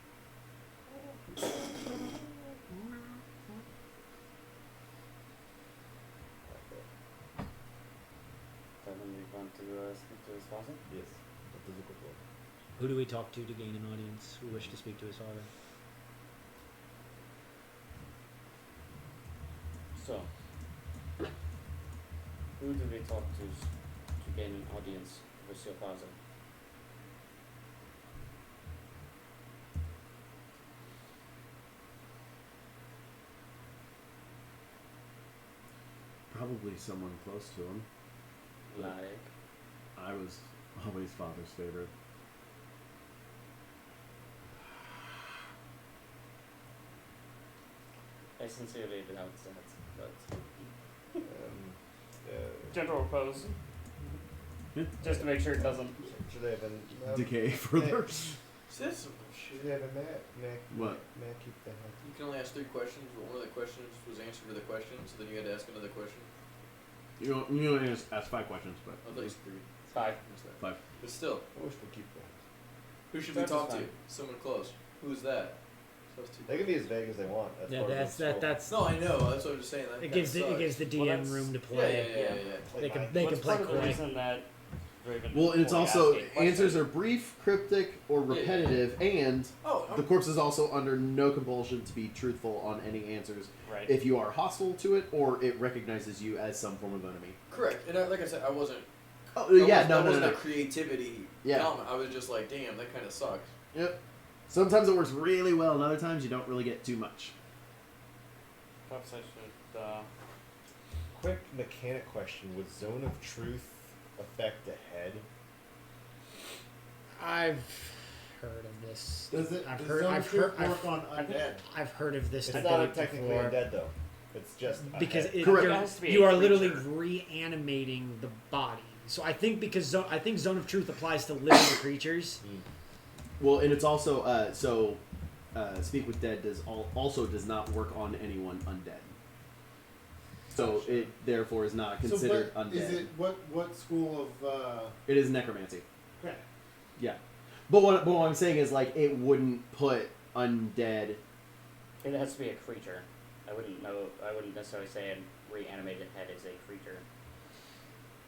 Tell him we want to speak to his father.
Yes, that is a good one.
Who do we talk to gain an audience? We wish to speak to his father.
So, who do we talk to gain an audience with your father?
Probably someone close to him.
Like,
I was always father's favorite.
I sincerely doubt that, but gentle repose.
Yeah.
Just to make sure it doesn't.
Should they have been
Decay further.
Says some
Should
shit.
they have been mad?
What?
Mad keep the head.
You can only ask 3 questions, but one of the questions was answered to the question, so then you had to ask another question.
You only ask 5 questions, but
I thought you said 3.
5.
What's that?
5.
But still,
I wish to keep the head.
who should
That's
we talk to?
fine.
Someone close. Who's that?
They can be as vague as they want. That's
Yeah,
part of
that's
the
that
scroll.
that's
No, I know. That's what I'm just saying. That
it gives
kinda
it gives the
Well,
DM
that's-
room to
sucks.
play.
Yeah.
They can
Like,
they
What's
can play
part of the
coy.
reason that Raven
Well, and it's
only
also
asking questions.
answers are brief, cryptic, or
Yeah, yeah.
repetitive, and
Oh,
the corpse is also under no compulsion to be truthful on any answers
right.
if you are hostile to it or it recognizes you as some form of enemy.
correct. And like I said, I wasn't.
Oh
that wasn't a creativity
Yeah.
comment. I was just like, damn, that kind of sucks.
Yep. Sometimes it works really well, and other times you don't really get too much.
Conversation.
Quick mechanic question: would Zone of Truth affect the head?
I've heard of this.
Does it?
I've
does
heard.
Zone
I've
of Truth
heard.
work on undead?
I've heard of this
It's
debate
not technically
before.
undead though. It's just a
Because
head.
it,
Correct.
you're-
It has to be
you
a
are literally
creature.
reanimating the body. So I think because Zone of Truth applies to living creatures,
Well, and it's also Speak with Dead also does not work on anyone undead. So it therefore is not considered
so what,
undead.
Is it what school of?
It is necromancy.
Okay.
Yeah, but what I'm saying is like it wouldn't put undead.
It has to be a creature. I wouldn't necessarily say a reanimated head is a creature.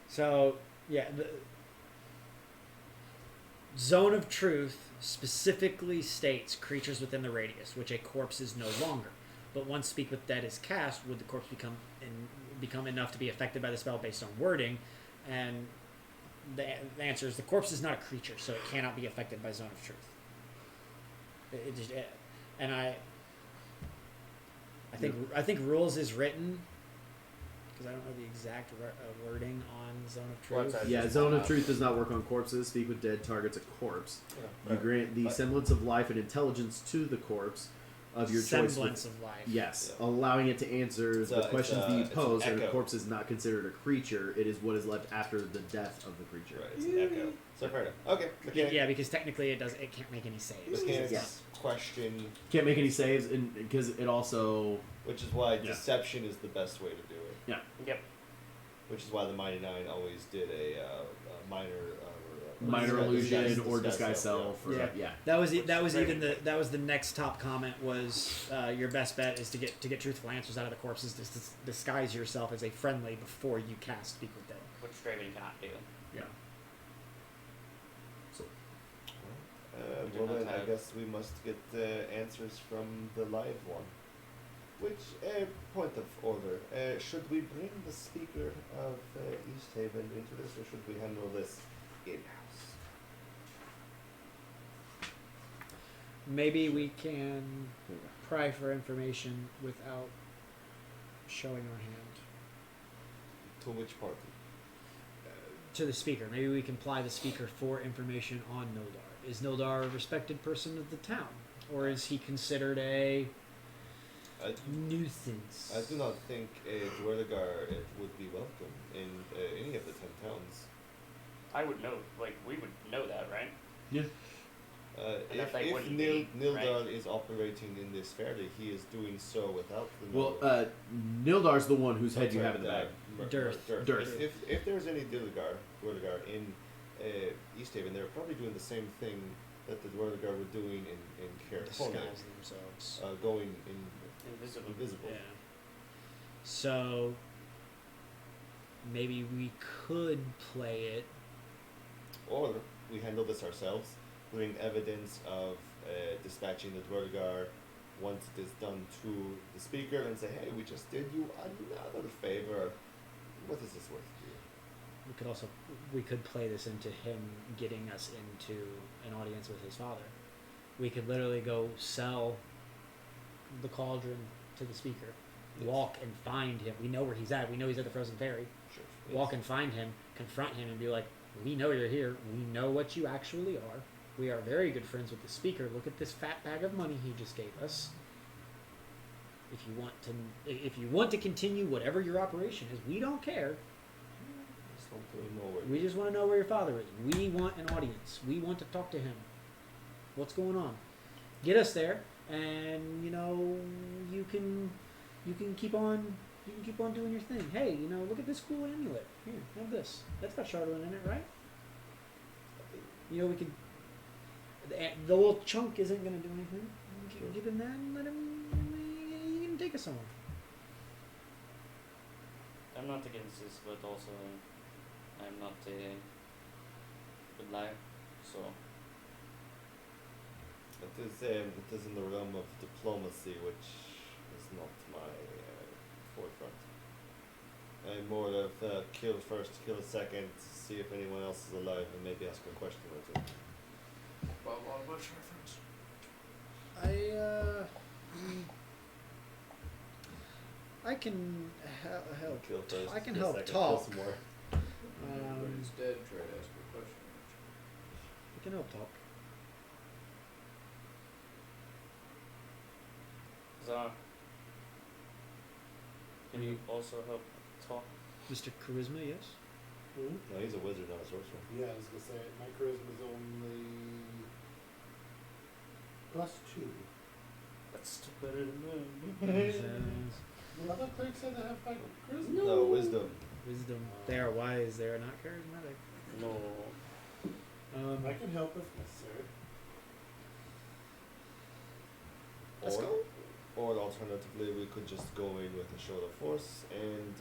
So, yeah, the Zone of Truth specifically states creatures within the radius, which a corpse is no longer. But once Speak with Dead is cast, would the corpse become enough to be affected by the spell based on wording? And the answer is the corpse is not a creature, so it cannot be affected by Zone of Truth. I think rules is written because I don't know the exact wording on Zone of Truth.
What's that?
Yeah, Zone of Truth does not work on corpses. Speak with Dead targets a corpse. You grant the semblance of life and intelligence to the corpse of your choice.
Semblance of life.
Yes,
Yeah.
allowing it to answer the questions that you
it's an
pose. And a
echo.
corpse is not considered a creature. It is what is left after the death of the creature.
Right, it's an echo. So fair enough. Okay. Mechanic.
Yeah, because technically it can't make any saves.
Mechanics
Yeah.
question,
Can't make any saves, because it also
which is why
Yeah.
deception is the best way to do it.
Yep.
Which is why the Mighty Nine always did a minor
minor illusion or disguise
self.
self. Or,
Yeah.
yeah.
That was the next top comment was your best bet is to get truthful answers out of the corpses. Disguise yourself as a friendly before you cast Speak with Dead.
Which Draven cannot do.
Yeah. So
Well then, I guess we must get the answers from the live one. Which, point of order, should we bring the speaker of East Haven into this, or should we handle this in-house?
Maybe we can pry for information without showing our hand
To which party?
to the speaker. Maybe we can ply the speaker for information on Nildar. Is Nildar a respected person of the town, or is he considered a nuisance?
I do not think a Dwergar would be welcome in any of the 10 towns.
I would know, we would know that, right?
yeah.
And
If
they wouldn't be,
Nildar
right?
is operating in this fairly, he is doing so without the
Well,
knowledge.
Nildar's the one whose head
I'm
you
sorry,
have in the bag.
Dearth.
Dearth.
If there's any Dwergar in East Haven, they're probably doing the same thing that the Dwergar were doing in Caracona,
Disguise themselves.
going
Invisible.
invisible.
Yeah. So maybe we could play it.
Or we handle this ourselves, bring evidence of dispatching the Dwergar once it is done to the speaker and say, hey, we just did you another favor. What is this worth to you?
We could play this into him getting us into an audience with his father. We could literally go sell the cauldron to the speaker.
Yes.
Walk and find him. We know where he's at. We know he's at the Frozen Ferry.
Sure.
Walk and find him, confront him, and be like, we know you're here. We know what you actually are. We are very good friends with the speaker. Look at this fat bag of money he just gave us. If you want to continue whatever your operation is, we don't care.
Just want to know where
We just want to know where your father is. We want an audience. We want to talk to him. What's going on? Get us there, and you can keep on doing your thing. Hey, look at this cool amulet. Here, have this. That's got Chardonnay in it, right? We can. The little chunk isn't gonna do anything.
Sure.
Give him that and let him. You can take us somewhere.
I'm not against this, but also I'm not a good liar, so
it is in the realm of diplomacy, which is not my forefront. I'm more of kill first, kill second, see if anyone else is alive, and maybe ask a question or two.
Bob Bush reference.
I can help.
Kill first,
I can
kill
help
second,
talk.
kill some more.
When he's dead, try to ask a question.
I can help talk.
Zara, can you also help talk?
Mr. Charisma, yes.
Hmm?
No, he's a wizard, not a sorcerer.
Yeah, I was gonna say my charisma's only +2.
That's still better than
I thought Craig said they have 5 charisma.
No, wisdom.
Wisdom. They are wise. They are not charismatic.
No.
I can help if necessary.
Let's
or,
go.
Or alternatively, we could just go in with a show of force and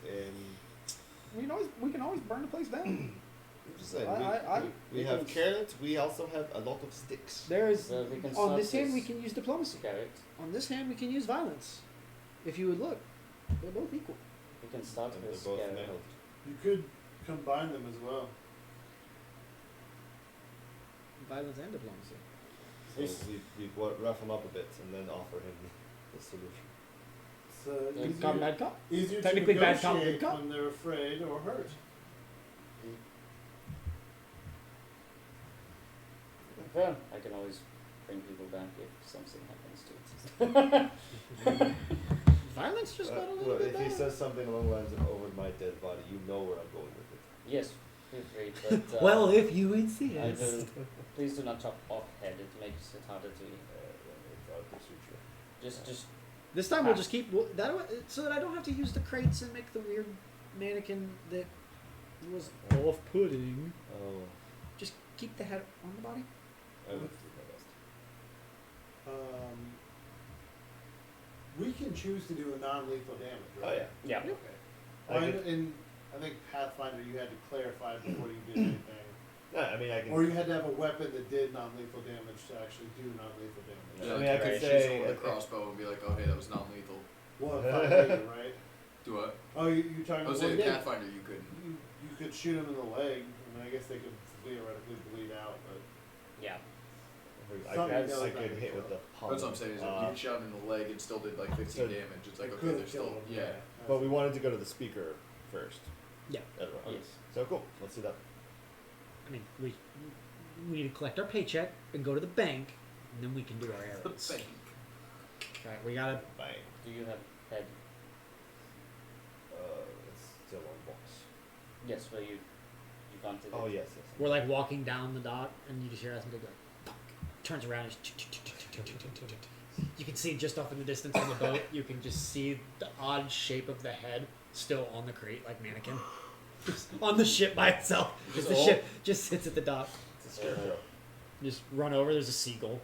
We can always burn the place down.
just saying,
I-
we have carrots. We also have a lot of sticks.
There's
Well, we can
on
start
this hand
this
we can use diplomacy.
carrot.
On this hand we can use violence. If you would look, they're both equal.
We can start
And
this
they're both
carrot.
nailed.
You could combine them as well.
Violence and diplomacy.
So we rough him up a bit and then offer him the solution.
It's
Good
Cop,
easier,
bad cop.
easier
Technically
to
bad cop,
negotiate
good cop.
when they're afraid or hurt.
Well, I can always bring people back if something happens to it.
Violence just got a little
Well,
bit
if he
better.
says something along the lines of over my dead body, you know where I'm going with it.
Yes, feel free, but
if you insist.
I will, please do not chop off head. It makes it harder to
The suture.
just
This time we'll just keep that way, so that I don't have to use the crates and make the weird mannequin that was off-putting.
Oh,
Just keep the head on the body.
I would do my best.
We can choose to do a non-lethal damage,
Oh
right?
yeah.
yeah.
Okay.
Well,
I could-
I think Pathfinder, you had to clarify before you did anything.
No, I mean I can.
Or you had to have a weapon that did non-lethal damage to actually do non-lethal damage.
I mean, I could
Right,
say
shoot someone with
if-
a crossbow and be like, oh hey, that was non-lethal.
Well, Pathfinder, right?
Do what?
Oh, you talking
I
about
was saying
well,
Pathfinder, you couldn't.
you could shoot him in the leg. I mean, I guess they could theoretically bleed out, but
Yeah.
Something
I
else
could
like
hit with the palm.
That's what I'm saying. Is if you shot him in the leg, it still did like 15
so-
damage. It's like
it
okay,
could've
there's
killed
still
him.
But we wanted to go to the speaker first.
Yeah.
Everyone.
Yes.
So cool. Let's do that.
I mean, we need to collect our paycheck and go to the bank, and then we can do our errands.
Bank.
Right, we gotta.
Bang.
Do you have head?
It's still on box.
Yes, well you wanted it.
Oh yes, yes.
We're like walking down the dock, and you just hear us go. Fuck. Turns around. And you can see just off in the distance on the boat. You can just see the odd shape of the head still on the crate, like mannequin, just on the ship by itself. Because the ship just sits at the dock.
It's a scarecrow.
Just run over. There's a seagull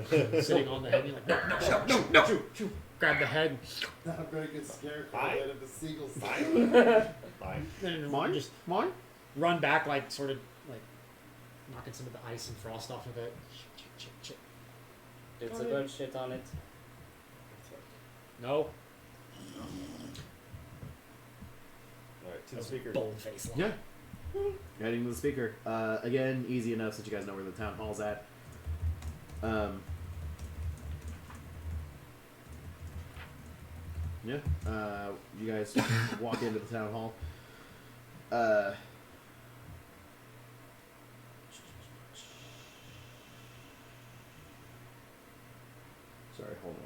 sitting on the head. And you're like, no. Grab the head.
not a very good scarecrow.
Fine.
That if a seagull
Fine.
And just run back, like sort of like knocking some of the ice and frost off of it.
Did
Go
the
ahead.
bird shit on it?
No.
Alright, to the speaker.
Bold face.
Yeah. Heading to the speaker. Again, easy enough since you guys know where the town hall's at. Yeah. You guys walk into the town hall. Sorry, hold on.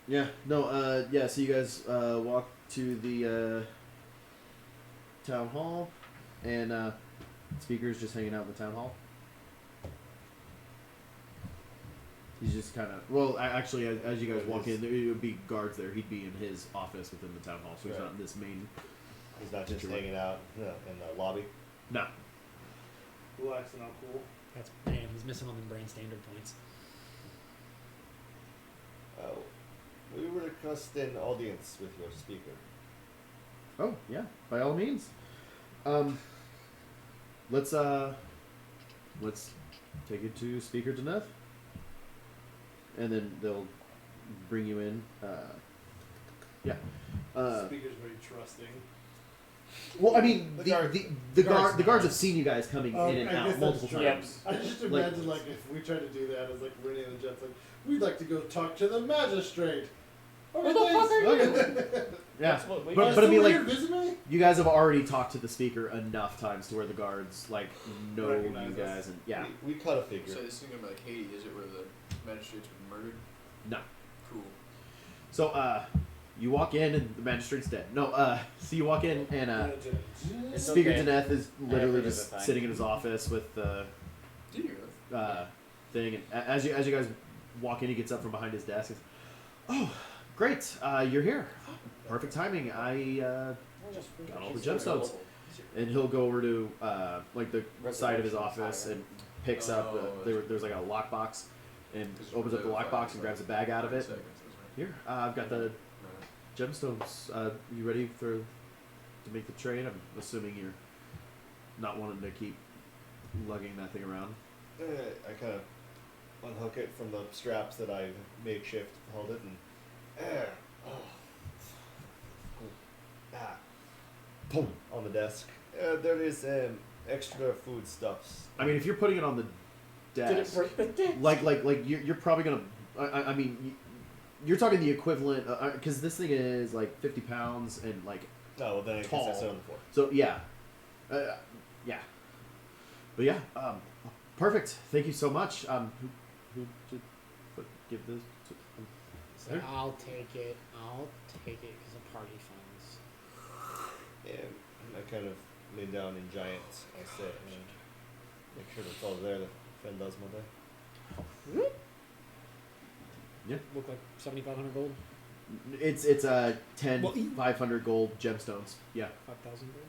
Yeah, no, yeah, so you guys walk to the town hall, and speaker's just hanging out in the town hall. He's just kind of, well, actually, as you guys walk in, there would be guards there. He'd be in his office within the town hall, so he's
Right.
not in this main.
He's not just
Situation.
hanging out in the lobby.
No.
relaxing out cool.
That's damn. He's missing on the brain standard points.
We would request an audience with your speaker.
Oh, yeah, by all means. Let's take it to Speaker Deneth. And then they'll bring you in. Yeah.
Speaker's very trusting.
Well, I mean,
The
the
guard-
the
guards
guards
know.
have seen you guys coming
Oh,
in and
I guess
out
that's
multiple
true.
times.
I just
Like-
imagine like if we tried to do that as like Renee and the Jets, like we'd like to go talk to the magistrate.
Who the fuck are you?
Yeah,
That's what we
But-
did.
but I mean, like-
here, visit me?
you guys have already talked to the speaker enough times to where the guards like know
Recognize
you
us.
guys, and yeah,
We cut a figure.
So this is gonna be like Haiti, is it, where the magistrate's been murdered?
no.
Cool.
So You walk in and the magistrate's dead. No, so you walk in and
It's
Speaker
okay.
Deneth is literally
heard of
just
it, fine.
sitting in his office with the
Do you?
thing. And as you guys walk in, he gets up from behind his desk. And, oh, great! You're here. Perfect timing. I got all the gemstones. And he'll go over to like the side of his office and picks up. There's like a lockbox, and opens up the lockbox and grabs a bag out of it. Here, I've got the gemstones. You ready to make the trade? I'm assuming you're not wanting to keep lugging that thing around.
I kind of unhook it from the straps that I makeshift held it and boom on the desk. There is extra foodstuffs.
I mean, if you're putting it on the
Did it
desk,
break the desk?
like you're probably gonna. I mean, you're talking the equivalent because this thing is like 50 pounds and like
Oh, well, then I guess
Tall.
I sit on the floor.
so. Yeah, yeah. But yeah, perfect. Thank you so much. Who should give this? To,
I'll take it. I'll take it because of party funds.
And I kind of lay down in giant. I sit and make sure that's all there. The friend does my day.
Look like 7,500 gold.
It's 10
Well,
500 gold gemstones. Yeah.
5,000 gold.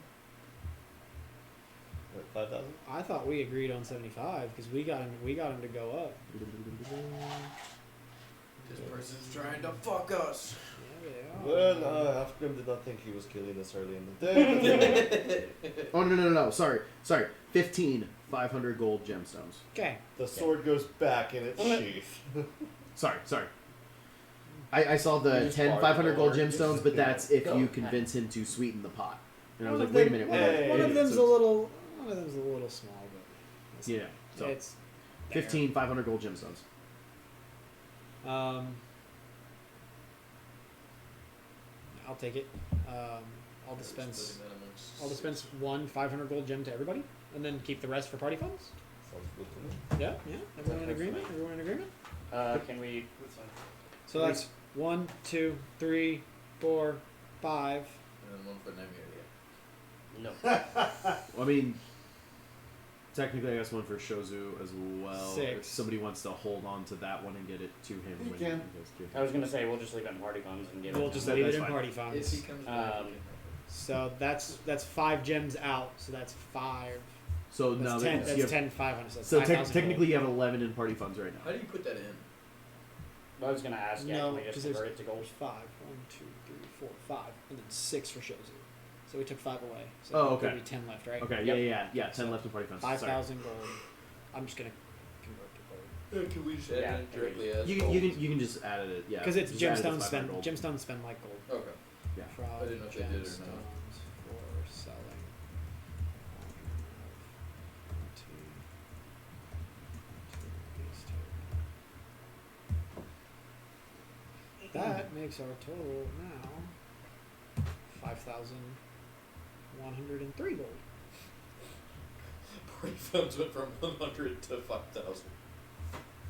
What, 5,000?
I thought we agreed on 75 because we got him to go up.
This person's trying to fuck us.
Yeah, they are.
Well, Afgrim did not think he was killing us early in the day.
Oh no! Sorry. 15 500 gold gemstones.
Okay.
The sword goes back in its sheath.
Sorry. I saw
You
the
just
10
bargained
500 gold
over it.
gemstones, but that's if
Go.
you convince him to sweeten the pot. And I was
One
like,
of
wait a
them-
minute.
One,
Hey.
one of them's
So-
a little. One of them's a little small, but
Yeah. So
it's there.
15 500 gold gemstones.
I'll take it. I'll dispense. I'll dispense one 500 gold gem to everybody, and then keep the rest for party funds.
Sounds good to me.
Yeah. Everyone in agreement? Everyone in agreement?
Can we?
So that's 1, 2, 3, 4, 5.
And then one for Nemi.
No.
Well, I mean, technically, I guess one for Shozu as well.
6.
If somebody wants to hold on to that one and get it to him
You
when
can.
he goes to
I was gonna say we'll just leave it in party funds and give
We'll
it.
just
that-
leave it
that's
in
fine.
party
If
funds.
he comes back.
So that's 5 gems out. So that's 5.
So
That's
now
10.
that
That's
you have,
10 500. So, that's
so
5,000
technically you have 11 in party funds right
How
now.
do you put that in?
I was gonna ask. Yeah,
No,
can we just
'cause there's-
convert it to gold?
There's 5. 1, 2, 3, 4, 5, and then 6 for Shozu. So we took 5 away. So
Oh,
there'll
okay.
be 10 left, right?
Okay,
Yep.
yeah. 10 left in party funds.
5,000 gold. I'm just gonna convert to gold
Can we just add
Yeah.
it directly as
Sorry.
gold?
You can just add it. Yeah.
because it's
just add it as
gemstones
500
spend.
gold.
Gemstones spend like gold.
Okay.
Yeah.
From
I didn't know if they did or not.
gemstones for selling. That makes our total now 5,103 gold.
Party funds went from 100 to 5,000.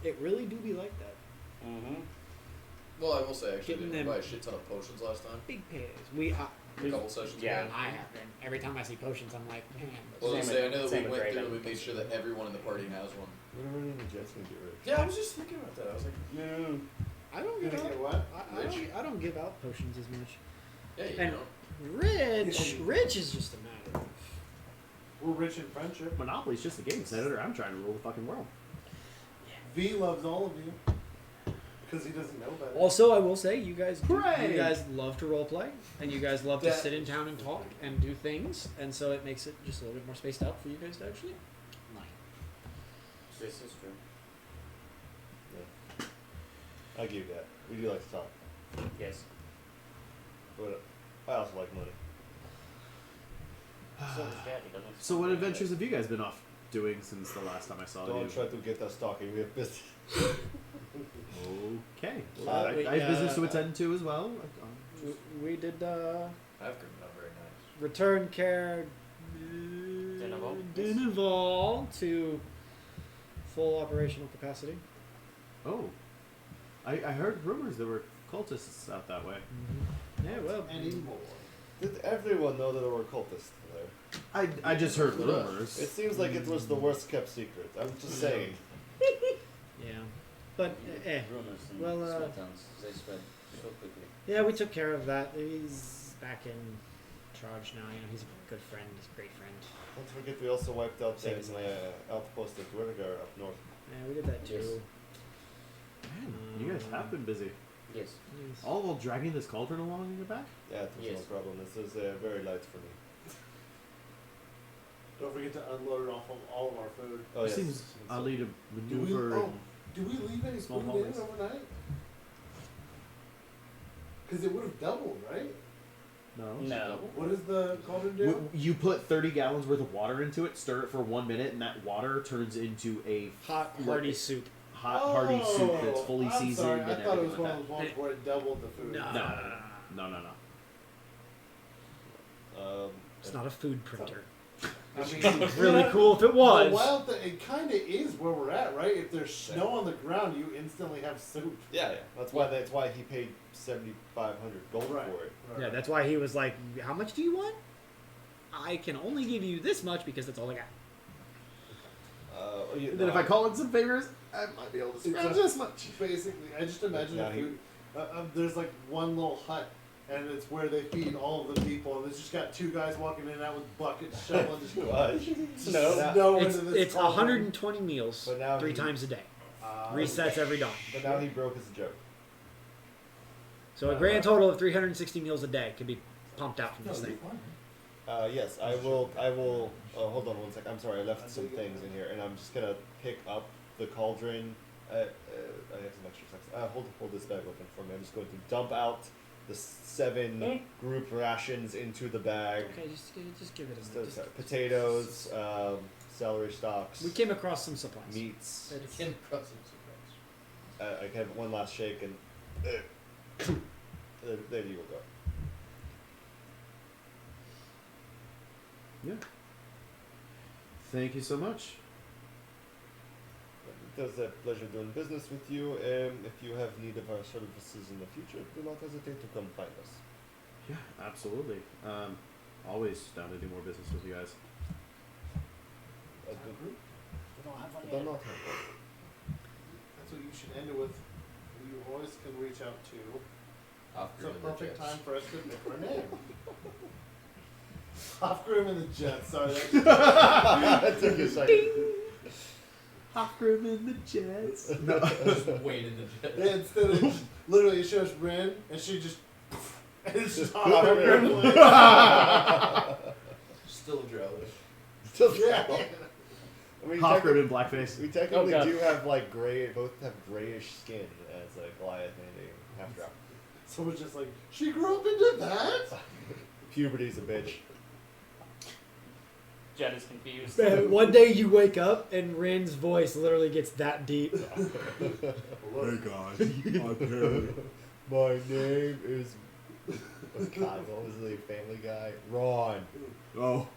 It really do be like that.
Mm-hmm.
Well, I will say, actually,
Getting
didn't
them-
buy a shit ton of potions last time.
Big paydays.
A couple sessions
Yeah.
ago.
I have been. Every time I see potions, I'm like, man.
Well, I
Same
say, I
with-
know that
same
we
with
went through
Draven.
and we made sure that everyone in the party has one.
What are we just gonna get rid of?
Yeah, I was just thinking about that. I was like,
I don't
You're
give
gonna
out.
get what?
I don't give out potions as much.
yeah, you
And-
know.
Rich is just a matter of.
We're rich in friendship.
Monopoly's just a game, Senator. I'm trying to rule the fucking world.
V loves all of you. Because he doesn't know better.
Also, I will say, you guys
Hooray!
love to role play, and you guys love to
That-
sit in town and talk and do things, and so it makes it just a little bit more spaced out for you guys to actually.
This is true.
I give you that. We do like to talk.
Yes.
But I also like money.
So does Daddy, doesn't
So what adventures have you guys been off doing since the last time I saw
Don't
you?
try to get us talking. We have business.
Okay.
Well,
I
wait,
have business to attend to as well.
We did
I've given up very nice.
return care Denival to full operational capacity.
Oh. I heard rumors there were cultists out that way.
Yeah, well,
anymore.
Did everyone know that there were cultists there?
I just heard rumors.
It seems like it was the worst kept secret. I'm just saying.
yeah. But,
Rumors in
Well,
small towns, they spread so quickly.
yeah, we took care of that. He's back in charge now. You know, he's a good friend. He's a great friend.
Don't forget, we also wiped out
Same
the
as life.
outpost at Dwergar up north.
Yeah, we did that too.
Yes.
Man, you guys have been busy.
Yes.
Yes.
All while dragging this cauldron along in your back?
Yeah, it was
Yes.
no problem. This was very light for me.
Don't forget to unload it off of all of our food.
Oh,
It
yes.
seems oddly to
Do we,
maneuver.
do we leave any
Small
food
hallways.
in overnight? Because it would have doubled, right?
No.
No.
What does the cauldron do?
You put 30 gallons worth of water into it, stir it for 1 minute, and that water turns into a
Hot, hearty soup.
hot, hearty soup that's fully
I'm
seasoned
sorry.
and
I thought it was
everything
one
like
of those ones where it doubled the food.
No.
No.
It's not a food printer.
I mean,
It's really cool if it was.
The wild thing, it kind of is where we're at, right? If there's snow on the ground, you instantly have soup.
Yeah. That's why he paid 7,500 gold
Right.
for it.
Yeah, that's why he was like, "How much do you want? I can only give you this much because that's all I got."
Yeah,
And then if I call in some favors, I might be able to scratch this much.
Basically, I just imagine
Yeah,
the food. There's like one little hut, and it's where they feed all of the people, and it's just got two guys walking in and out with buckets, shoveling just
No.
snow
It's
into this. cauldron.
120 meals,
But now
3
he-
times a day.
Uh,
Resets every dawn.
But now he broke his joke.
So a grand total of 360 meals a day could be pumped out from
No,
this
you're
thing.
fine.
Yes, I will. Hold on 1 sec. I'm sorry, I left some things in here, and I'm just gonna pick up the cauldron. I have some extra stuff. Hold this bag open for me. I'm just going to dump out the 7 group rations into the bag.
Okay, just give it a
Just,
minute.
potatoes, celery stalks,
We came across some supplies.
meats.
It can cause some surprise.
I can have one last shake, and there you go.
Yeah. Thank you so much.
It was a pleasure doing business with you. If you have need of our services in the future, do not hesitate to come find us.
Yeah, absolutely. Always down to do more business with you guys.
That's good.
We don't have one
Do
yet.
not have one.
That's what you should end it with. You always can reach out to. It's a
Off-grid
perfect
jets.
time for us to pick our name. Hofgrim and the Jets. Sorry.
That took a second.
Hofgrim and the Jets. No.
Just wait in the jet.
Yeah, instead of just, literally, it shows Ren, and she just. And it's just
Hofgrim.
Hofgrim.
Still a drow.
Yeah.
I mean,
Hofgrim in blackface.
we technically
God.
do have like both have grayish skin as a Goliath and a half drow.
Someone's just like, she grew up into that?
Puberty's a bitch.
Jen is confused.
Man, one day you wake up and Rin's voice literally gets that deep.
Hey guys, I'm Perry.
My name is. God, what was the Family Guy? Ron.
Oh.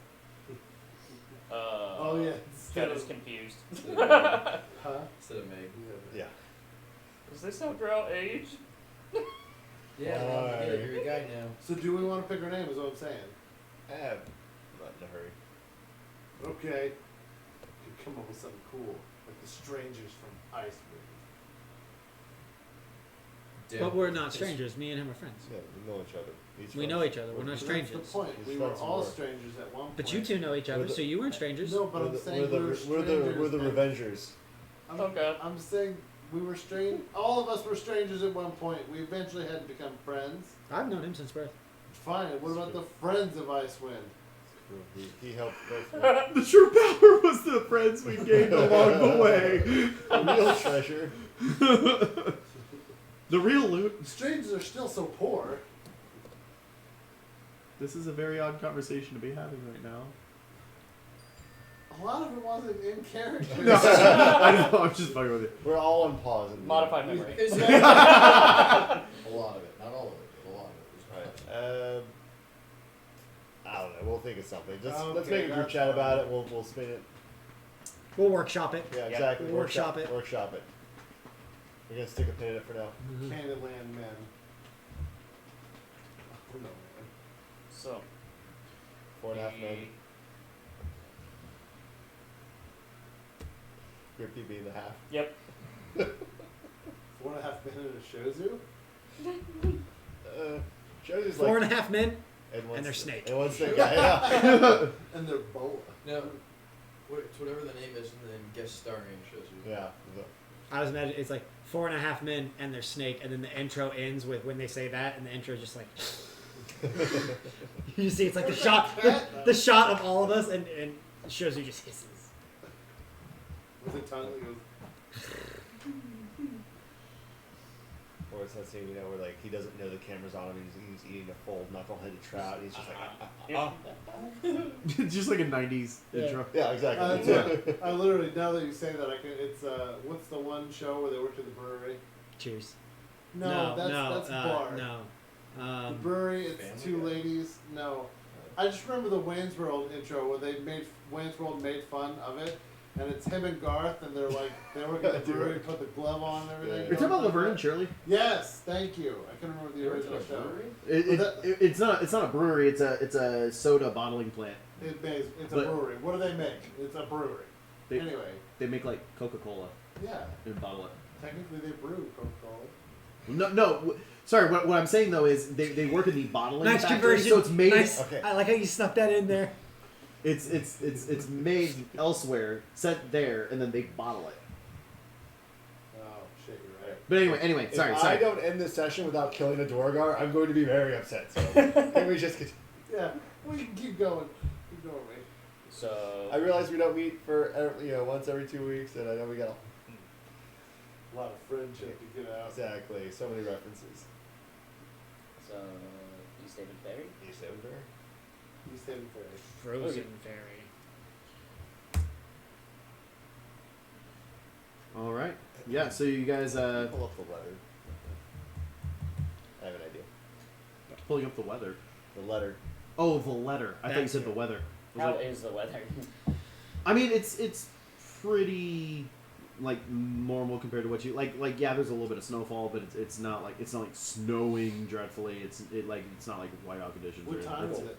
Oh, yeah.
Jen is confused.
Huh?
Instead of Meg.
Yeah.
Is this how drow age?
Yeah, you're a guy now.
So, do we want to pick our name, is what I'm saying?
Not in a hurry.
Okay. Could come up with something cool, like the strangers from Iceland.
But we're not strangers. Me and him are friends.
Yeah, we know each other.
We know each other. We're not
That's
strangers.
the point.
He's
We were
friends
all
more.
strangers at one point.
But you two know each other, so you weren't strangers.
No, but I'm saying we were strangers.
we're the
and-
Revengers.
Okay.
I'm saying we were strange. All of us were strangers at one point. We eventually had to become friends.
I've known him since birth.
Fine. What about the friends of Icewind?
He helped both.
The true power was the friends we gained along the way.
The real treasure.
The real loot.
Strangers are still so poor.
This is a very odd conversation to be having right now.
A lot of it wasn't in character.
No, I know. I'm just fucking with you.
We're all on pause. In
Modified memory.
A lot of it, not all of it, but a lot of it was
Right. I don't know. We'll think of something. Let's
Okay,
make a group
that's
chat
fine.
about it. We'll spin it.
We'll workshop it.
Yeah,
Yeah.
exactly.
Workshop it.
Workshop it. We're gonna stick a pin in it for now.
Candyland men. Oh, no, man.
So,
4.5 men. Grippy being the half.
yep.
4.5 men in a shozu?
Shows
Four
like
and a half men.
one
and they're
snake.
snake.
And one snake. Yeah.
And they're boa.
No, it's whatever the name is, and then guest starring shows you.
Yeah.
I was imagining it's like 4.5 men and their snake, and then the intro ends with when they say that, and the intro is just like you just see it's like the shot, the shot of all of us, and it shows you just hisses.
With a tongue that goes.
Or it's that scene, you know, where like he doesn't know the camera's on him. He's eating a full knuckle-headed trout. And he's just like,
Just like a 90s
Yeah.
intro.
yeah, exactly.
Yeah. I literally, now that you say that, I can. It's what's the one show where they worked at the brewery?
Cheers.
No, that's bar.
No.
The brewery, it's
Family
two
Guy.
ladies. No, I just remember the Wayne's World intro where they made Wayne's World made fun of it, and it's him and Garth, and they're like they work at the brewery, put the glove on and everything.
Yeah.
You're talking about Laverne and Shirley?
Yes, thank you. I couldn't remember the original show.
It's not a brewery. It's a soda bottling plant.
It's a
But-
brewery. What do they make? It's a brewery.
They,
Anyway,
they make like Coca-Cola
yeah.
and bottle it.
Technically, they brew Coca-Cola.
No. Sorry, what I'm saying though is they work in the bottling
Nice
factory,
conversion.
so it's made.
Nice.
Okay.
I like how you snuck that in there.
It's made elsewhere, sent there, and then they bottle it.
Oh shit, you're right.
But anyway,
If
sorry.
I don't end this session without killing a Dwargar, I'm going to be very upset. So can we just continue?
Yeah, we can keep going. Keep going, mate.
So,
I realize we don't meet for once every 2 weeks, and I know we got
A lot of friendship to get out.
exactly so many references.
so East Haven Ferry.
East Haven Fair.
East Haven Ferry.
Frozen fairy.
All right. Yeah. So you guys
Pull up the letter. I have an idea.
pulling up the weather.
The letter.
Oh, the letter. I thought you
That's
said
it.
the weather. I was
How
like-
is the weather?
I mean, it's pretty like normal compared to what you like. Like yeah, there's a little bit of snowfall, but it's not like snowing dreadfully. It's not like whiteout conditions.
What
or
time is
anything.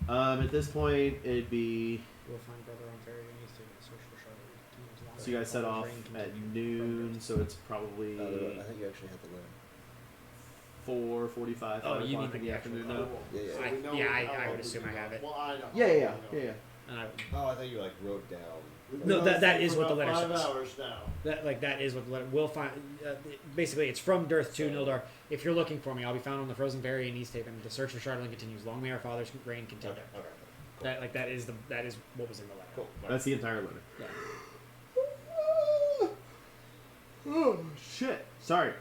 it?
At this point, it'd be
We'll find brother on ferry and East Haven. Search for Charlotte.
so you guys set off at noon, so it's probably
I think you actually have the letter.
4:45.
Oh,
5
you
o'clock
mean
in
the
the
actual
afternoon now.
Cool.
Yeah, yeah.
So
I-
we know
yeah,
how
I
long
would
we
assume
can
I
go.
have it.
Well, I know.
Yeah.
And I,
Oh, I thought you like wrote down.
We've been
No,
on
that
this
is
for
what the
about
letter
5
says.
hours now.
that is what the letter. We'll find. Basically, it's from Dirth to Nildar. If you're looking for me, I'll be found on the frozen ferry in East Haven. The search for Charlotte continues. Long may our father's reign continue.
Okay.
That is what was in the letter.
Cool.
That's the entire letter.
Yeah.
Oh shit! Sorry.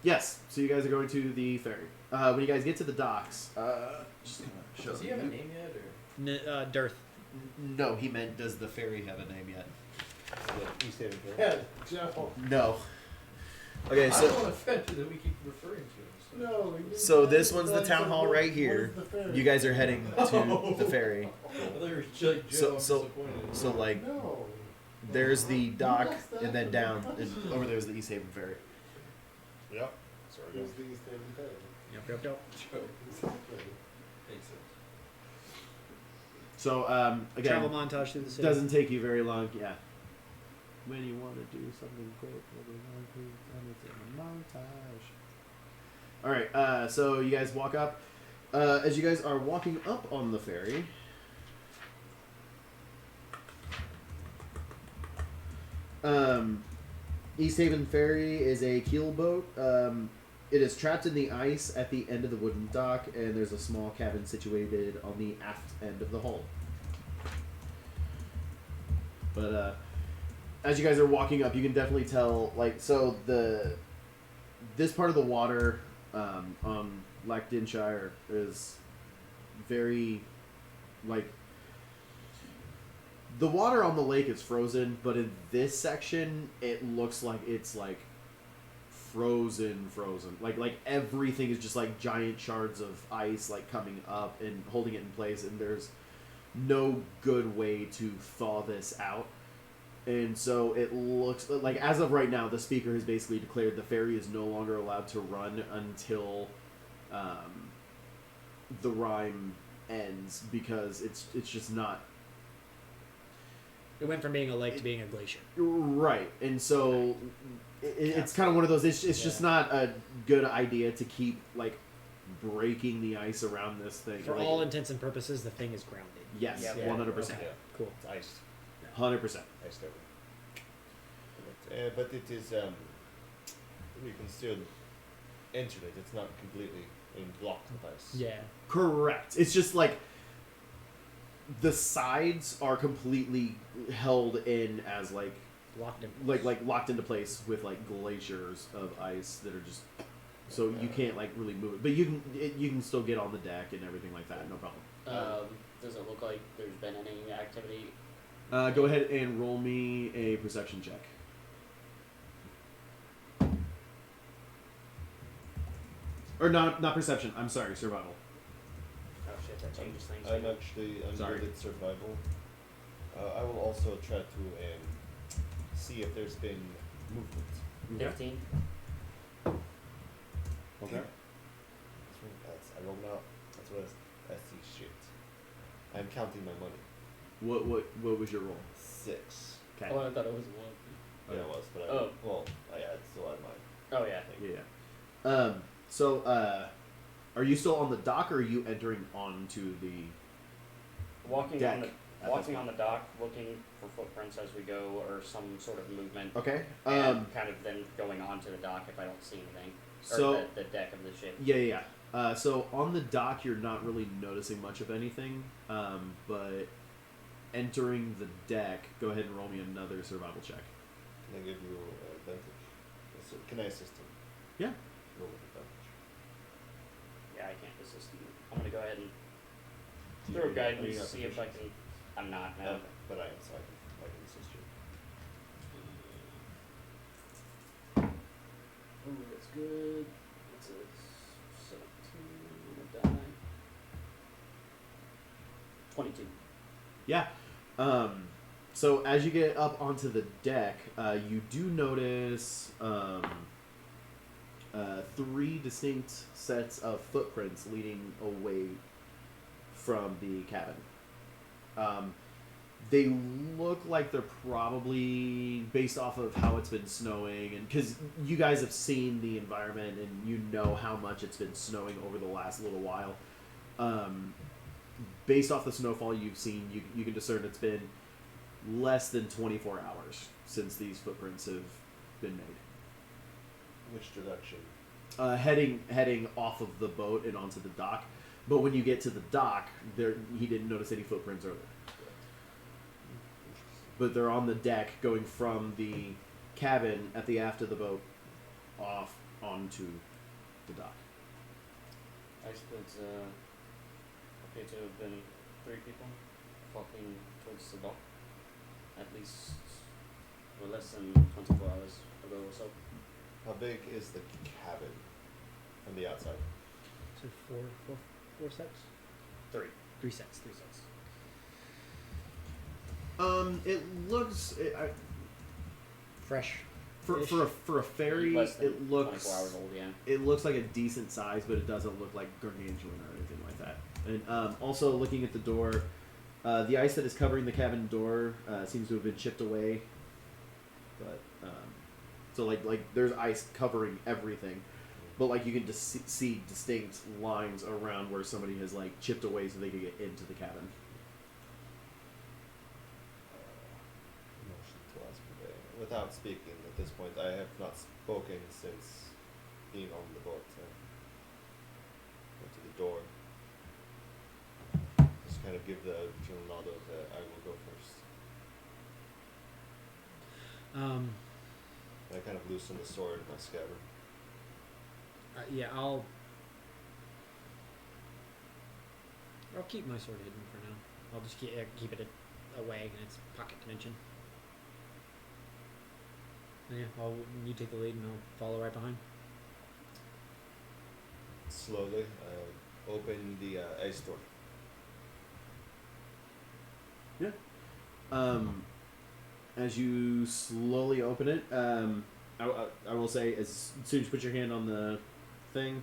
Yes. So you guys are going to the ferry. When you guys get to the docks, just kind of show
Does he have a name yet, or?
Dirth.
No, he meant does the ferry have a name yet?
Yeah, East Haven Fair.
Yeah, Joe.
No. Okay,
I'm
so
offended that we keep referring to him.
No. we didn't
so
have
this
it.
one's the
That's
town
like,
hall
what-
right
what
here.
is the ferry?
You guys are heading to the ferry.
I thought you were like, Joe,
So-
I'm
so-
disappointed.
So like
No.
there's the dock,
Yes, that's
and then
the-
down and over there's the East Haven ferry.
Yep. Sorry.
It was the East Haven Ferry.
Yep.
Joe,
Exactly.
makes sense.
So again,
Travel montage through the city.
doesn't take you very long. Yeah. When you want to do something quick, and it's in a montage. All right. So you guys walk up. As you guys are walking up on the ferry. East Haven Ferry is a keelboat. It is trapped in the ice at the end of the wooden dock, and there's a small cabin situated on the aft end of the hull. But as you guys are walking up, you can definitely tell, like, so this part of the water on Lackdinshire is very, like, the water on the lake is frozen, but in this section, it looks like it's, like, frozen. Like everything is just, like, giant shards of ice, like, coming up and holding it in place, and there's no good way to thaw this out. And so it looks like, as of right now, the speaker has basically declared the ferry is no longer allowed to run until the rhyme ends because it's just not
It went from being a lake to being a glacier.
right, and so it's kind of one of those. It's just not a good idea to keep like breaking the ice around this thing.
For
Like,
all intents and purposes, the thing is grounded.
yes,
Yeah.
100%,
Okay. Cool.
It's iced.
100%.
Iced over. But it is, you can still enter it. It's not completely blocked with ice.
Yeah.
Correct. It's just like the sides are completely held in as like
Locked in.
locked into place with like glaciers of ice that are just so you can't like really move it, but you can still get on the deck and everything like that, no problem.
Does it look like there's been any activity?
Go ahead and roll me a perception check. Or not perception. I'm sorry, survival.
Oh shit, that changes things.
I'm actually
Sorry.
good at survival. I will also try to see if there's been movement.
15.
Okay.
I rolled out. That's what I see. Shit. I'm counting my money.
What was your roll?
6.
Okay.
Oh, I thought it was 1.
Yeah, it was, but
Oh.
I still had mine.
Oh yeah.
Yeah. So, are you still on the dock, or are you entering onto the
Walking
deck?
on the
at this
walking on
point?
the dock, looking for footprints as we go, or some sort of movement.
Okay.
And kind of then going onto the dock if I don't see anything. Or
So
the deck of the ship.
yeah. So on the dock, you're not really noticing much of anything. But entering the deck, go ahead and roll me another survival check.
Can I give you advantage? So, can I assist him?
Yeah.
Roll with advantage.
Yeah, I can't assist you. I'm gonna go ahead and
Do
throw
you-
guidance,
are you not
see if I can. I'm not now.
Okay, but I am, so I can assist you.
Ooh, that's good. That's a 17 on a die. 22.
Yeah. So as you get up onto the deck, you do notice 3 distinct sets of footprints leading away from the cabin. They look like they're probably based off of how it's been snowing, and because you guys have seen the environment and you know how much it's been snowing over the last little while. Based off the snowfall you've seen, you can discern it's been less than 24 hours since these footprints have been made.
Which direction?
Heading off of the boat and onto the dock, but when you get to the dock, he didn't notice any footprints earlier. But they're on the deck, going from the cabin at the aft of the boat off onto the dock.
I suppose appear to have been 3 people walking towards the dock. At least less than 24 hours ago or so.
How big is the cabin from the outside?
So four sets?
3.
3 sets.
It looks
Fresh.
for a ferry.
Less than
It looks
24 hours old, yeah.
it looks like a decent size, but it doesn't look like gargantuan or anything like that. And also looking at the door, the ice that is covering the cabin door seems to have been chipped away. But so like there's ice covering everything, but like you can just see distinct lines around where somebody has like chipped away so they can get into the cabin.
Motion to ask for the- Without speaking at this point, I have not spoken since being on the boat. Go to the door. Just kind of give the general nod of I will go first. I kind of loosen the sword in my scabbard.
Yeah, I'll keep my sword hidden for now. I'll just keep it away in its pocket dimension. And yeah, you take the lead and I'll follow right behind.
Slowly, open the ice door.
As you slowly open it, I will say, as soon as you put your hand on the thing,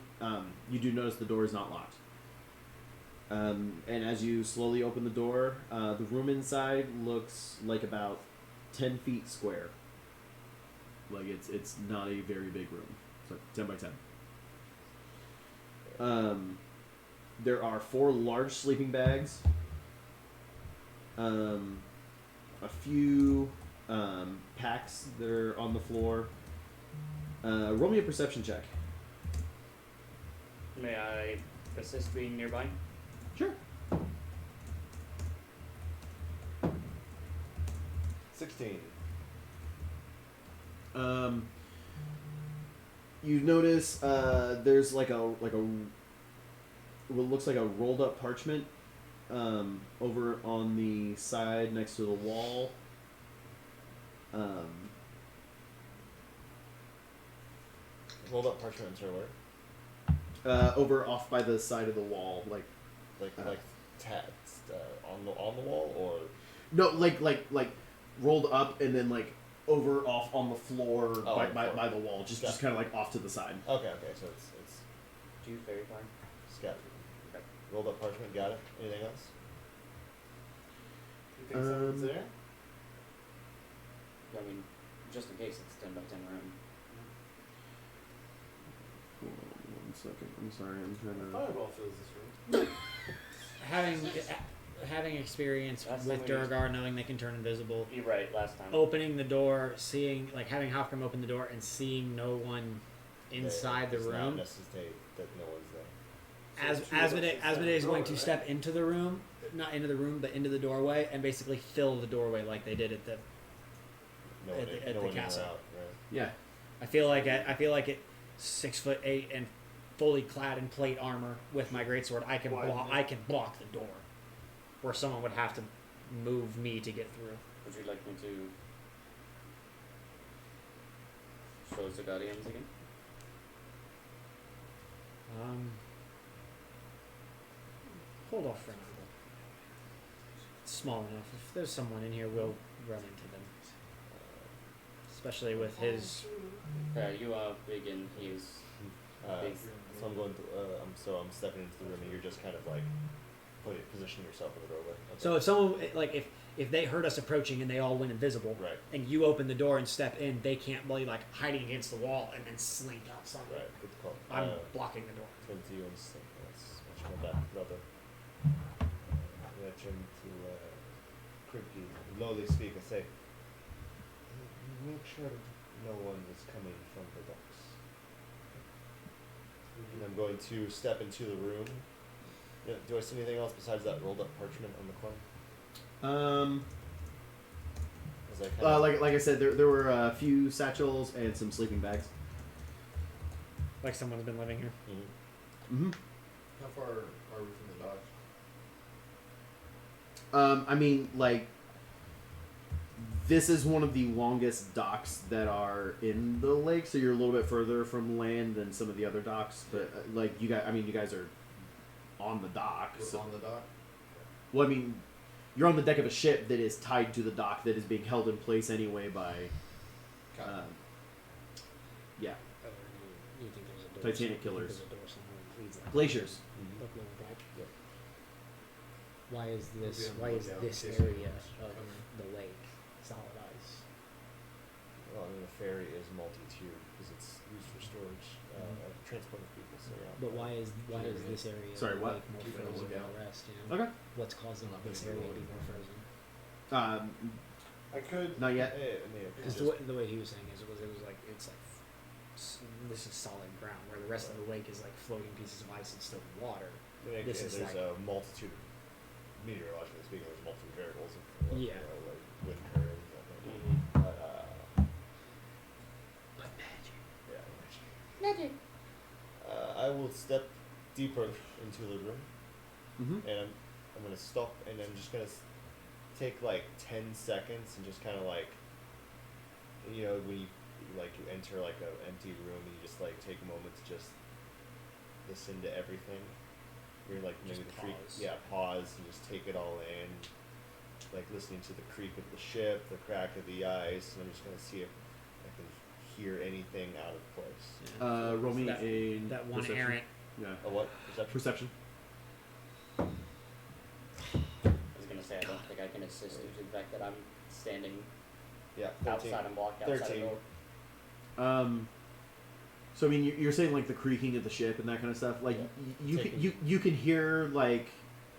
you do notice the door is not locked. And as you slowly open the door, the room inside looks like about 10 feet square. Like it's not a very big room. It's like 10 by 10. There are 4 large sleeping bags. A few packs that are on the floor. Roll me a perception check.
May I assist being nearby?
Sure.
16.
You notice there's like a what looks like a rolled up parchment over on the side next to the wall.
Rolled up parchments or where?
Over off by the side of the wall, like
Tats on the wall or
no, like rolled up and then like over off on the floor
Oh,
by,
on the
by,
floor.
by the wall, just kind of like off to the side.
okay, so it's
Do you fairy fire?
scattered. Okay. Rolled up parchment, got it. Anything else?
You think someone's there?
I mean, just in case it's 10 by 10 room.
Hold on 1 second. I'm sorry. I'm trying to.
Fireball fills this room.
Having experience
Last
with
time we used-
Durgar, knowing they can turn invisible,
You're right, last time.
opening the door, seeing like having Hofgrim open the door and seeing no one inside the
Does not
room.
necessitate that no one's there.
Asmodee is going to
Door,
step into the room, not into the room, but into the doorway, and basically fill the doorway like they did at the.
No
At
one,
the-
in,
at
no
the
one in or
castle.
out, right?
Yeah.
I feel like at 6'8" and fully clad in plate armor with my greatsword, I can block the door, where someone would have to move me to get through.
Would you like me to show the Guardians again?
Hold off for a minute. It's small enough. If there's someone in here, we'll run into them. Especially with his.
You are big and he's big.
So I'm going to. I'm stepping into the room, and you're just kind of like position yourself in the doorway. Okay.
So if someone if they heard us approaching and they all went invisible,
Right.
and you open the door and step in, they can't be like hiding against the wall and then slink outside.
Right. Good call.
I'm blocking the door.
Turn to you and say, let's much more back, brother. I turn to Kripke, lowly speak, and say, make sure no one is coming from the docks. And I'm going to step into the room. Yeah, do I see anything else besides that rolled up parchment on the corner? As I kind of,
Like I said, there were a few satchels and some sleeping bags.
Like someone's been living here.
Mm-hmm.
How far are we from the docks?
I mean, like, this is one of the longest docks that are in the lake, so you're a little bit further from land than some of the other docks. But like you guys are on the dock.
We're
So,
on the dock?
well, I mean, you're on the deck of a ship that is tied to the dock that is being held in place anyway by,
Okay.
yeah,
You think there's a door?
Titanic killers.
There's a door somewhere that leads that
glaciers.
Mhm.
up lower back.
Yep.
Why is this?
We'll be
Why
able
is
to look
this
out in case
area
anyone's
of
coming.
the lake solid ice?
well, I mean, the ferry is multi-tiered because it's used for storage, transport of people. So yeah.
But why is this area
Sorry,
of the
what?
lake more
Keep it on the
frozen than
lookout.
the rest? You know?
Okay.
What's causing
I'm not
this
gonna
area
go
to be
over
more
there.
frozen?
I could.
Not yet.
I mean,
Because
just,
the way he was saying is it was like it's like this is solid ground where the rest of the lake is like floating pieces of ice and still water. this is
there's
like-
a multitude, meteorologically speaking, there's multiple variables of
Yeah.
like wind current, that kind of thing.
Mm-hmm.
But magic.
Yeah. Magic. I will step deeper into the room,
Mm-hmm.
and I'm gonna stop, and I'm just gonna take like 10 seconds and just kind of like, when you enter like an empty room, and you just like take a moment to just listen to everything. You're like maybe
Just
the creak,
pause.
pause and just take it all in, like listening to the creak of the ship, the crack of the ice, and I'm just gonna see if I can hear anything out of place.
Yeah.
Roll me
That-
a
that one
perception.
errant.
Yeah.
A what? Perception?
Perception.
I can assist due to the fact that I'm standing
Yeah, 13.
outside and blocked outside
13.
the door.
So I mean, you're saying like the creaking of the ship and that kind of stuff. Like
Yeah.
you can hear like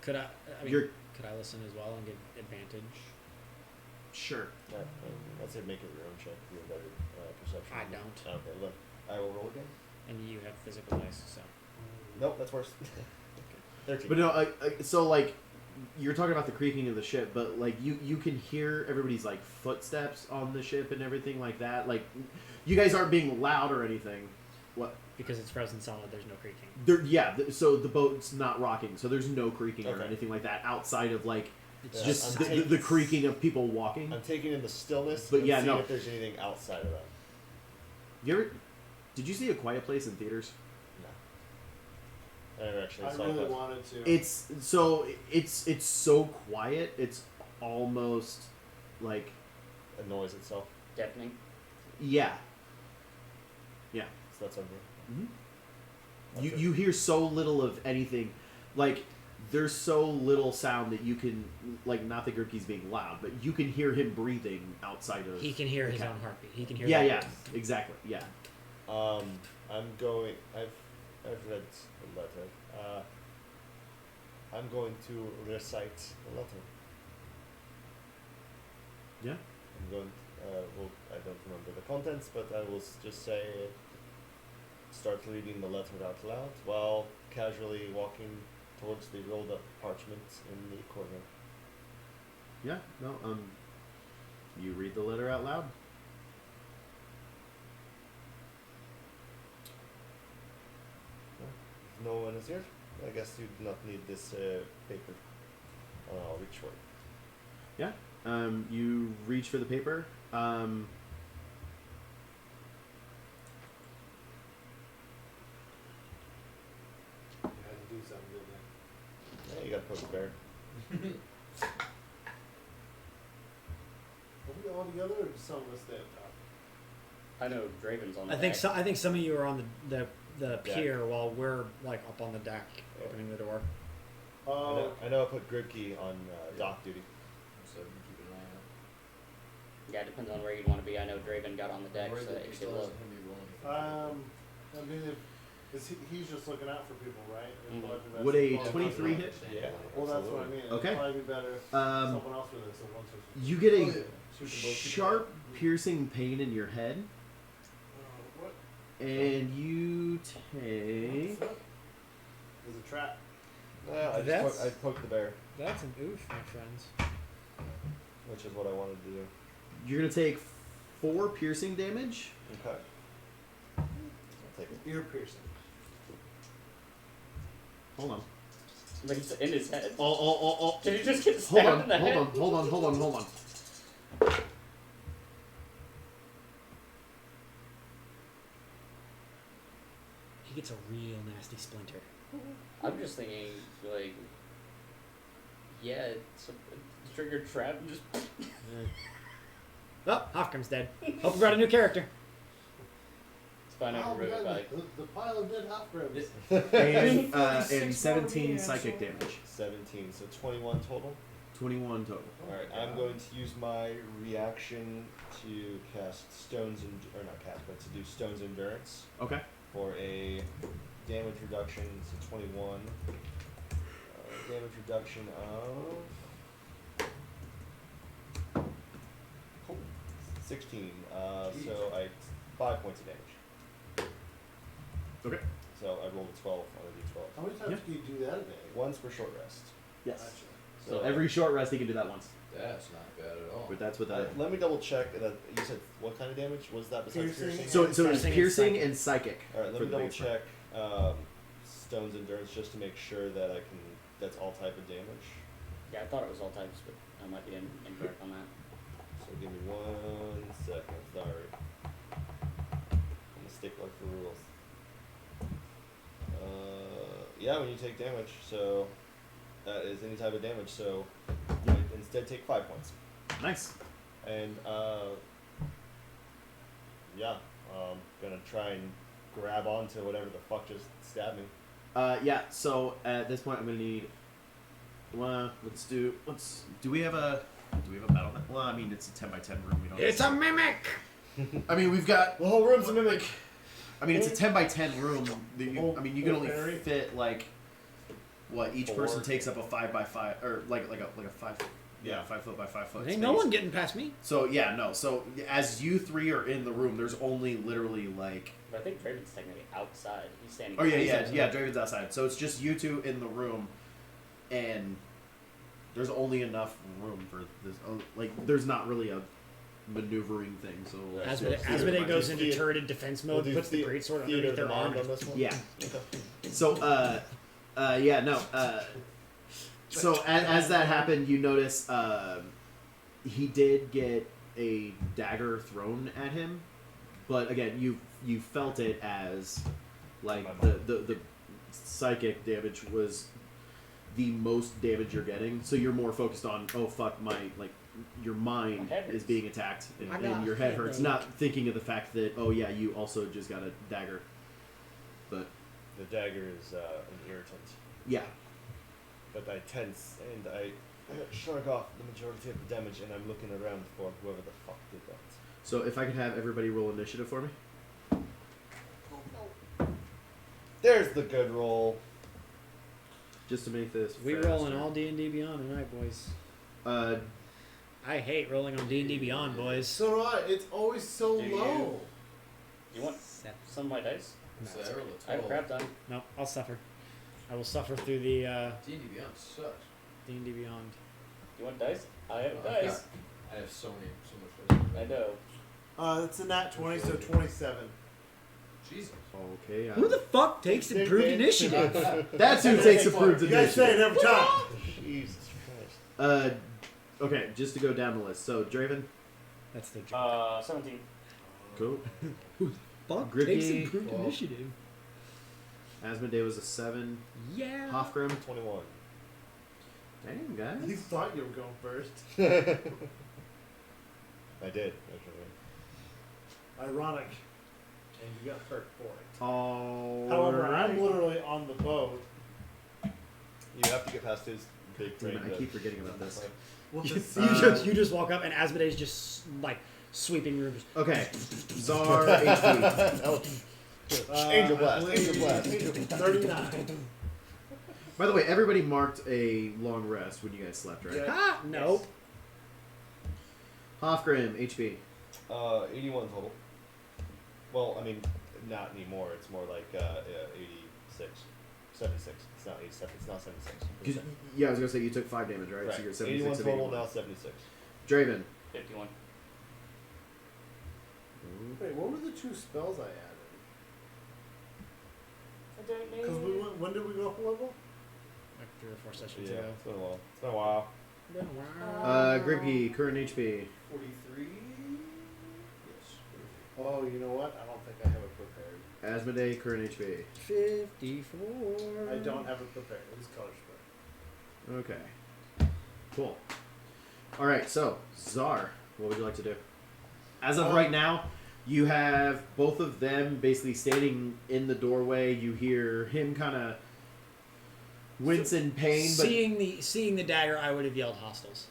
Could I? I mean,
You're-
could I listen as well and get advantage?
sure.
Yeah, I'd say make it your own check. You have better perception.
I don't.
Okay, look. I will roll again.
And you have physical dice, so.
Nope, that's worse. 13.
But no, so like you're talking about the creaking of the ship, but like you can hear everybody's like footsteps on the ship and everything like that. Like you guys aren't being loud or anything. What?
Because it's frozen solid, there's no creaking.
So the boat's not rocking, so there's no creaking or
Okay.
anything like that outside of like
It's
just
I'm
the
taking-
creaking of people walking.
I'm taking in the stillness,
But
and
yeah,
seeing
no.
if there's anything outside of that.
Did you see A Quiet Place in theaters?
No. I never actually
I
saw
really
it.
wanted to.
It's so quiet. It's almost like
It annoys itself.
Deafening.
yeah.
So that's on me.
You
Okay.
you hear so little of anything, like there's so little sound that you can like not that Gurky's being loud, but you can hear him breathing outside of.
He can hear
the
his
cabin.
own heartbeat. He can hear
Yeah,
that.
yeah, exactly, yeah.
I'm going. I've read the letter. I'm going to recite the letter.
Yeah.
I'm going. Well, I don't remember the contents, but I will just say. Start reading the letter out loud while casually walking towards the rolled up parchment in the corner.
Yeah, no, you read the letter out loud.
If no one is here, I guess you do not need this paper. I'll reach for it.
You reach for the paper.
I had to do something, didn't
Yeah, you gotta poke the bear.
I? Are we all together or does some of us stay up top?
I know Draven's on the
I think
deck.
so. I think some of you are on the
Deck.
pier while we're like up on the deck opening the door.
Oh,
I know I put Gribkey on dock duty.
So keep an eye out.
Yeah, it depends on where you want to be. I know Draven got on the deck,
Worry
so
that
that
he
you
still
could look.
hasn't hit me rolling.
I mean, he's just looking out for people, right?
Mhm.
That's
Would a
well,
23 hit?
Yeah.
Well, that's what I mean. It'd
Okay.
probably be better if
Um,
someone else with it. So once there's
You get
Oh, yeah.
a
Shoot them both
sharp, piercing pain in your head,
what?
and you take.
There's a trap.
That's-
I poked the bear,
That's an oof, my friends.
which is what I wanted to do.
You're gonna take 4 piercing damage.
Okay. I'll take it.
Ear piercing.
Hold on.
But he's in his head.
Oh.
Did you just get
Hold
stabbed
on,
in the head?
hold on.
He gets a real nasty splinter.
I'm just thinking, like, yeah, it's a triggered trap. And just
Oh, Hofgrim's dead. Hope we brought a new character.
it's fine. I
Oh,
can
we
remove it
got
back.
the pile of dead hop grubs.
And 17 psychic damage.
17, so 21 total.
21 total.
Alright, I'm going to use my reaction to cast Stone's or not cast, but to do Stone's Endurance
Okay.
for a damage reduction to 21. Damage reduction of 16. So I 5 points of damage.
Okay.
So I rolled a 12 on a d12.
How many times can you do that a day?
Once per short rest.
Yes.
Gotcha.
So every short rest, he can do that once.
That's not bad at all.
But that's what that.
Let me double check that you said what kind of damage was that besides
Piercing.
piercing?
So it's
Piercing
piercing
and
and psychic.
All right, let
for
me
the
double
biggest one.
check Stone's Endurance just to make sure that I can. That's all type of damage.
Yeah, I thought it was all types, but I might be incorrect on that.
So give me 1 second. Sorry, I'm a stickler for rules. Yeah, when you take damage, so that is any type of damage. So you instead take 5 points.
Nice.
And yeah, gonna try and grab onto whatever the fuck just stabbed me.
Yeah. So at this point, I'm gonna need let's do. Do we have a battle net? Well, I mean, it's a 10 by 10 room. We don't.
It's a mimic.
I mean, we've got.
The whole room's a mimic.
I mean, it's a 10 by 10 room. I mean, you can only
Very-
fit like. What each
4.
person takes up a 5 by 5 or like a 5. Yeah, 5 foot by 5 foot.
Ain't
space.
no one getting past me.
So yeah, no. So as you three are in the room, there's only literally like.
But I think Draven's technically outside. He's standing.
Oh yeah,
outside.
Draven's outside. So it's just you two in the room, and there's only enough room for this. Like there's not really a maneuvering thing. So
Right.
Asmodee goes into
Theater-
turret defense mode,
We'll do
puts the greatsword
theater
underneath their arm.
demand on this one.
yeah.
Okay.
So yeah, no. So as that happened, you notice he did get a dagger thrown at him, but again, you felt it as like the psychic damage was the most damage you're getting. So you're more focused on your mind
My head
is
hurts.
being attacked
I
and
got
your head
head
hurts,
hurt.
not thinking of the fact that you also just got a dagger. But
The dagger is an irritant,
yeah.
but I tense and I shrug off the majority of the damage, and I'm looking around for whoever the fuck did that.
So if I could have everybody roll initiative for me.
There's the good roll.
Just to make this
We
faster.
rolling all D&D Beyond tonight, boys. I hate rolling on D&D Beyond, boys.
So do I. It's always so
Do you?
low.
You want some of my dice?
So I rolled a
I have
12.
crap done.
No, I'll suffer. I will suffer through the
D&D Beyond sucks.
D&D Beyond.
You want dice? I have
Oh, I've
dice.
got- I have so much dice.
I know.
It's a nat 20, so 27.
Jesus.
Okay.
Who the fuck takes improved initiative?
That's who takes approved
You guys say it
initiative.
every time.
Jesus Christ.
Okay, just to go down the list. So Draven,
That's the joke.
17.
cool.
Fuck
Grippy.
takes improved
Well.
initiative.
Asmodee was a 7.
Yeah.
Hofgrim.
21.
Damn
You
guys.
thought you were going first.
I did, actually.
Ironic. And you got hurt for it.
All
However,
right.
I'm literally on the boat.
You have to get past his big
Damn it,
frame.
I keep forgetting about this.
We'll
You,
just
you just walk up and Asmodee's just like sweeping rooms.
Okay. Czar HP.
Angel
I
Blast,
believe
Angel Blast, Angel Blast.
39.
By the way, everybody marked a long rest when you guys slept, right?
Yeah.
Ah, nope.
Hofgrim HP.
81 total. Well, I mean, not anymore. It's more like 86. 76. It's not 87. It's not 76.
'Cause, yeah, I was gonna say you took 5 damage, right?
Right.
So you're
81
76 of
total,
81.
now 76.
Draven.
51.
Wait, what were the 2 spells I added?
I don't know.
Because we went, when did we go up a level?
Like 3 or 4 sessions
Yeah,
ago.
it's been a while. It's been a while.
Grippy, current HP.
43? Yes.
Oh, you know what? I don't think I have it prepared.
Asmodee, current HP.
54.
I don't have it prepared. It's color spread.
Okay. Cool. Alright, so, Czar, what would you like to do? As of right now, you have both of them basically standing in the doorway. You hear him kind of wince in pain, but...
Seeing the dagger, I would have yelled hostiles.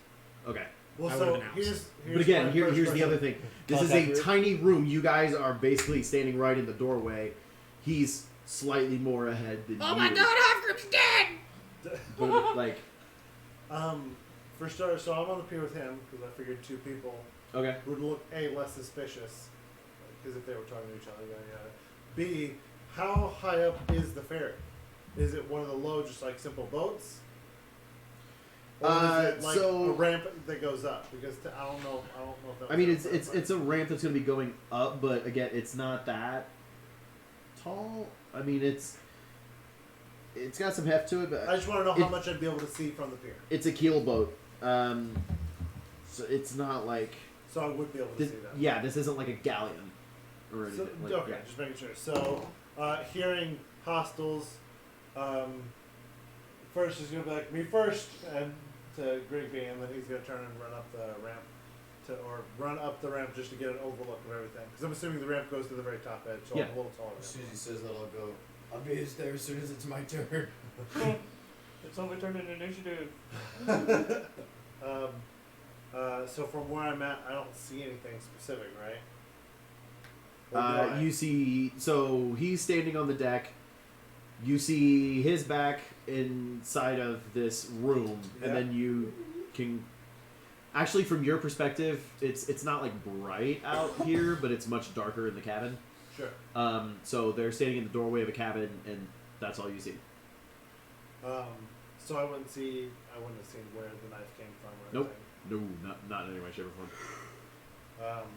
Okay.
Well,
I
so
would've announced.
here's
But again,
my
here's
first
the other
question.
thing. This is
Contact
a
room?
tiny room. You guys are basically standing right in the doorway. He's slightly more ahead than you.
Oh my god, Hofgrim's dead!
But, like,
For starters, so I'm on the pier with him because I figured 2 people
okay.
would look A, less suspicious because if they were talking to each other, yada yada. B, how high up is the ferry? Is it one of the low, just like simple boats? Or is it like
so-
a ramp that goes up? Because I don't know. If that
I mean,
was
it's a ramp that's going to be going up, but again, it's not that tall. I mean, it's got some heft to it, but
I just want to know how
it-
much I'd be able to see from the pier,
it's a keel boat. So it's not like
so I would be able to
this,
see that.
yeah, this isn't like a galleon or
So,
anything. Like,
okay,
yeah.
just making sure. So, hearing hostiles, first is gonna be like me first, and to Grigby, and then he's gonna turn and run up the ramp, run up the ramp just to get an overlook of everything. Because I'm assuming the ramp goes to the very top edge, so
Yeah.
I'm a little taller.
As soon as he says that, I'll go. I'll be there as soon as it's my turn.
It's overturned an initiative.
So from where I'm at, I don't see anything specific, right? Or do I?
You see, so he's standing on the deck. You see his back inside of this room,
Yeah.
and then you can. Actually, from your perspective, it's not like bright out here, but it's much darker in the cabin.
Sure.
So they're standing in the doorway of a cabin, and that's all you see.
So I wouldn't have seen where the knife came from or
Nope.
anything.
No, not in any way, shape, or form.
Um,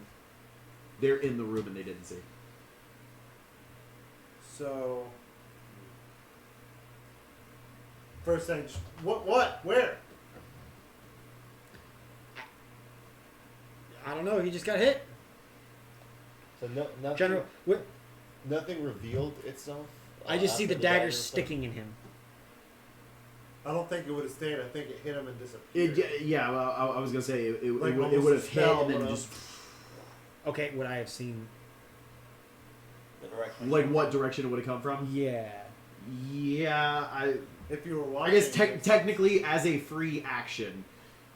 They're in the room and they didn't see.
so first thing, what, where?
I don't know. He just got hit.
So nothing,
General, what?
nothing revealed itself.
I just see
after
the dagger
stuff?
sticking in him.
I don't think it would have stayed. I think it hit him and disappeared.
Yeah, well, I was gonna say it
Like
would
almost
have
a
hit
spell
and then
went
just
Okay, would I have seen?
The direction.
like what direction it would have come from?
Yeah.
Yeah,
If you were
I
watching,
guess technically as a free action,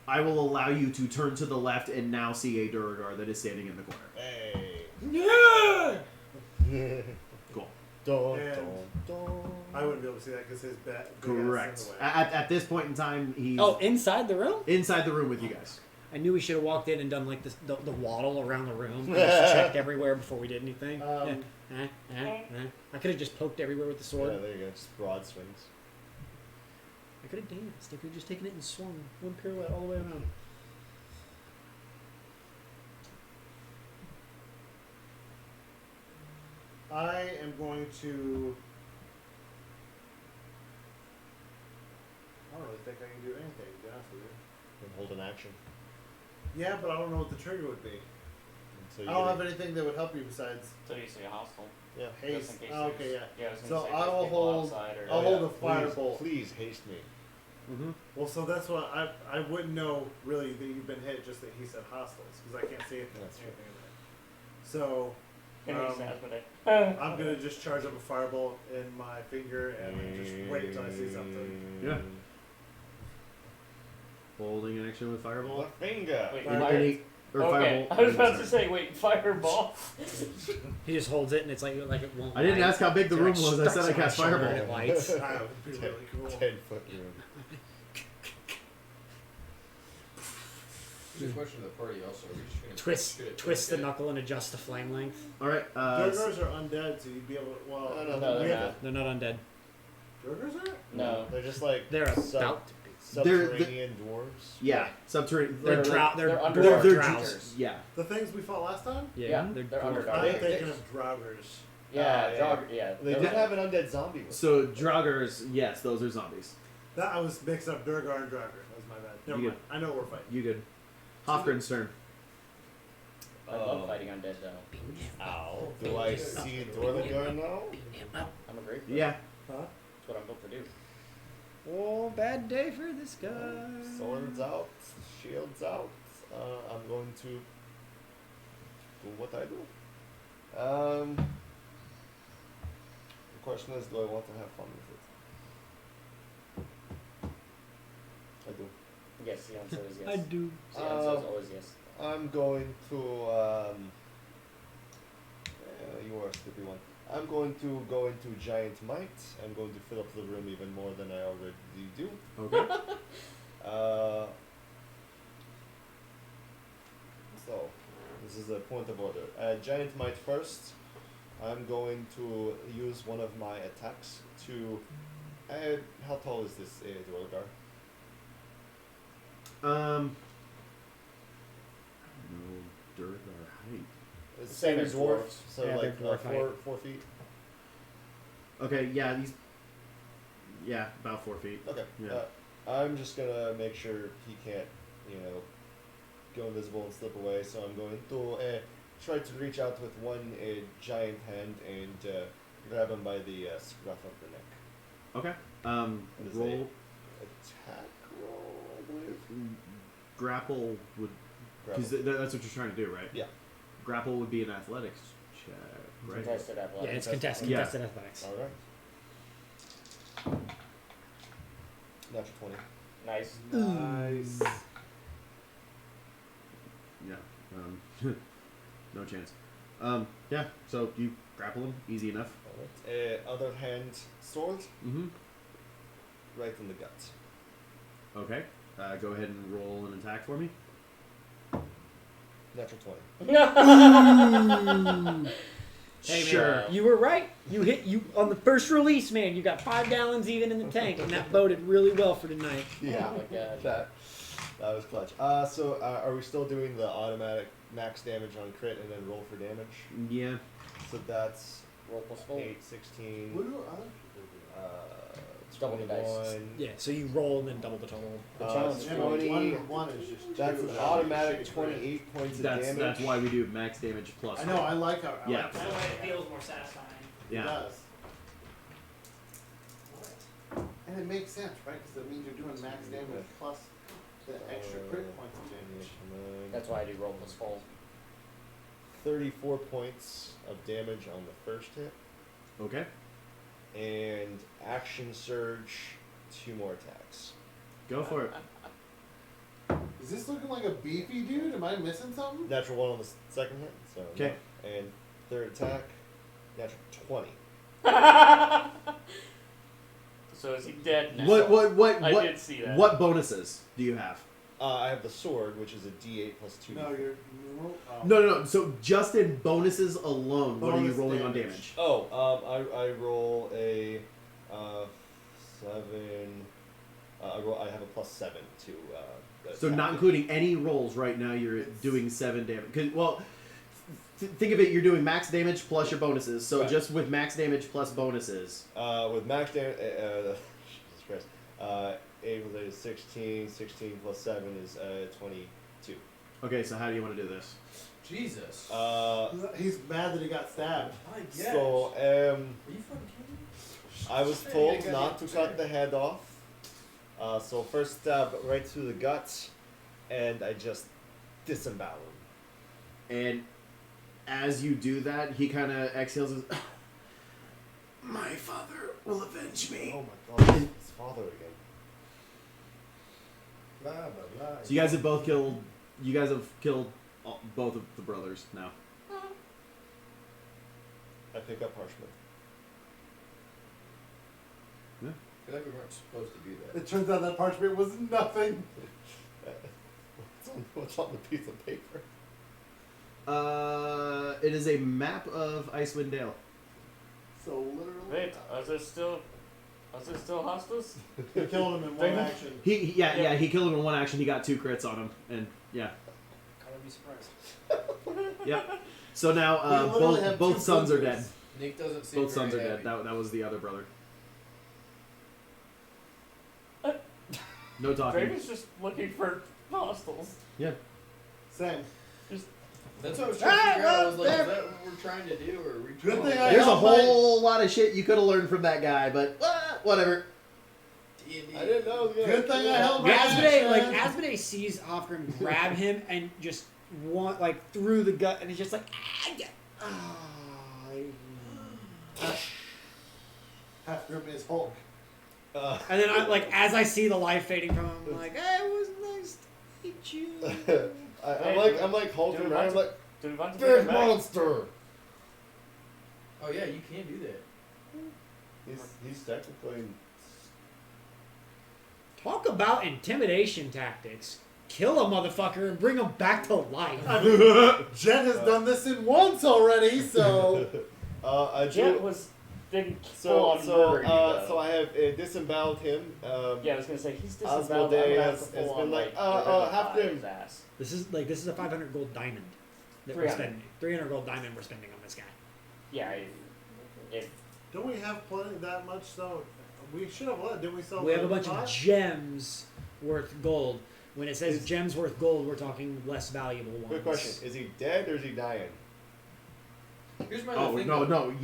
I will allow you to turn to the left and now see a Durgar that is standing in the corner.
Hey.
Yeah.
Cool.
Dun,
And-
dun, dun.
I wouldn't be able to see that because his back.
Correct. At this point in time, he's
Oh, inside the room?
inside the room with you guys.
I knew we should have walked in and done like the waddle around the room. And just checked everywhere before we did anything. I could have just poked everywhere with the sword.
Yeah, there you go. Just broad swings.
I could have danced. I could have just taken it and swung one pirouette all the way around.
I am going to. I don't really think I can do anything, to be honest with you.
And hold an action.
Yeah, but I don't know what the trigger would be.
So you
I don't
get
have anything that would help you besides
So you see a hostile.
Yeah.
haste.
Just in case
Oh, okay, yeah.
Yeah, I was gonna
So
say
I
there's
will
people
hold-
outside or-
I'll
Oh,
hold
yeah.
a firebolt.
Please haste me.
Mm-hmm.
Well, so that's what I wouldn't know really that you've been hit, just that he said hostiles, because I can't see anything.
That's true.
anything of it. So
It makes sense, but it-
I'm gonna just charge up a firebolt in my finger and then just wait until I see something.
Yeah. Holding an action with Fireball.
The finger.
Wait,
Fire-
fire-
Any- or
Okay,
Firebolt.
I was about to say, wait, fireball.
He just holds it and it's like it won't.
I didn't
light.
ask how big the
So it
room was. I
stuck
said I
to my
cast
shoulder
Fireball.
and it lights.
That would be really cool.
10-foot room.
Here's a question to the party also. Are we just gonna
Twist
shoot it,
twist the
it?
knuckle and adjust the flame length.
All right.
Durgars are undead, so you'd be able to. Well,
No,
no,
we
they're
have
not.
They're not undead.
Durgars are?
No.
They're just like
They're about to be.
subterranean dwarves.
Yeah, subterranean.
They're
They're
drow. They're
they're
under
underdark
they're
creatures.
Yeah.
The things we fought last time?
Yeah,
they're
they're
dwarf.
underdark.
I'm
They-
thinking of Draugrs.
Yeah,
yeah.
Jog, yeah.
They
they're
did
not-
have an undead zombie with
So Draugrs, yes, those are zombies.
That I was mixed up Durgar and Draugr. That was my bad. Never
You
mind. I know what we're fighting.
You good? Hofgren's turn.
I love fighting undead though.
Ow. Do I see Dorligar now?
I'm a great.
Yeah.
Huh?
That's what I'm built to do.
Oh, bad day for this guy.
Swords out, shields out. I'm going to do what I do. The question is, do I want to have fun with it? I do.
Yes, the answer is yes.
I do.
The answer is always yes.
I'm going to. You are a stupid one. I'm going to go into Giant Might. I'm going to fill up the room even more than I already do.
Okay.
So, this is a point of order. Giant Might first. I'm going to use one of my attacks to. How tall is this Dwargar?
No Durgar height.
It's
Same
same
as
as dwarves,
dwarves.
so
Yeah,
like
they're dwarf
4 feet.
Okay. Yeah. These. Yeah, about 4 feet.
Okay.
Yeah.
I'm just gonna make sure he can't, go invisible and slip away. So I'm going to try to reach out with one giant hand and grab him by the scruff of the neck.
Okay.
What is
Roll.
Attack roll, I believe.
Grapple would. Because
Grapple.
that's what you're trying to do, right?
Yeah.
Grapple would be an athletics check, right?
Contested
Yeah,
athletics.
it's contested.
Yeah.
Contested athletics.
All right. Natural 20.
Nice.
Nice.
Yeah. No chance. Yeah. So you grapple him, easy enough.
Alright. Other hand sword,
Mm-hmm.
right in the gut.
Okay. Go ahead and roll an attack for me.
Natural 20.
Hey,
Sure.
man, you were right. You hit you on the first release, man. You got 5 gallons even in the tank, and that boded really well for tonight.
Yeah,
Oh my god.
that was clutch. So are we still doing the automatic max damage on crit and then roll for damage?
Yeah.
So that's
Roll plus 4.
8, 16,
What do other people do?
Double the dice.
21.
Yeah, so you roll and then double the total.
The
Uh,
challenge
Yeah,
for
but
20.
one is just
That's
two.
an automatic 28 points of damage.
That's why we do max damage plus.
I know. I like how. I
Yeah.
like how
feels more satisfying.
it
Yeah.
does. And it makes sense, right? Because that means you're doing max damage plus the extra crit points of damage.
That's why I do roll plus 4.
34 points of damage on the first hit.
Okay.
And action surge, 2 more attacks.
Go for it.
Is this looking like a beefy dude? Am I missing something?
Natural 1 on the second hit. So no.
'Kay.
And third attack, natural 20.
So is he dead now?
What
I did see that.
What bonuses do you have?
I have the sword, which is a D8 plus 2.
No, you're. Oh.
No. So just in bonuses alone, what are you
Bonus
rolling on
damage.
damage?
Oh, I roll a 7. I have a plus 7 to.
So
attack.
not including any rolls right now, you're doing 7 damage. 'Cause, well, think of it, you're doing max damage plus your bonuses. So
Right.
just with max damage plus bonuses.
With max damage, Jesus Christ. 8 was 16. 16 plus 7 is 22.
Okay, so how do you want to do this?
Jesus.
He's mad that he got stabbed.
I guess.
So
Are you fucking kidding me?
I was
Hey,
told
you got
not
the
to cut
chair.
the head off. So first stab right through the guts, and I just disembowel him.
And as you do that, he kind of exhales his, my father will avenge me.
Oh my god, it's his father again.
Blah, blah, blah.
So you guys have both killed. You guys have killed both of the brothers now.
I pick up parchment.
I feel like we weren't supposed to do that.
It turns out that parchment was nothing.
What's on the piece of paper?
It is a map of Icewind Dale.
So literally.
Wait, are there still hostiles?
He killed him in one
Damon?
action.
Yeah, he killed him in one action. He got 2 crits on him, and yeah,
I would be surprised.
yep. So now
We literally have
both
two
sons are
brothers.
dead.
Nick doesn't seem
Both sons are
very
dead.
happy.
That was the other brother. No talking.
Draven's just looking for hostiles.
Yeah.
Same.
That's what I was trying to figure out. I was like,
there-
is that what we're trying to do, or are we
Good
trying
thing
to
I
There's a
held my-
whole lot of shit you could have learned from that guy, but whatever.
D&D?
I didn't know.
Good thing I held my
Asmodee,
action.
Asmodee sees Offgrim grab him and just want through the gut, and he's just like, ah, yeah.
Half group is Hulk.
And then as I see the life fading from him, I'm like, hey, it was nice to meet you.
I'm like halting
Dude,
around. I'm like,
Do we want to
big
bring him back?
monster.
Oh yeah, you can do that.
He's technically.
Talk about intimidation tactics. Kill a motherfucker and bring him back to life.
Jen has done this in once already, so.
I
Jet
do.
didn't
So
full on murder you, though.
so I have disemboweled him.
Yeah, I was gonna say he's
Asmodee
disemboweled. I'm gonna have to
has
full
been
on,
like,
revivify
have him.
his ass.
This is a 500 gold diamond that we're
300.
spending. 300 gold diamond we're spending on this guy.
Yeah, if
Don't we have plenty that much though? We should have let. Didn't we sell?
We have a
the
bunch of
pot?
gems worth gold. When it says gems worth gold, we're talking less valuable ones.
Quick question: is he dead or is he dying?
Here's my
Oh
other thing.
no,
though.
no.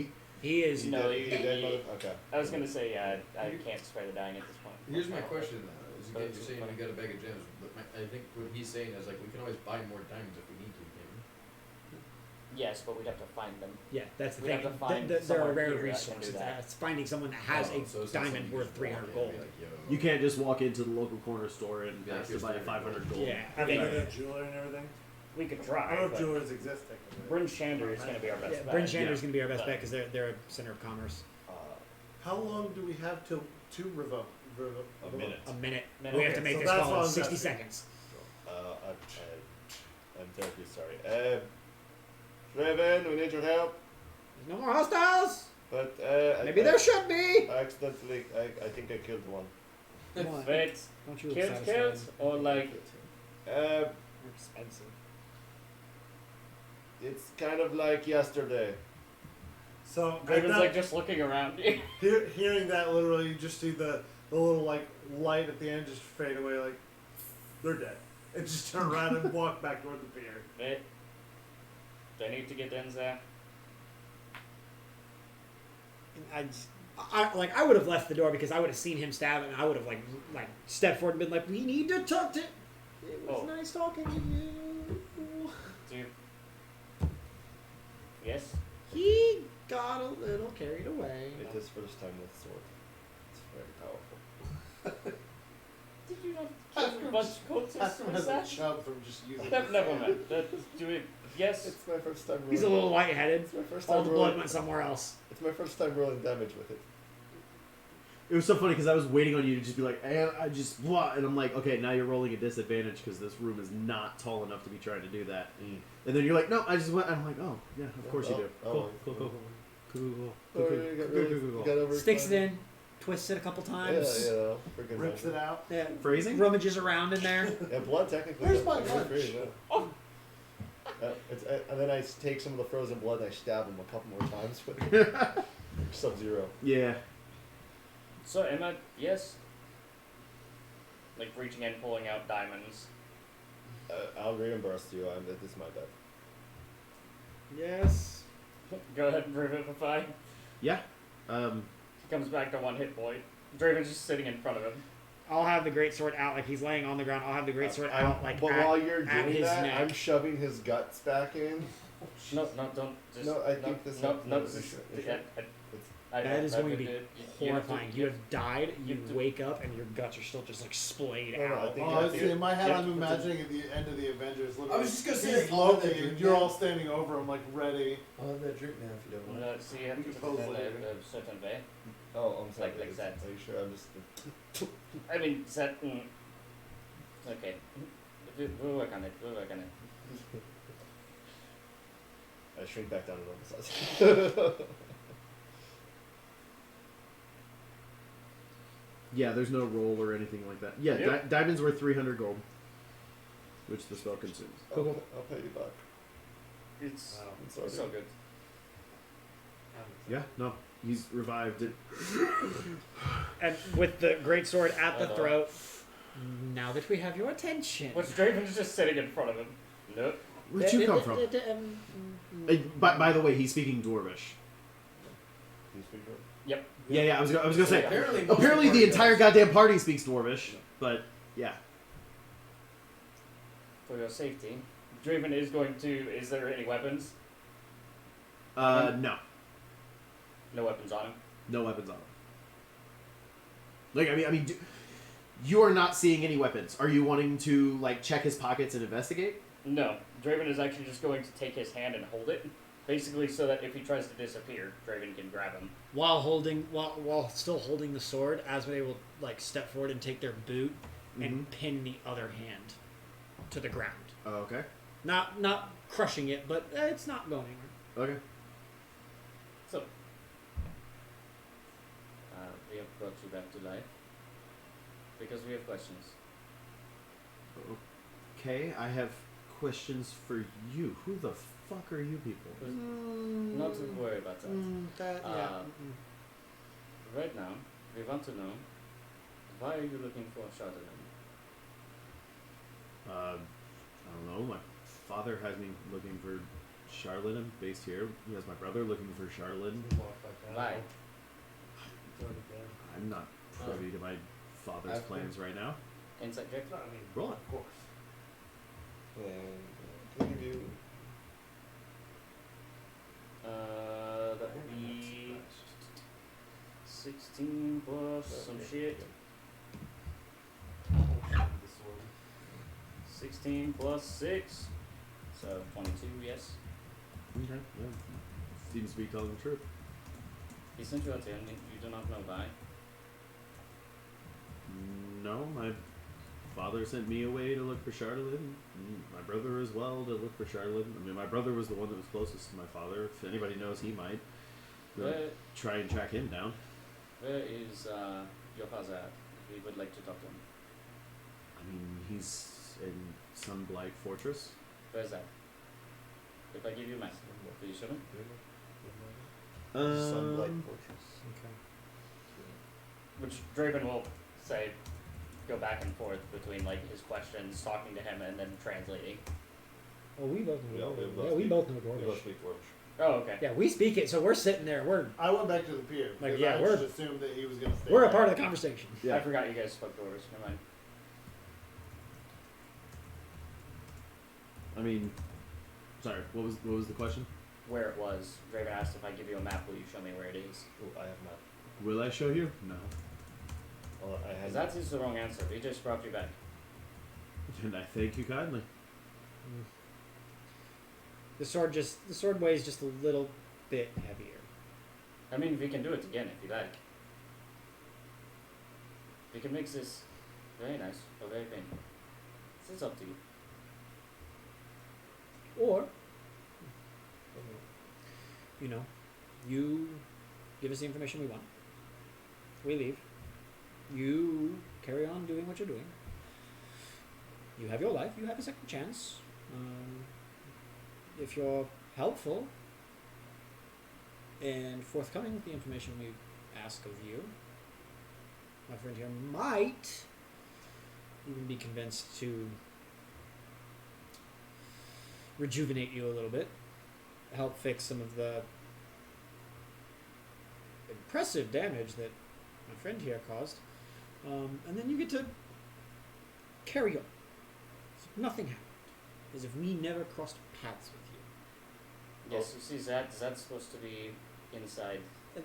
He is.
No,
He's dead, mother- Okay.
I was gonna say, yeah, I can't spare the dying at this point.
Here's my question though. Is
But
again,
it's
you're saying
funny.
we got a bag of gems, but I think what he's saying is like we can always buy more diamonds if we need to. Can we?
Yes, but we'd have to find them.
Yeah, that's the
We
thing.
have to find
There are
someone
rare
here that can do
resources.
that.
It's finding someone that has
Oh, so
a
it's not
diamond
something you
worth
just
300
walk in
gold.
and be like, yo.
You can't just walk into the local corner store and
Yeah,
ask to
here's
buy
300
500 gold.
Yeah, I
They
mean,
got jewelry and everything.
We could
I
try.
don't know if
but
jewelers exist technically.
Bryn Shander is going to be our best
yeah,
bet.
Bryn Shander's
Yeah.
going to be our best bet because they're a center of commerce.
How long do we have till to revoke?
A minute.
A minute.
Minute.
We have to
Okay,
make
so
this
that's
call
what
in
I'm
60
asking.
seconds.
I'm terribly sorry. Raven, we need your help.
There's no more hostiles.
But
Maybe there should be.
I accidentally, I think I killed one.
What?
Wait,
Don't you look
killed,
satisfied?
or like
Uh,
You're expensive.
it's kind of like yesterday.
So at
Draven's
that-
like just looking around.
hearing that, literally, you just see the little like light at the end just fade away. Like they're dead. And just turn around and walk back toward the pier.
Wait, do I need to get in there?
I would have left the door because I would have seen him stab him and I would have like stepped forward and been like, we need to talk to. It was
Oh.
nice talking to you.
Do you... Yes?
He got a little carried away.
It is first time with sword. It's very powerful.
Did you not kill a bunch of cultists with that?
chub from just using.
Never mind. Do it. Yes.
It's my first time rolling.
He's a little lightheaded.
It's my first
All
time
the blood
rolling.
went somewhere else.
It's my first time rolling damage with it.
It was so funny because I was waiting on you to just be like, I just blah, and I'm like, okay, now you're rolling a disadvantage because this room is not tall enough to be trying to do that. And then you're like, no, I just went. And I'm like, oh yeah, of course you do.
Oh,
Cool.
Sorry, you got really, you got overexcited.
Sticks it in, twists it a couple times.
Yeah, freaking
Rips it out.
Yeah,
Phrasing?
rummages around in there.
Yeah, blood technically.
Where's my
is
lunch?
free, yeah. And then I take some of the frozen blood and I stab him a couple more times with it. Sub-Zero.
Yeah.
So Emma, yes. Like reaching in, pulling out diamonds.
I'll reimburse you. This is my bet.
Yes.
Go ahead and revivify.
Yeah.
He comes back to 1 hit point. Draven's just sitting in front of him.
I'll have the great sword out like he's laying on the ground. I'll have the great sword out like
but
at,
while you're
at
doing
his
that,
neck.
I'm shoving his guts back in.
No, don't. Just,
No, I think this.
No,
no,
this
this-
is.
it's-
That is going to be
you
horrifying. You have died, you
have to-
wake up, and your guts are still just like splayed
No, no, I
out.
think-
Oh, see, in my head,
Yeah.
I'm imagining at the end of the Avengers.
I
Literally,
was just gonna say,
he's
I'll have that
Loki,
drink
and you're
now.
all standing over him, like ready.
I'll have that drink now if you don't mind.
So you have
You
to
can
put
pose
it in
later.
a certain way.
Oh, I'm sorry.
Like that.
Are you sure? I'm just.
I mean, that. Okay. We'll work on it. We'll work on it.
I shrink back down to normal size.
Yeah, there's no roll or anything like that. Yeah,
Yep.
diamonds worth 300 gold, which the spell consumes.
I'll pay you back.
It's
Wow.
I'm sorry.
it's so good.
Yeah, no, he's revived it.
And with the great sword at the
Uh-huh.
throat. Now that we have your attention.
What's Draven's just sitting in front of him? Nope.
Where'd you come from? By the way, he's speaking Dwarvish.
Can you speak Dwarf?
Yeah, I was gonna say.
Apparently,
Apparently, the entire goddamn party speaks Dwarvish, but yeah.
For your safety, Draven is going to. Is there any weapons?
No
No weapons on him.
weapons on him. Like, I mean, you are not seeing any weapons. Are you wanting to like check his pockets and investigate?
No. Draven is actually just going to take his hand and hold it, basically, so that if he tries to disappear, Draven can grab him.
While still holding the sword, Asmodee will like step forward and take their boot and pin the other hand to the ground.
Oh, okay.
Not crushing it, but it's not going anywhere.
Okay.
So, we have brought you back to life because we have questions.
Okay, I have questions for you. Who the fuck are you people?
Not to worry about that.
Yeah.
Right now, we want to know, why are you looking for Chardonnay?
I don't know. My father has me looking for Charlotte. I'm based here. He has my brother looking for Charlotte.
Why?
I'm not privy to my father's
I've
plans right now.
Insight check?
Roll it.
And can I give you
16 plus some shit. 16 plus 6. So 22, yes.
Okay. Yeah. Seems to be telling the truth.
He sent you out to him. You do not know why.
No, my father sent me away to look for Charlotte. My brother as well to look for Charlotte. I mean, my brother was the one that was closest to my father. If anybody knows, he might. Try and track him down.
Where is your father at? We would like to talk to him.
I mean, he's in some blight fortress.
Where's that? If I give you a map, will you show me?
Sunlight Fortress.
Okay.
Which Draven will say, go back and forth between like his questions, talking to him, and then translating.
Well, we both know.
Yeah,
We both know
We
Dwarvish.
both speak Dwarvish.
Oh, okay.
Yeah, we speak it, so we're sitting there.
I went back to the pier.
Like,
because
yeah,
I
we're-
just assumed that he was going to stay.
we're a
there.
part of the conversation.
Yeah.
I forgot you guys spoke Dwarvish. Never mind.
I mean, sorry. What was the question?
Where it was. Draven asked if I give you a map, will you show me where it is?
Oh, I have not.
Will I show you? No.
Well, I
Because
had.
that's the wrong answer. He just brought you back.
And I thank you kindly.
The sword weighs just a little bit heavier.
I mean, we can do it again if you like. We can mix this very nice or very painful. It's up to you.
Or, you know, you give us the information we want. We leave. You carry on doing what you're doing. You have your life. You have a second chance. If you're helpful and forthcoming with the information we ask of you, my friend here might even be convinced to rejuvenate you a little bit, help fix some of the impressive damage that my friend here caused, and then you get to carry on. As if nothing happened, as if we never crossed paths with you.
Yes, you see, that's supposed to be inside.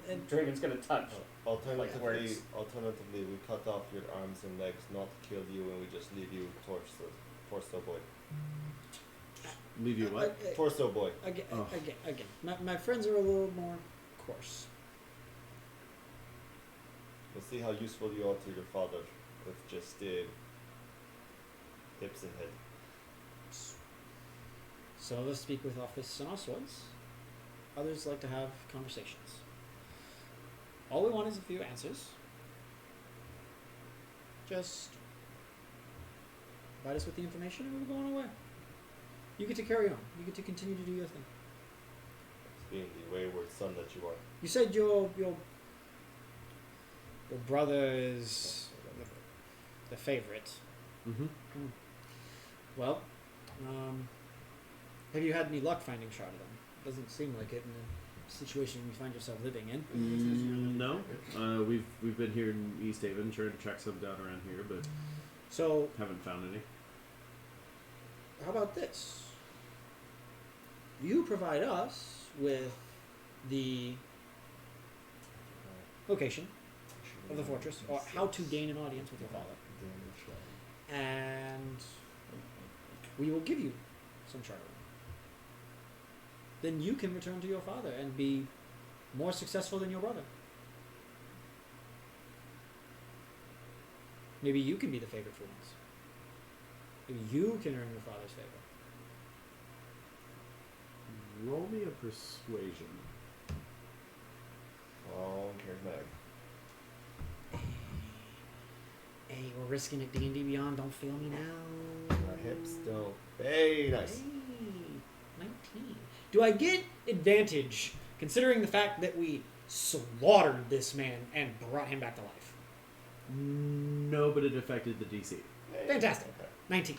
And
Draven's gonna touch.
Alternatively,
words.
alternatively, we cut off your arms and legs, not kill you, and we just leave you torso boy.
Leave you what?
Torso boy.
Again,
Oh.
again. My friends are a little more coarse.
We'll see how useful you are to your father with just hips and head.
Some of us speak with our fists and our swords. Others like to have conversations. All we want is a few answers. Just provide us with the information and we'll go on our way. You get to carry on. You get to continue to do your thing.
Being the wayward son that you are.
You said your brother is the favorite.
Mm-hmm.
Well, have you had any luck finding Charlotte? Doesn't seem like it in the situation you find yourself living in.
No. We've been here in East Haven trying to track some down around here, but
So,
haven't found any.
how about this? You provide us with the location of the fortress, or how to gain an audience with your father, and we will give you some charter. Then you can return to your father and be more successful than your brother. Maybe you can be the favorite for once. Maybe you can earn your father's favor.
Roll me a persuasion.
Oh, charismatic.
Hey, we're risking it. D&D Beyond, don't fail me now.
My hips don't. Hey, nice.
Hey, 19. Do I get advantage considering the fact that we slaughtered this man and brought him back to life?
No, but it affected the DC.
Hey.
Fantastic.
Okay.
19.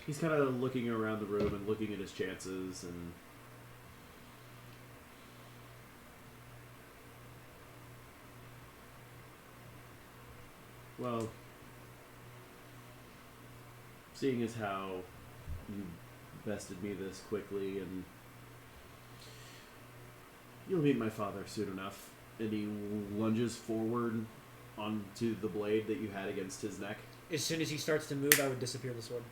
He's kind of looking around the room and looking at his chances, and Well, seeing as how you bested me this quickly, and you'll meet my father soon enough. And he lunges forward onto the blade that you had against his neck.
As soon as he starts to move, I would disappear the sword.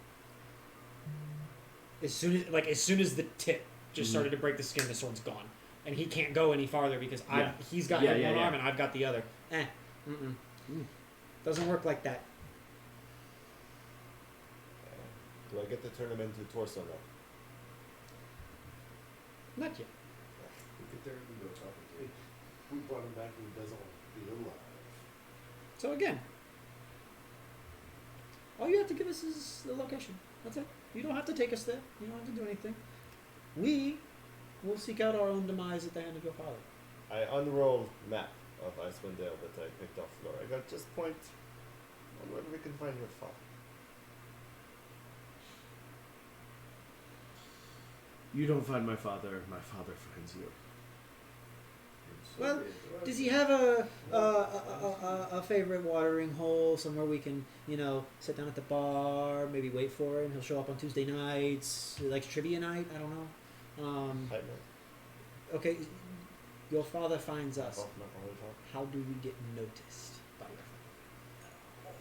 As soon as the tip just started to break the skin, the sword's gone, and he can't go any farther because he's got one arm and I've got the other. Doesn't work like that.
Do I get to turn him into torso now?
Not yet.
We get there and we go talking to him. We brought him back and he doesn't want to be alive.
So again, all you have to give us is the location. That's it. You don't have to take us there. You don't have to do anything. We will seek out our own demise at the hand of your father.
I unroll map of Icewind Dale that I picked off the floor. I got just point on where we can find your father.
You don't find my father finds you.
Well, does he have a favorite watering hole somewhere we can, sit down at the bar, maybe wait for him? He'll show up on Tuesday nights. He likes trivia night. I don't know.
Hi, man.
Okay, your father finds us.
Off, not all the time.
How do we get noticed by your father?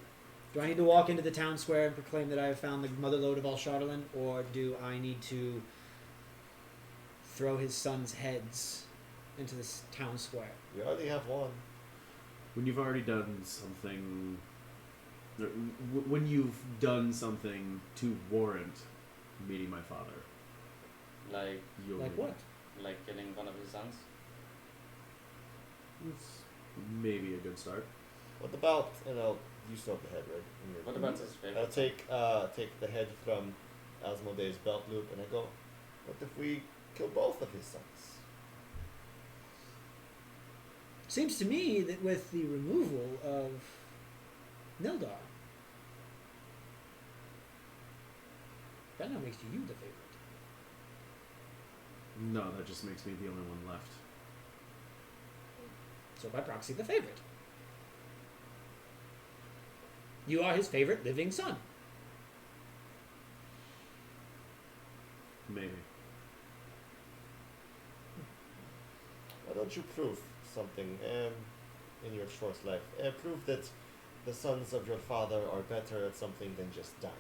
Do I need to walk into the town square and proclaim that I have found the motherlode of all Charlatan, or do I need to throw his son's heads into this town square?
We already have one.
When you've already done something, when you've done something to warrant meeting my father,
Like
you'll
Like what?
like killing one of his sons.
It's maybe a good start.
What about, you still have the head, right? In your-
What about his favorite?
I'll take the head from Asmodee's belt loop and I go, what if we kill both of his sons?
Seems to me that with the removal of Nildar, that now makes you the favorite.
No, that just makes me the only one left.
So by proxy, the favorite. You are his favorite living son.
Maybe.
Why don't you prove something in your short life? Prove that the sons of your father are better at something than just dying.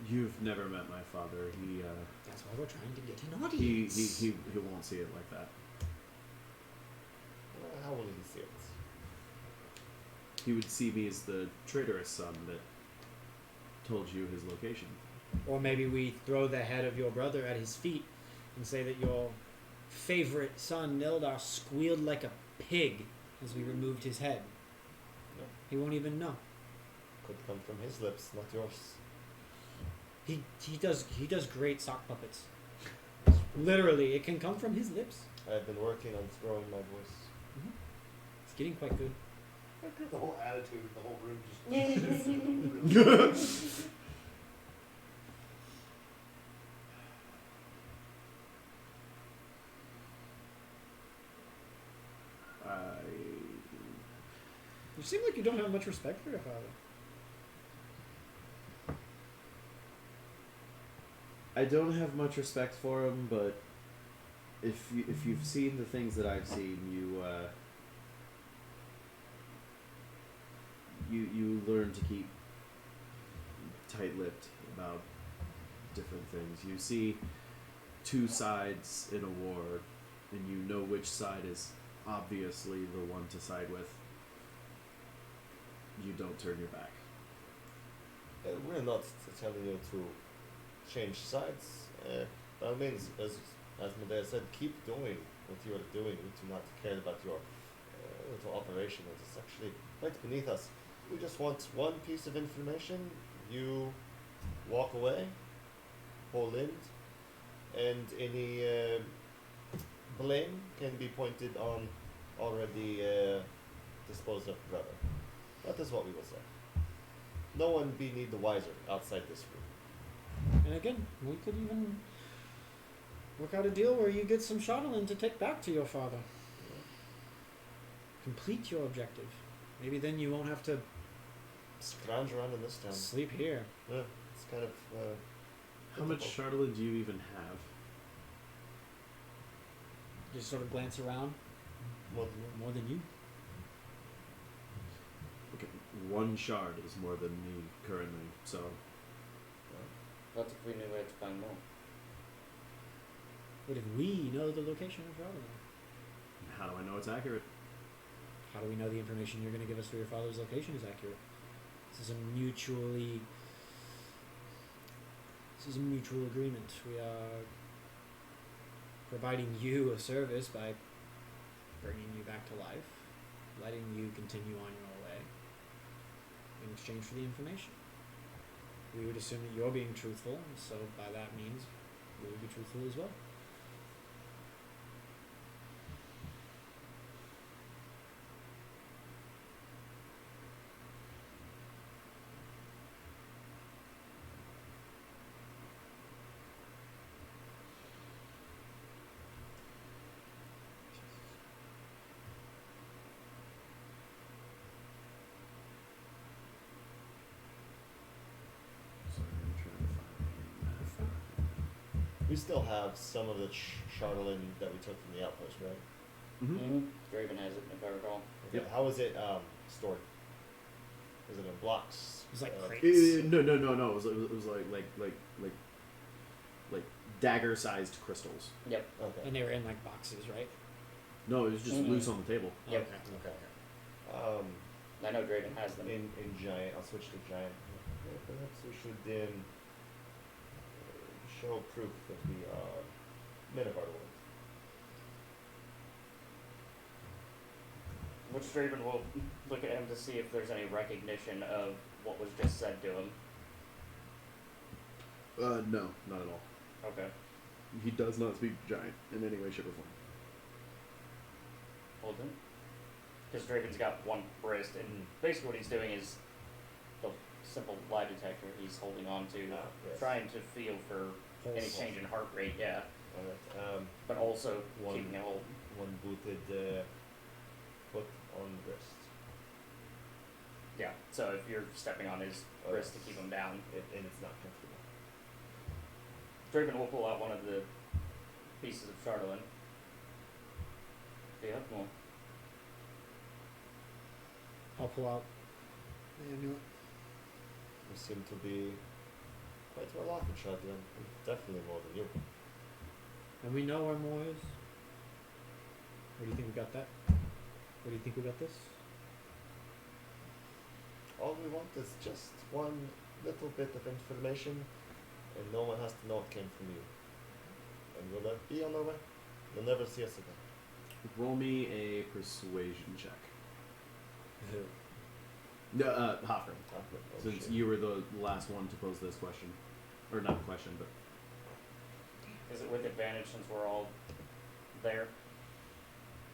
You've never met my father.
That's why we're trying to get an
He
audience.
he won't see it like that.
How will he see it?
He would see me as the traitorous son that told you his location.
Or maybe we throw the head of your brother at his feet and say that your favorite son, Nildar, squealed like a pig as we removed his head.
No.
He won't even know.
Could come from his lips, not yours.
He does great sock puppets. Literally, it can come from his lips.
I've been working on throwing my voice.
It's getting quite good.
The whole attitude of the whole room just.
You seem like you don't have much respect for your father.
I don't have much respect for him, but if you've seen the things that I've seen, you learn to keep tight-lipped about different things. You see two sides in a war, and you know which side is obviously the one to side with. You don't turn your back.
We're not telling you to change sides. By all means, as Medea said, keep doing what you are doing. We do not care about your little operation. It's actually right beneath us. We just want one piece of information. You walk away, whole limbed, and any blame can be pointed on already disposed of brother. That is what we will say. No one be need the wiser outside this room.
And again, we could even Work out a deal where you get some Shadowland to take back to your father. Complete your objective. Maybe then you won't have to
Scrounge around in this town.
sleep here.
Yeah, it's kind of.
How much
difficult.
Charlotte do you even have?
Just sort of glance around.
More than you.
More than you.
Okay, 1 shard is more than me currently, so
What if we knew where to find more?
What if we know the location of Shadowland?
how do I know it's accurate?
How do we know the information you're going to give us for your father's location is accurate? This is a mutual agreement. We are providing you a service by bringing you back to life, letting you continue on your way in exchange for the information. We would assume that you're being truthful, and so by that means, we would be truthful as well.
Sorry, I'm trying to find
We still have some of the Charlatan that we took from the outpost, right?
Mm-hmm.
Draven has it, if I recall.
Okay.
Yep.
How was it stored? Was it in blocks?
It was like crates.
No. It was like dagger-sized crystals.
Yep.
Okay.
And they were in like boxes, right?
No, it was just
Mhm.
loose on the table.
Yep.
Okay.
I know Draven has them.
In giant, I'll switch to giant. Yeah, perhaps we should then show proof that we are men of our word.
Which Draven will look at him to see if there's any recognition of what was just said to him.
No, not at all.
Okay.
He does not speak giant in any way, shape, or form.
Hold him. Because Draven's got one wrist, and basically what he's doing is the simple lie detector he's holding on to,
Yes.
trying to feel for any
Pulse.
change in heart rate, yeah,
Alright.
but also
One-
keeping a hold.
One booted foot on wrist.
Yeah, so if you're stepping on his
Oh,
wrist to
yes.
keep him down,
And it's not comfortable.
Draven will pull out one of the pieces of Chardolin. Do you have more?
I'll pull out the amulet.
We seem to be quite well off in Shotgun. Definitely more than you.
And we know where more is. Where do you think we got that? Where do you think we got this?
All we want is just one little bit of information, and no one has to know it came from you. And we'll be on our way. You'll never see us again.
Roll me a persuasion check.
Who?
No, Hoffer.
Oh,
Since
shit.
you were the last one to pose this question, or not question, but
Is it with advantage since we're all there?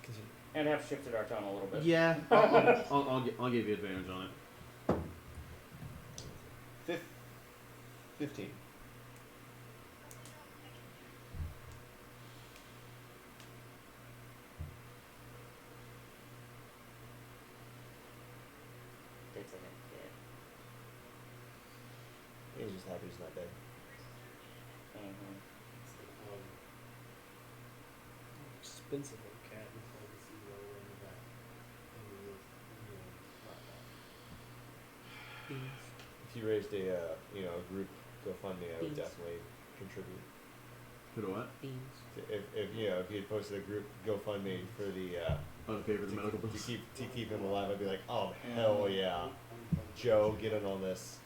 'Cause you-
And have shifted our tone a little bit.
yeah, I'll give you advantage on it.
15.
It's a hit, yeah.
He's just happy he's not dead.
Mm-hmm.
expensive old cat. Beans.
If you raised a group GoFundMe, I would
Beans.
definitely contribute.
Who do what?
Beans.
If you had posted a group GoFundMe for the
Oh, to pay for the medical
to
bills.
keep him alive, I'd be like, oh hell yeah, Joe, get in on this.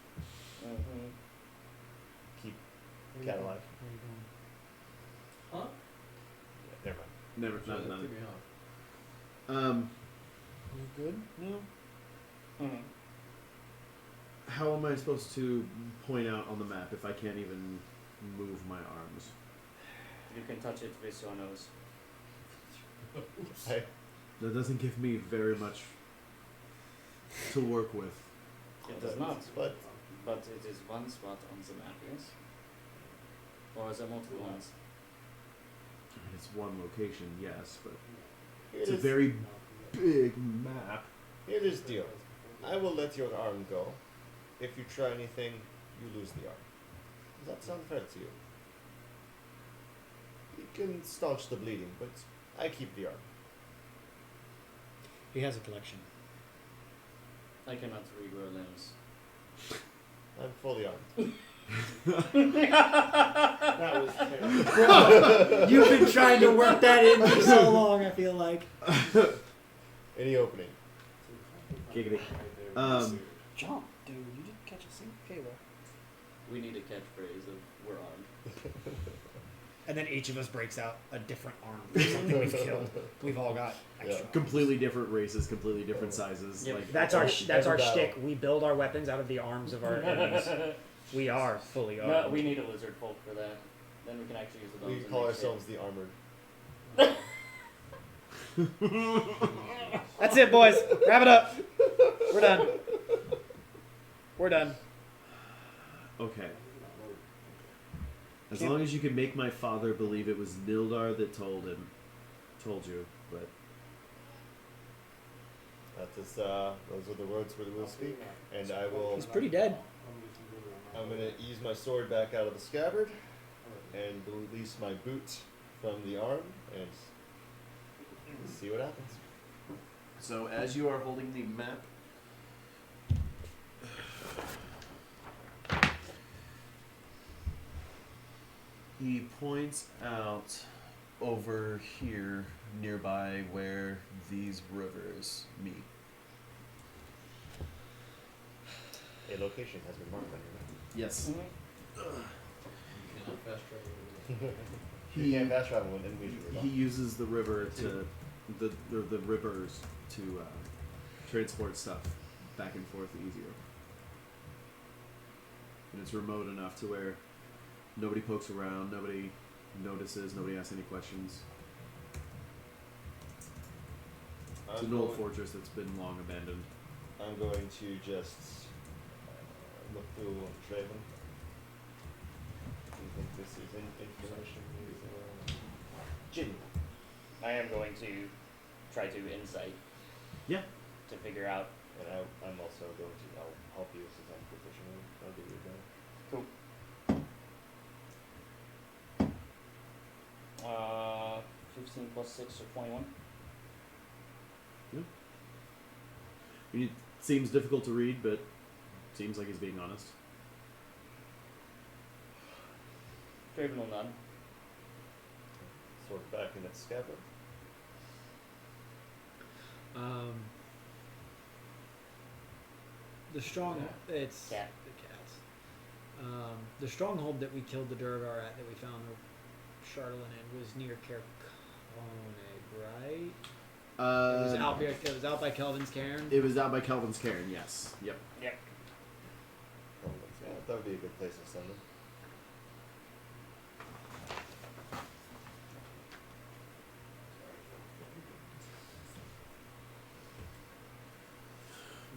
Mm-hmm.
Keep
Where
cat
you
alive.
going? Where you going?
Huh?
Yeah, never mind.
Never,
Sorry,
not
that
none.
threw me off.
You good? No.
Mm-hmm.
How am I supposed to point out on the map if I can't even move my arms?
You can touch it with your nose.
Hey,
That doesn't give me very much to work with.
It does not,
But
but it is one spot on the map, yes? Or is there multiple ones?
it's one location, yes, but
Here
it's a
is-
very big map.
Here is the deal. I will let your arm go. If you try anything, you lose the arm. Does that sound fair to you? You can staunch the bleeding, but I keep the arm.
He has a collection.
I cannot regrow limbs.
I'm fully armed.
That was terrible.
You've been trying to work that in for so long, I feel like.
Any opening?
Giggity.
Jump, dude. You didn't catch a single cable.
We need a catchphrase of "we're armed."
And then each of us breaks out a different arm for something we've killed. We've all got extra.
Yeah.
Completely different races, completely different sizes.
Yep.
Like
That's our
Every battle.
shtick. We build our weapons out of the arms of our enemies. We are fully armed.
No, we need a lizard folk for that. Then we can actually use the bones.
We
and
call
make
ourselves the armored.
That's it, boys. Wrap it up. We're done. We're done.
okay. As
Can't-
long as you can make my father believe it was Nildar that told you, but
That is, those are the words we will speak, and I will.
He's pretty dead.
I'm gonna ease my sword back out of the scabbard, and release my boot from the arm, and see what happens.
so as you are holding the map, he points out over here nearby where these rivers meet.
A location has been marked on your map.
Yes.
You cannot fast travel.
You can't fast travel when enemies are
He uses the river to the rivers to transport stuff back and forth easier. And it's remote enough to where nobody pokes around, nobody notices, nobody asks any questions. It's an old fortress that's been long abandoned.
I'm going to just look through Draven. Do you think this is information? Jin.
I am going to try to insight
Yeah.
to figure out.
And I'm also going to. I'll help you since I'm proficient. I'll give you a go.
Cool. 15 plus 6 or 21.
It seems difficult to read, but seems like he's being honest.
Draven will none.
Sword back in its scabbard.
The strong. It's
Cat.
the cats. The stronghold that we killed the Durgar at, that we found Charlene in, was near Kerkone, right? It was out by Kelvin's Cairn.
It was out by Kelvin's Cairn, yes. Yep.
Yep.
Oh, yeah, that would be a good place to send them.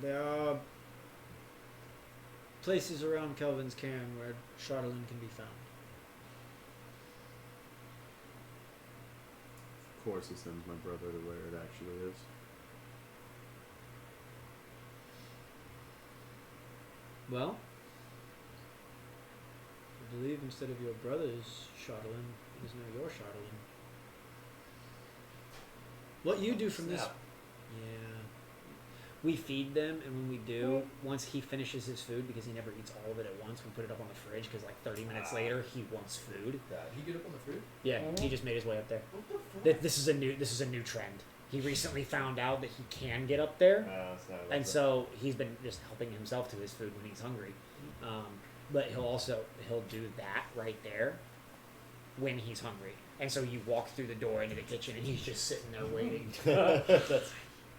There are places around Kelvin's Cairn where Charlene can be found.
Of course he sends my brother to where it actually is.
Well, I believe instead of your brother's Charlene, it is now your Charlene. What you do from this...
Snap.
Yeah. We feed them, and when we do, once he finishes his food, because he never eats all of it at once, we put it up on the fridge, because like 30 minutes later, he wants food.
That.
Did he get up on the food?
Yeah, he just made his way up there. This is a new trend. He recently found out that he can get up there,
It's not
and so he's been just helping himself to his food when he's hungry. But he'll do that right there when he's hungry. And so you walk through the door into the kitchen, and he's just sitting there waiting.
That's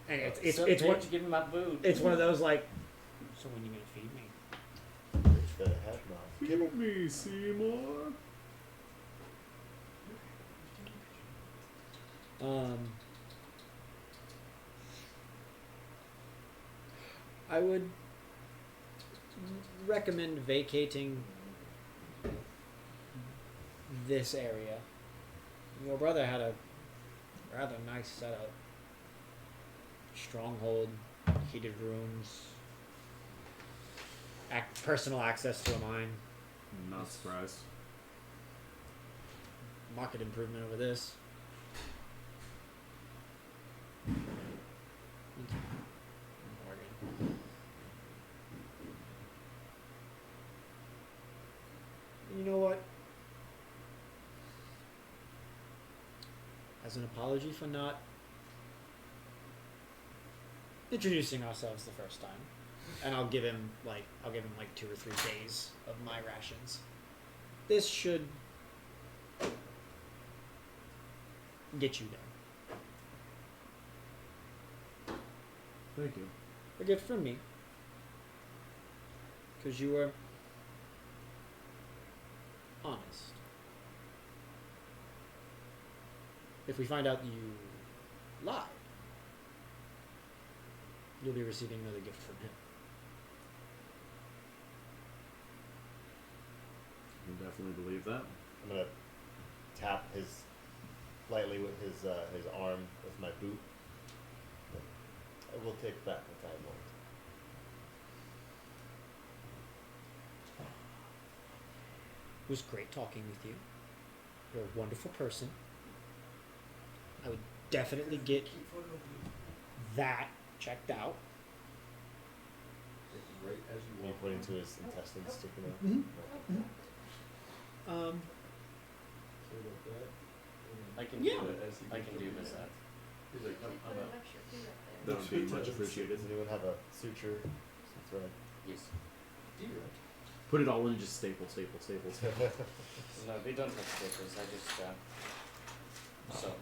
And it's
So
it's
did
one
you give him my food.
it's one of those like. So when you gonna feed me?
rich that I had now.
Feed me, Seymour.
I would recommend vacating this area Your brother had a rather nice setup. Stronghold, heated rooms, personal access to a mine.
Not surprised.
Market improvement over this. Bargain. You know what? As an apology for not introducing ourselves the first time, and I'll give him like 2 or 3 days of my rations. This should get you there.
Thank you.
A gift from me, because you were honest. If we find out you lied, you'll be receiving another gift from him.
I definitely believe that.
I'm gonna tap his lightly with his arm with my boot. I will take back what I want.
It was great talking with you. You're a wonderful person. I would definitely get that checked out.
Right as
You pointing to his intestines sticking out.
Mhm.
Say about that.
I can
Yeah.
do it. I can do this.
He's like, I'm out.
That would be much appreciated.
Does anyone have a suture? Thread?
Yes.
Put it all in just staples.
No, we don't have staples. I just so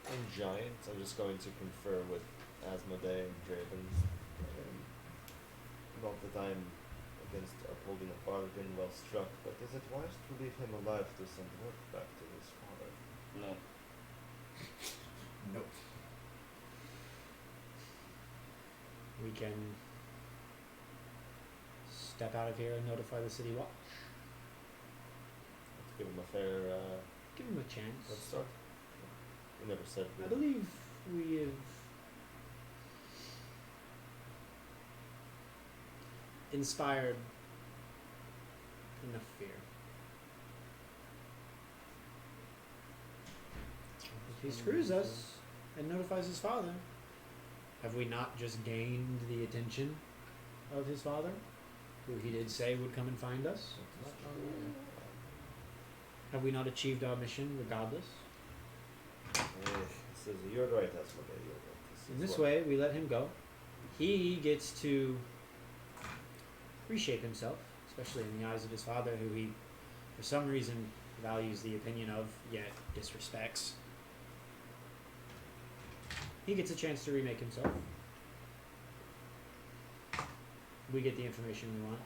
I'm giant. I'm just going to confer with Asmodee and Dravens. Not that I'm against upholding a bargain well struck, but is it wise to leave him alive to send word back to his father?
no.
Nope.
We can step out of here and notify the city watch.
Let's give him a fair
Give him a chance.
let's start. We never said
I believe we have inspired enough fear. If he screws us and notifies his father, have we not just gained the attention of his father, who he did say would come and find us? Have we not achieved our mission regardless?
This is, you're right, Asmodee, you're right.
In this way, we let him go. He gets to reshape himself, especially in the eyes of his father, who he, for some reason, values the opinion of, yet disrespects. He gets a chance to remake himself. We get the information we want.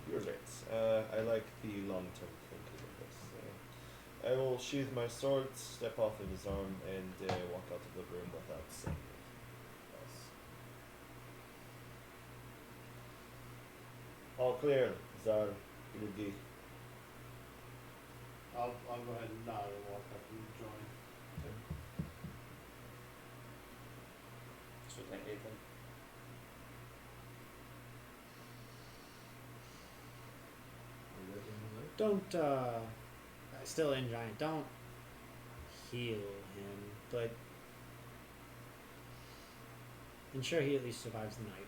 You're right. I like the long-term thinking of this. I will sheath my sword, step off of his arm, and walk out of the room without saying anything else. All clear, Zar, Yugi.
I'll go ahead and nod and walk up and join.
So thank Ethan.
Don't, still in giant, don't heal him, but ensure he at least survives the night.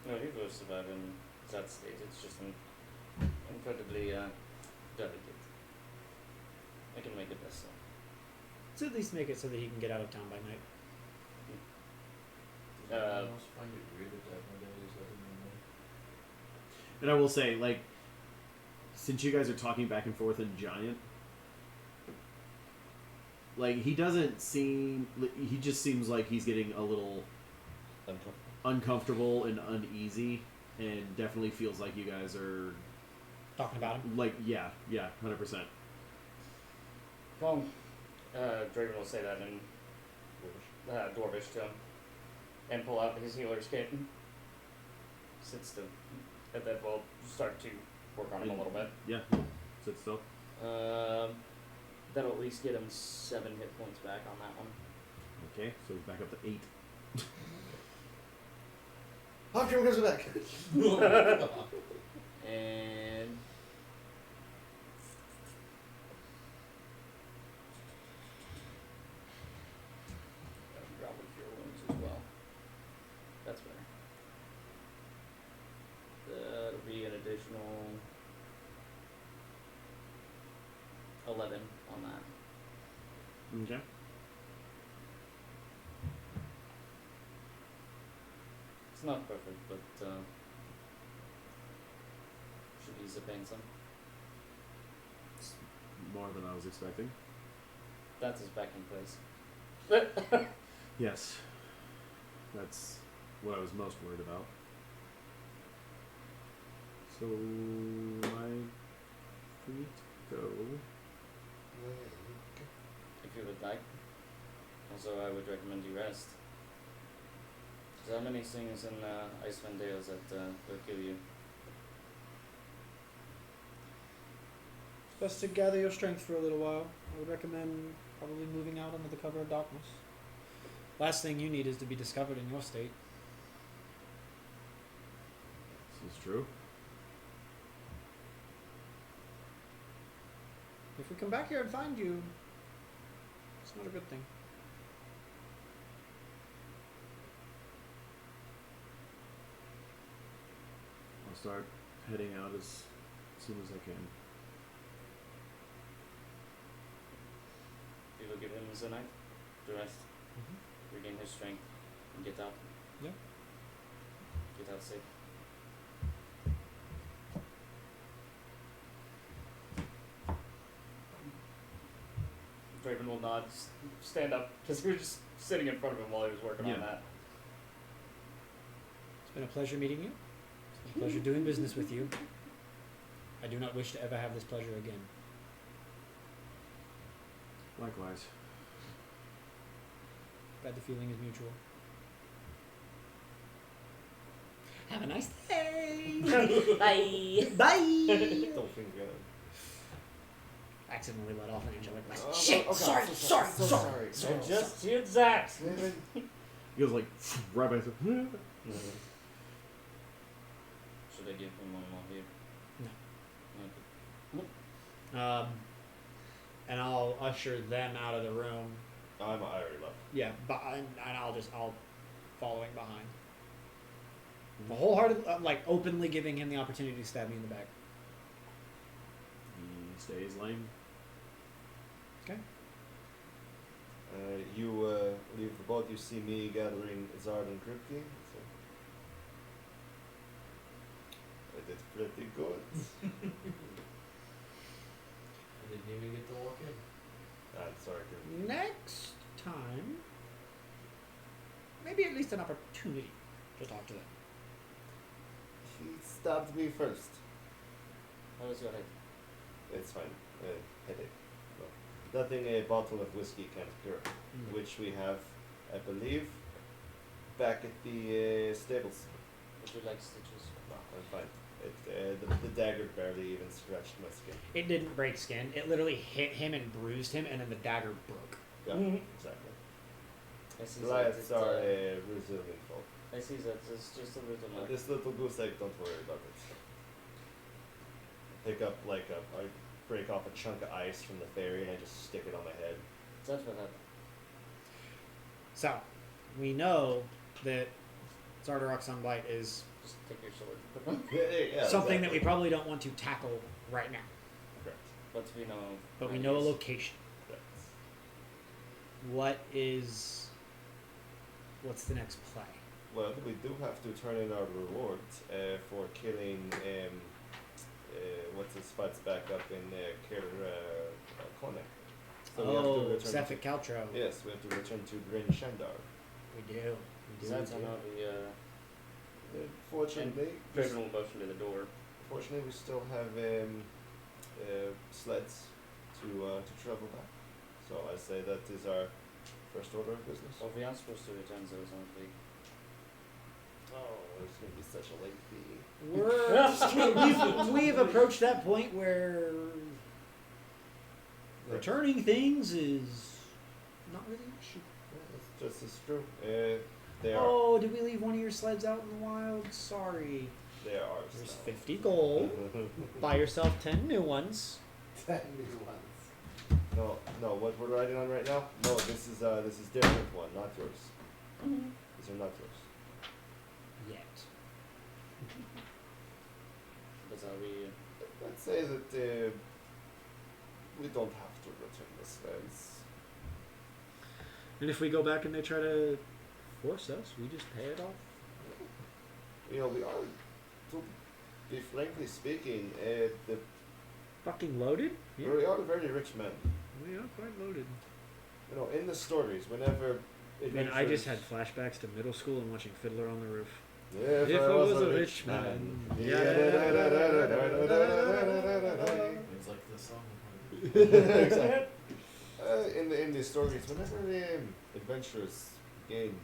No, he will survive in that state. It's just incredibly delicate. I can make it best.
So at least make it so that he can get out of town by night.
Find it weird that nowadays I didn't know.
And I will say, like, since you guys are talking back and forth in giant, like, he doesn't seem, he just seems like he's getting a little uncomfortable and uneasy, and definitely feels like you guys are,
Talking about him.
like, yeah, 100%.
Well, Draven will say that in Dwarvish to him, and pull out his healer's kit. Sit still. And then we'll start to work on him a little bit.
Yeah. Sit still.
That'll at least get him 7 hit points back on that one.
Okay, so he's back up to 8.
Hawkman comes back.
And drop with your wounds as well. That's better. That'll be an additional 11 on that.
Okay.
It's not perfect, but should ease the pain some.
It's more than I was expecting.
That's his back in place.
Yes. That's what I was most worried about. So my feet go.
If you would like. Also, I would recommend you rest. There are many things in Icewind Dales that will kill you.
It's best to gather your strength for a little while. I would recommend probably moving out under the cover of darkness. Last thing you need is to be discovered in your state.
This is true.
If we come back here and find you, it's not a good thing.
I'll start heading out as soon as I can.
You will give him the night to rest, regain his strength, and get out.
Yeah.
Get out safe. Draven will nod, stand up, because we were just sitting in front of him while he was working
Yeah.
on that.
It's been a pleasure meeting you. It's been a pleasure doing business with you. I do not wish to ever have this pleasure again.
Likewise.
Glad the feeling is mutual. Have a nice day.
Bye!
Bye.
Dolphin gun.
Accidentally let off an angelic blast.
Oh,
Shit!
oh,
sorry,
God,
sorry,
so
sorry,
sorry.
I just did that!
He goes like right by the.
Should I give him one more here?
No.
Okay.
And I'll usher them out of the room.
I already left.
Yeah, and I'll following behind. Wholeheartedly, like openly giving him the opportunity to stab me in the back.
He stays lame.
Okay.
You leave the boat. You see me gathering Zard and Kripke. So. It is pretty good.
I didn't even get to walk in.
I'm sorry, Kripke.
Next time, maybe at least an opportunity to talk to them.
He stabbed me first.
How was your head?
It's fine. Headache. Well, nothing a bottle of whiskey can't cure. Which we have, I believe, back at the stables.
Would you like stitches?
No, I'm fine. The dagger barely even scratched my skin.
It didn't break skin. It literally hit him and bruised him, and then the dagger broke.
Yeah,
Mhm.
exactly.
I see that
Goliaths
it's,
are a resilient folk.
I see that it's just a little more.
This little goose egg, don't worry about it. Pick up I break off a chunk of ice from the ferry and I just stick it on my head.
That's what happened.
So, we know that Zardarok Sunblight is
Just take your sword and put it on.
Yeah,
something that we
exactly.
probably don't want to tackle right now.
Correct.
But we know.
But we
where
know a
it is.
location.
Correct.
What's the next play?
Well, we do have to turn in our reward for killing what's his fights back up in Konek. So we have to return
Sefik Caltro.
Yes, we have to return to Bryn Shandar.
We do.
Is that how
Fortunately,
Draven will motion to the door.
fortunately, we still have sleds to travel back. So I say that is our first order of business.
Well, we are supposed to return those, aren't we?
Oh, it's gonna be such a late fee.
We've approached that point where returning things is not really an issue.
Yeah, it's just as true. They are.
Oh, did we leave one of your sleds out in the wild? Sorry.
They are.
There's
now.
50 gold. Buy yourself 10 new ones.
10 new ones.
No, what we're riding on right now? No, this is different one, not yours. These are not yours.
Yet.
But are we?
Let's say that we don't have to return the sleds.
And if we go back and they try to force us, we just pay it off.
You know, we are, to be frankly speaking, the
Fucking loaded? Yeah.
we are very rich men.
We are quite loaded.
You know, in the stories, whenever
Man, I just had flashbacks to middle school and watching Fiddler on the Roof.
If
If
I
I
was
was
a
a
rich
rich
man.
man.
It's like the song.
Exactly. In the stories, whenever adventurers gain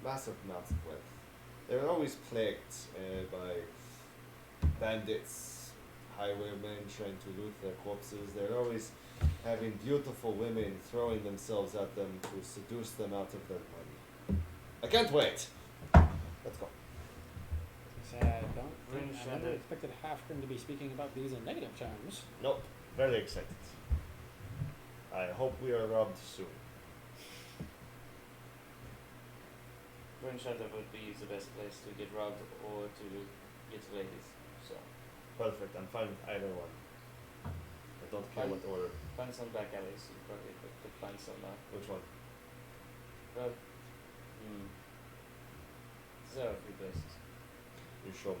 massive amounts of wealth, they're always plagued by bandits, highwaymen trying to loot their corpses. They're always having beautiful women throwing themselves at them to seduce them out of their money. I can't wait. Let's go.
I never expected Halfgren to be speaking about these in negative terms.
Nope. Very excited. I hope we are robbed soon.
Greenshadder would be the best place to get robbed or to get ladies. So
Perfect. I'm fine with either one. I don't care what order.
find some back alleys. You probably could find some.
Which one?
Well, there are a few places.
You show me.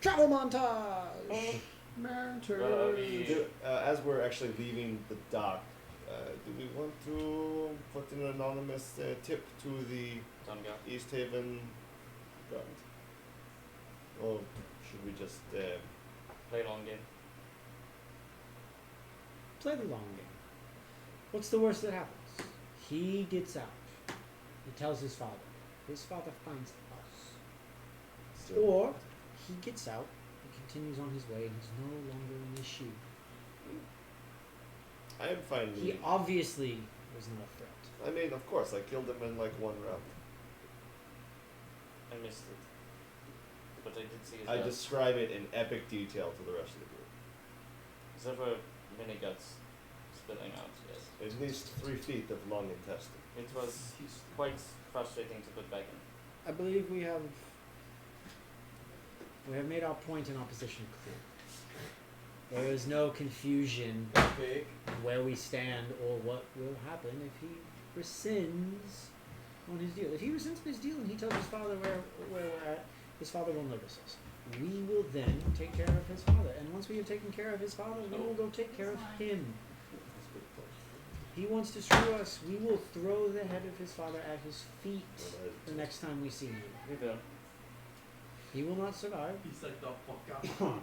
Travel montage!
Well, are we?
As we're actually leaving the dock, do we want to put an anonymous tip to the
Don't go.
East Haven guard? Or should we just
Play long game.
Play the long game. What's the worst that happens? He gets out. He tells his father. His father finds us.
still?
Or he gets out, he continues on his way, and he's no longer an issue.
I am fine.
He obviously was not a threat.
I mean, of course, I killed him in like one round.
I missed it. But I did see his
I
guts.
describe it in epic detail to the rest of the group.
Except for many guts spilling out, yes.
At least 3 feet of long intestine.
It was quite frustrating to put back in.
I believe we have made our point in opposition clear. There is no confusion
Big.
where we stand or what will happen if he rescinds on his deal. If he rescinds on his deal and he tells his father where we're at, his father will notice us. We will then take care of his father. And once we have taken care of his father, we will go take care of him.
That's a good point.
He wants to screw us. We will throw the head of his father at his feet the next time we see him.
We will.
He will not survive.
He's like the fuck out.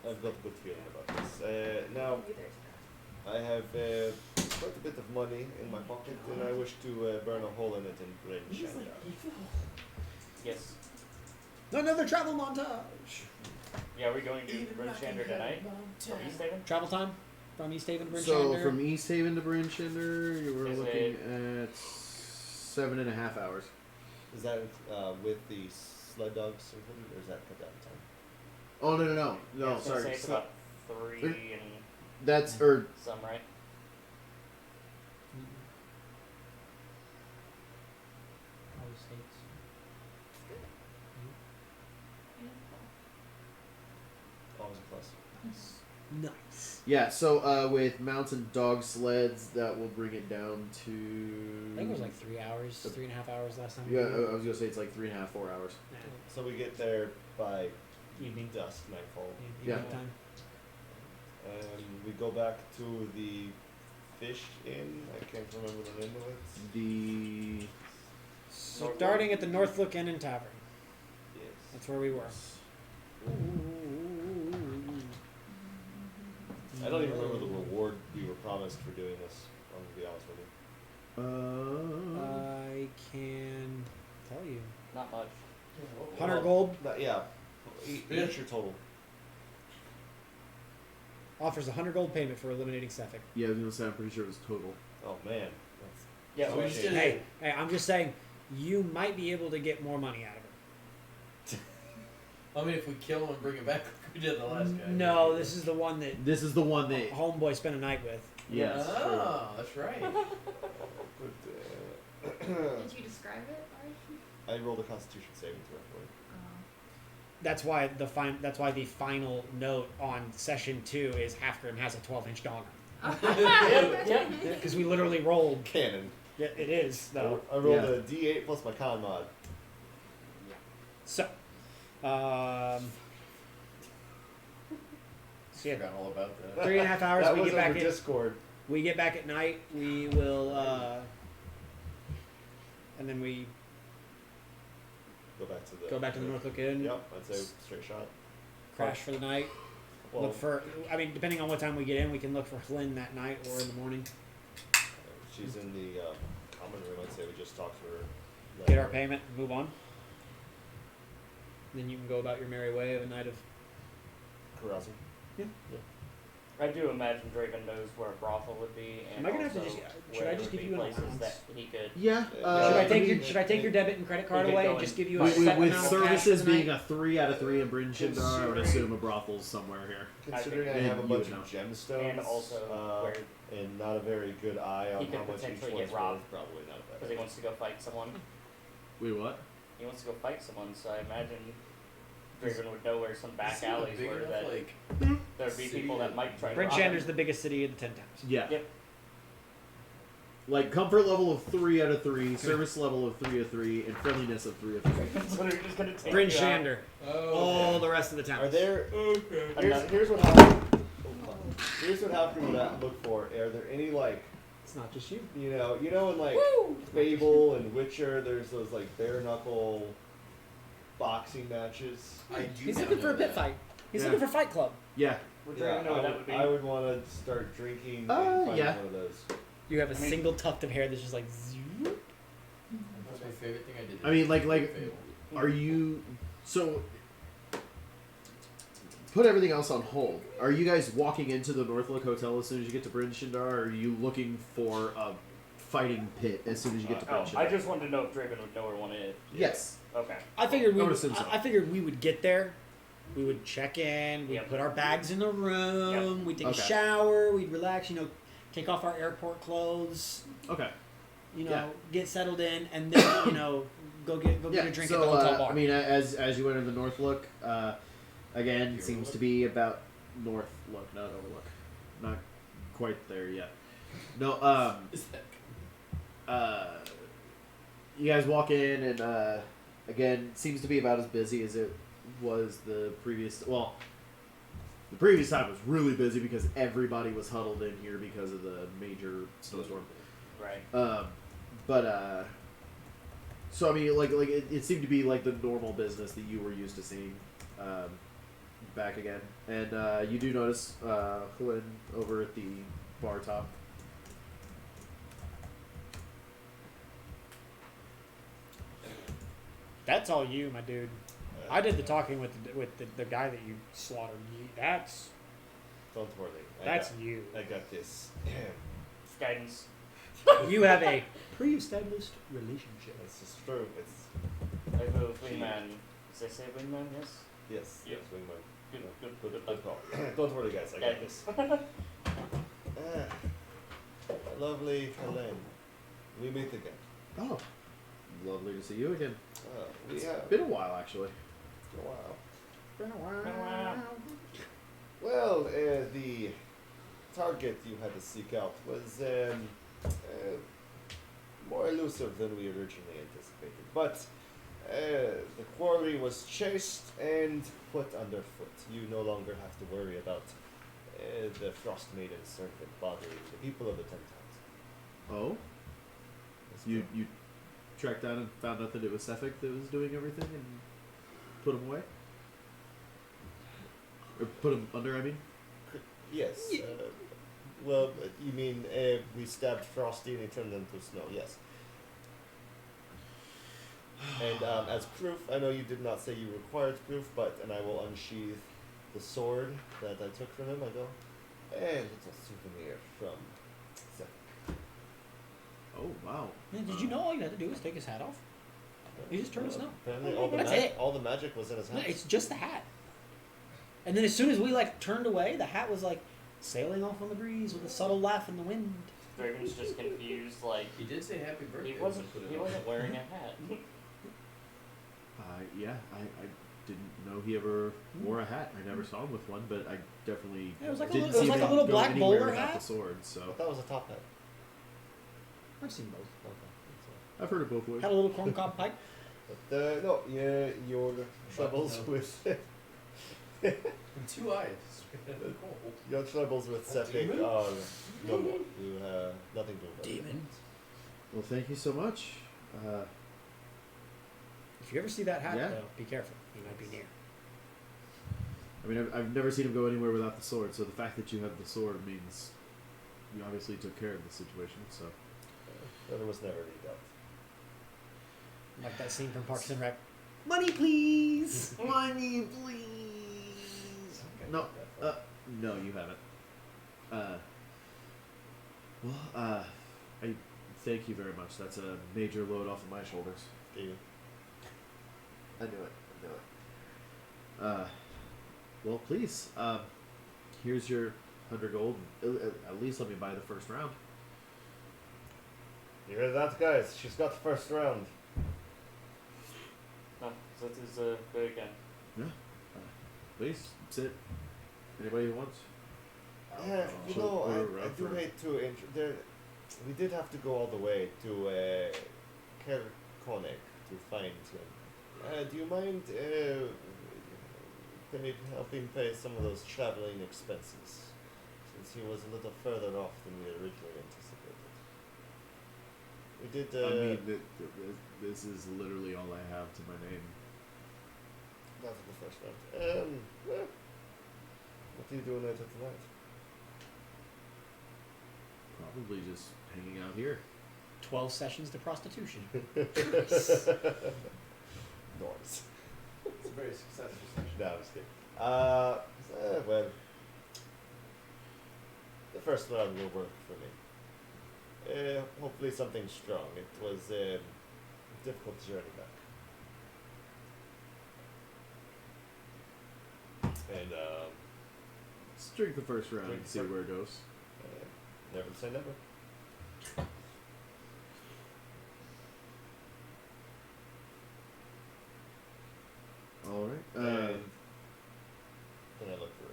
I've got a good feeling about this. Now, I have quite a bit of money in my pocket, and I wish to burn a hole in it and bring Shandar.
Yes.
Another travel montage.
Yeah, are we going to Brimshander tonight? From East Haven?
Travel time from East Haven to
So
Brimshander.
from East Haven to Brimshinder, you were
Is
looking at 7.5 hours.
Is that with the sled dogs included, or is that cut down time?
Oh no,
Yeah, I was gonna say
sorry.
it's about 3 and
That's
some, right?
Always a plus.
Nice.
yeah. So with mountain dog sleds, that will bring it down to.
I think it was like 3 hours, 3.5 hours last time.
Yeah, I was gonna say it's like 3.5, 4 hours.
So we get there by
Evening.
dusk, nightfall.
Yeah.
Evening time.
We go back to the Fish Inn. I can't remember the name of it.
The
Starting at the Northlook Inn and Tavern.
Yes.
That's where we were.
I don't even remember the reward we were promised for doing this. I'm gonna be honest with you.
I can tell you.
Not much.
100 gold.
Yeah. What's your total?
Offers 100 gold payment for eliminating Sephic.
Yeah, I was gonna say I'm pretty sure it was total.
Oh man. That's
Yeah,
So
we
we
just
just
did
Hey, I'm just saying, you might be able to get more money out of her.
I mean, if we kill him and bring him back, like we did the last guy.
No, this is the one that
This is the one that.
Homeboy spent a night with.
Yes.
Oh, that's right.
Did you describe it? Or?
I rolled a Constitution saving throw for it.
That's why the final note on session 2 is Halfgrim has a 12-inch dong.
Yep.
Because we literally rolled.
Cannon.
Yeah, it is though.
I rolled
Yeah.
a D8 plus my con mod.
So, so yeah,
Forgot all about that.
3.5 hours.
That
We
was
get back
over
in.
Discord.
We get back at night. We will, and then we
Go back to the.
go back to the Northlook Inn.
Yep, I'd say straight shot.
Crash for the night.
Well,
Look for. I mean, depending on what time we get in, we can look for Flynn that night or in the morning.
she's in the common room. I'd say we just talk to her.
Get our payment. Move on. Then you can go about your merry way of a night of.
Carousing.
I do imagine Draven knows where a brothel would be, and
Am I gonna have to
also
just- should
where
I just
would
give
be
you an
places
allowance?
that he could.
Yeah.
Should I take
mean,
your Should I take your debit and credit card
You could
away
go
and
and-
just give you a
with,
set
with
amount of cash for
services
the
being
night?
a 3 out of 3 in Bryn Shindar, I would assume a brothel's somewhere here.
Considering I,
think
have a
you
bunch
would
of gemstones
And also where
and not a very good eye on
He could
how much each
potentially
one's
get robbed.
worth, probably not
because
that.
he wants to go fight someone.
Wait, what?
He wants to go fight someone, so I imagine Draven would know where some back
Is it a
alleys
big
were
enough,
that
like,
there'd be
city
people that might try to
Bryn
rob him.
Shander's the biggest city of the 10 towns.
Yeah.
Yep.
Like comfort level of 3 out of 3, service level of 3 of 3, and friendliness of 3 of 3.
So they're just gonna take
Bryn
you out.
Shander.
oh,
All the rest of the towns.
Are there?
okay.
Here's what Halfgrim. Here's what Halfgrim would look for. Are there any like
It's not just you.
you know in like Fable and Witcher? There's those like bare knuckle boxing matches.
I do
He's
not
looking for
know
a pit
that.
fight. He's
Yeah.
looking for Fight Club.
Yeah.
Would
Yeah,
Draven know what that would be?
I would want to start drinking and
Oh,
find
yeah.
one of those.
You have a
I mean-
single tuft of hair that's just like. Zoom.
That's my favorite thing I did.
I mean, like,
Fable.
are you. So. Put everything else on hold. Are you guys walking into the Northlook Hotel as soon as you get to Bryn Shindar, or are you looking for a fighting pit as soon as you get to Bryn
Oh,
Shindar?
I just wanted to know if Draven would know where one is.
Yes.
Okay.
I figured we
I would
would.
assume so.
I figured we would get there. We would check in. We'd
Yep.
put our bags in the room. We'd take
Okay.
a shower. We'd relax. Take off our airport clothes.
Okay.
Get settled in, and then go get a drink
so,
at the hotel bar.
I mean, as you enter the Northlook, again, it seems to be about Northlook, not Overlook. Not quite there yet. No,
Is that
you guys walk in, and again, seems to be about as busy as it was the previous. Well, the previous time was really busy because everybody was huddled in here because of the major snowstorm.
Right.
So I mean, like it seemed to be like the normal business that you were used to seeing, back again, and you do notice Flynn over at the bar top.
That's all you, my dude. I did the talking with the guy that you slaughtered. That's
Don't worry.
that's you.
I got this.
It's guidance.
You have a pre-established relationship.
This is true. It's
I vote wingman. Does they say wingman? Yes.
yes.
Yep.
Yes, wingman.
Good. Good.
Good, good call. Don't worry, guys. I got
Guidance.
this. Lovely Helen. We meet again.
Oh, lovely to see you again.
We have
Been a while, actually.
a while.
Been a
while.
Well, the target you had to seek out was more elusive than we originally anticipated. But the quarry was chased and put underfoot. You no longer have to worry about the Frost Maiden serpent bothering the people of the 10 towns.
Oh, you tracked down and found out that it was Sephic that was doing everything and put him away, or put him under. I mean,
Yes. Well, you mean we stabbed Frosty and he turned into snow? Yes. And as proof, I know you did not say you required proof, and I will unsheath the sword that I took from him. I go, and it's a souvenir from.
Oh wow.
Man, did you know all you had to do was take his hat off? He just turned to snow.
Apparently,
That's it.
all the magic was in his
No,
hat.
it's just the hat. And then as soon as we like turned away, the hat was like sailing off on the breeze with a subtle laugh in the wind.
Draven's just confused, like
He did say happy birthday.
he wasn't
when we put it on.
wearing a hat.
Yeah, I didn't know he ever wore a hat. I never saw him with one, but I definitely
Yeah, it was like a
didn't
little- it was
see
like a
him
little
go
black
anywhere
bowler
without
hat.
the sword. So
But that was a top hat.
I've seen both.
Okay.
I've heard it both ways.
Had a little corncob pipe.
But no, yeah, your troubles
no.
with
And 2 eyes. Cool.
your troubles with septic
demon?
are no more. You have nothing to worry about.
Well, thank you so much.
If you ever see that hat,
Yeah.
though, be careful. He might be near.
I mean, I've never seen him go anywhere without the sword. So the fact that you have the sword means you obviously took care of the situation. So
There was never any doubt.
Like that scene from Parks and Rec. Money, please.
money, please. No, no, you haven't. I thank you very much. That's a major load off of my shoulders.
Do you?
I knew it. Well, please. Here's your 100 gold. At least let me buy the first round.
You heard that, guys? She's got the first round.
No, so that is very again.
Please sit. Anybody who wants.
Yeah, you
So
know,
order
I
around
do
for-
hate to we did have to go all the way to Kerkonek to find him. Do you mind helping pay some of those traveling expenses? Since he was a little further off than we originally anticipated. We did,
I mean, this is literally all I have to my name.
that was the first round. Well, what are you doing later tonight?
Probably just hanging out here.
12 sessions to prostitution.
Noise.
It's a very successful session.
No, I'm just kidding. Well, the first round will work for me. Hopefully something strong. It was a difficult journey back. And,
Let's drink the first round
Drink
and see
first.
where it goes.
never say never.
All right.
And then I look for.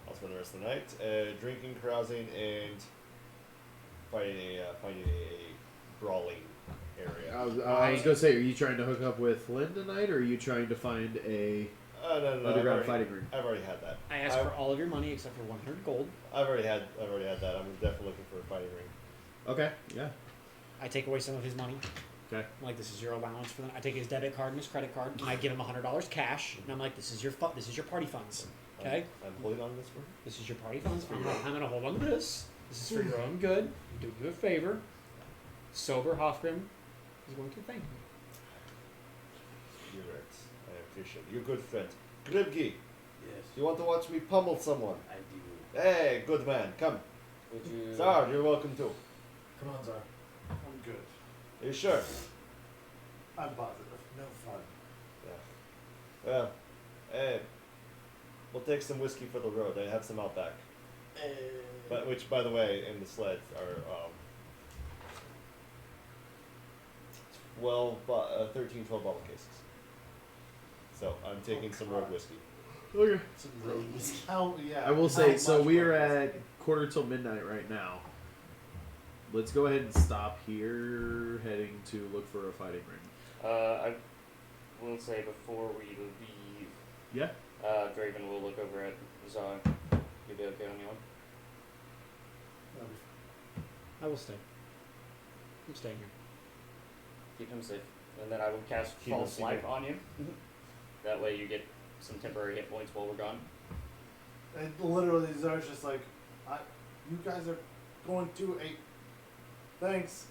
I'll spend the rest of the night drinking, carousing, and finding a brawling area.
I was gonna say, are you trying to hook up with Flynn tonight, or are you trying to find a
No.
underground fighting ring?
I've already had that.
I asked for all of your money except for 100 gold.
I've already had that. I'm definitely looking for a fighting ring.
Okay. Yeah.
I take away some of his money.
Okay.
I'm like, this is your allowance for that. I take his debit card and his credit card, and I give him $100 cash, and I'm like, this is your this is your party funds. Okay,
I'm holding on to this one.
this is your party funds. I'm gonna hold on to this. This is for your own good. I'm doing you a favor. Sober Hofgrim is going to thank you.
You're right. I appreciate it. You're a good friend. Gribgi,
Yes,
you want to watch me pummel someone?
I do.
Hey, good man. Come.
Would you?
Zar, you're welcome too.
Come on, Zar. I'm good.
Are you sure?
I'm positive. No fun.
Well, we'll take some whiskey for the road. I have some out back. But which, by the way, in the sled are 13, 12 bottle cases. So I'm taking some road whiskey.
Okay.
Some road whiskey. Oh, yeah.
I will
How
say, so
much
we are
road
at quarter till midnight right now. Let's go ahead and stop here, heading to look for a fighting ring.
I will say before we leave,
Yeah.
Draven will look over at Zar. You'll be okay on your own?
whiskey?
I will stay. I'm staying here.
Keep him safe. And then I will cast
Keep him
False
safe.
Life on you. That way you get some temporary hit points while we're gone.
And literally, Zar's just like, You guys are going to a. Thanks.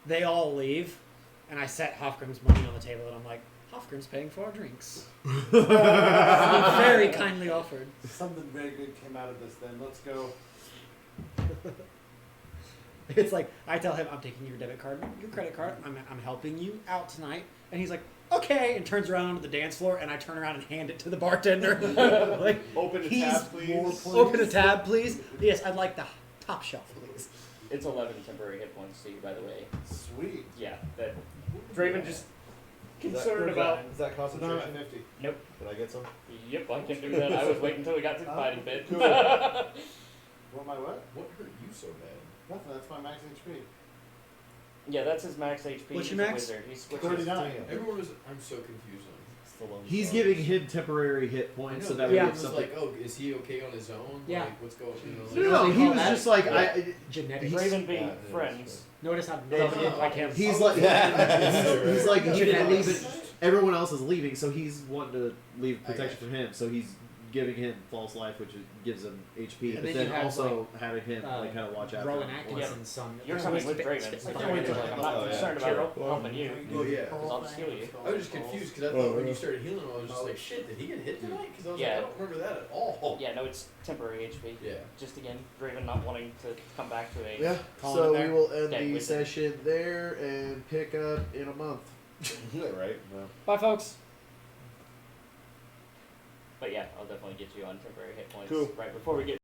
They all leave, and I set Hofgrim's money on the table, and I'm like, Hofgrim's paying for our drinks. He very kindly offered.
Something very good came out of this. Then let's go.
It's like, I tell him, I'm taking your debit card, your credit card, I'm helping you out tonight. And he's like, okay, and turns around onto the dance floor, and I turn around and hand it to the bartender. Like,
Open a
he's
tab, please.
Open a tab, please. Yes, I'd like the top shelf, please.
It's 11 temporary hit points to you, by the way.
Sweet.
Yeah, that Draven just
Is that-
concerned about.
Is that
So now I'm at
concentration?
50.
Nope.
Can I get some?
Yep, I can do that. I was waiting until we got to the fighting bit.
Cool. What my what?
What hurt you so bad?
Nothing. That's my max HP.
Yeah, that's his max HP.
What's
He's
your
a
max?
wizard. He switches.
39.
Everyone was. I'm so confused on.
It's the lone
He's
star.
giving him temporary hit
I
points
know,
so that
but
Yeah.
way
it
if
was
something.
like, oh, is he okay on his own?
Yeah.
Like, what's going?
No,
You know
no,
what they
he
call
was
that?
just like
Yeah.
Genetics.
Draven being
Yeah, yeah,
friends.
Notice how
Yeah.
nothing like him.
He's like, he's like he didn't leave
Genetics.
it. Everyone else is leaving, so he's wanting to leave
I
protection for him. So he's giving him false life, which gives him HP,
And
but
then
then
you have,
also having him like kind of watch out.
Rowan
for him.
Atkinson's son.
You're
who
coming
was
with
fit-
Draven,
fit-
so
fit-
I can't be like, I'm not
Oh, yeah.
concerned about helping you.
Oh yeah.
Because I'll just heal you.
I was just confused because I thought when you started healing him, I was just like, shit, did he get hit tonight? Because I was
Yeah.
like, I don't remember that at all.
Yeah, no, it's temporary HP.
Yeah.
Just again, Draven not wanting to come back to a.
Yeah.
Calling
So
it
we
there.
will end
Dead
the
wizard.
session there and pick up in a month.
Yeah, right? No.
Bye, folks.
But yeah, I'll definitely get you on temporary hit points
Cool.
right before we get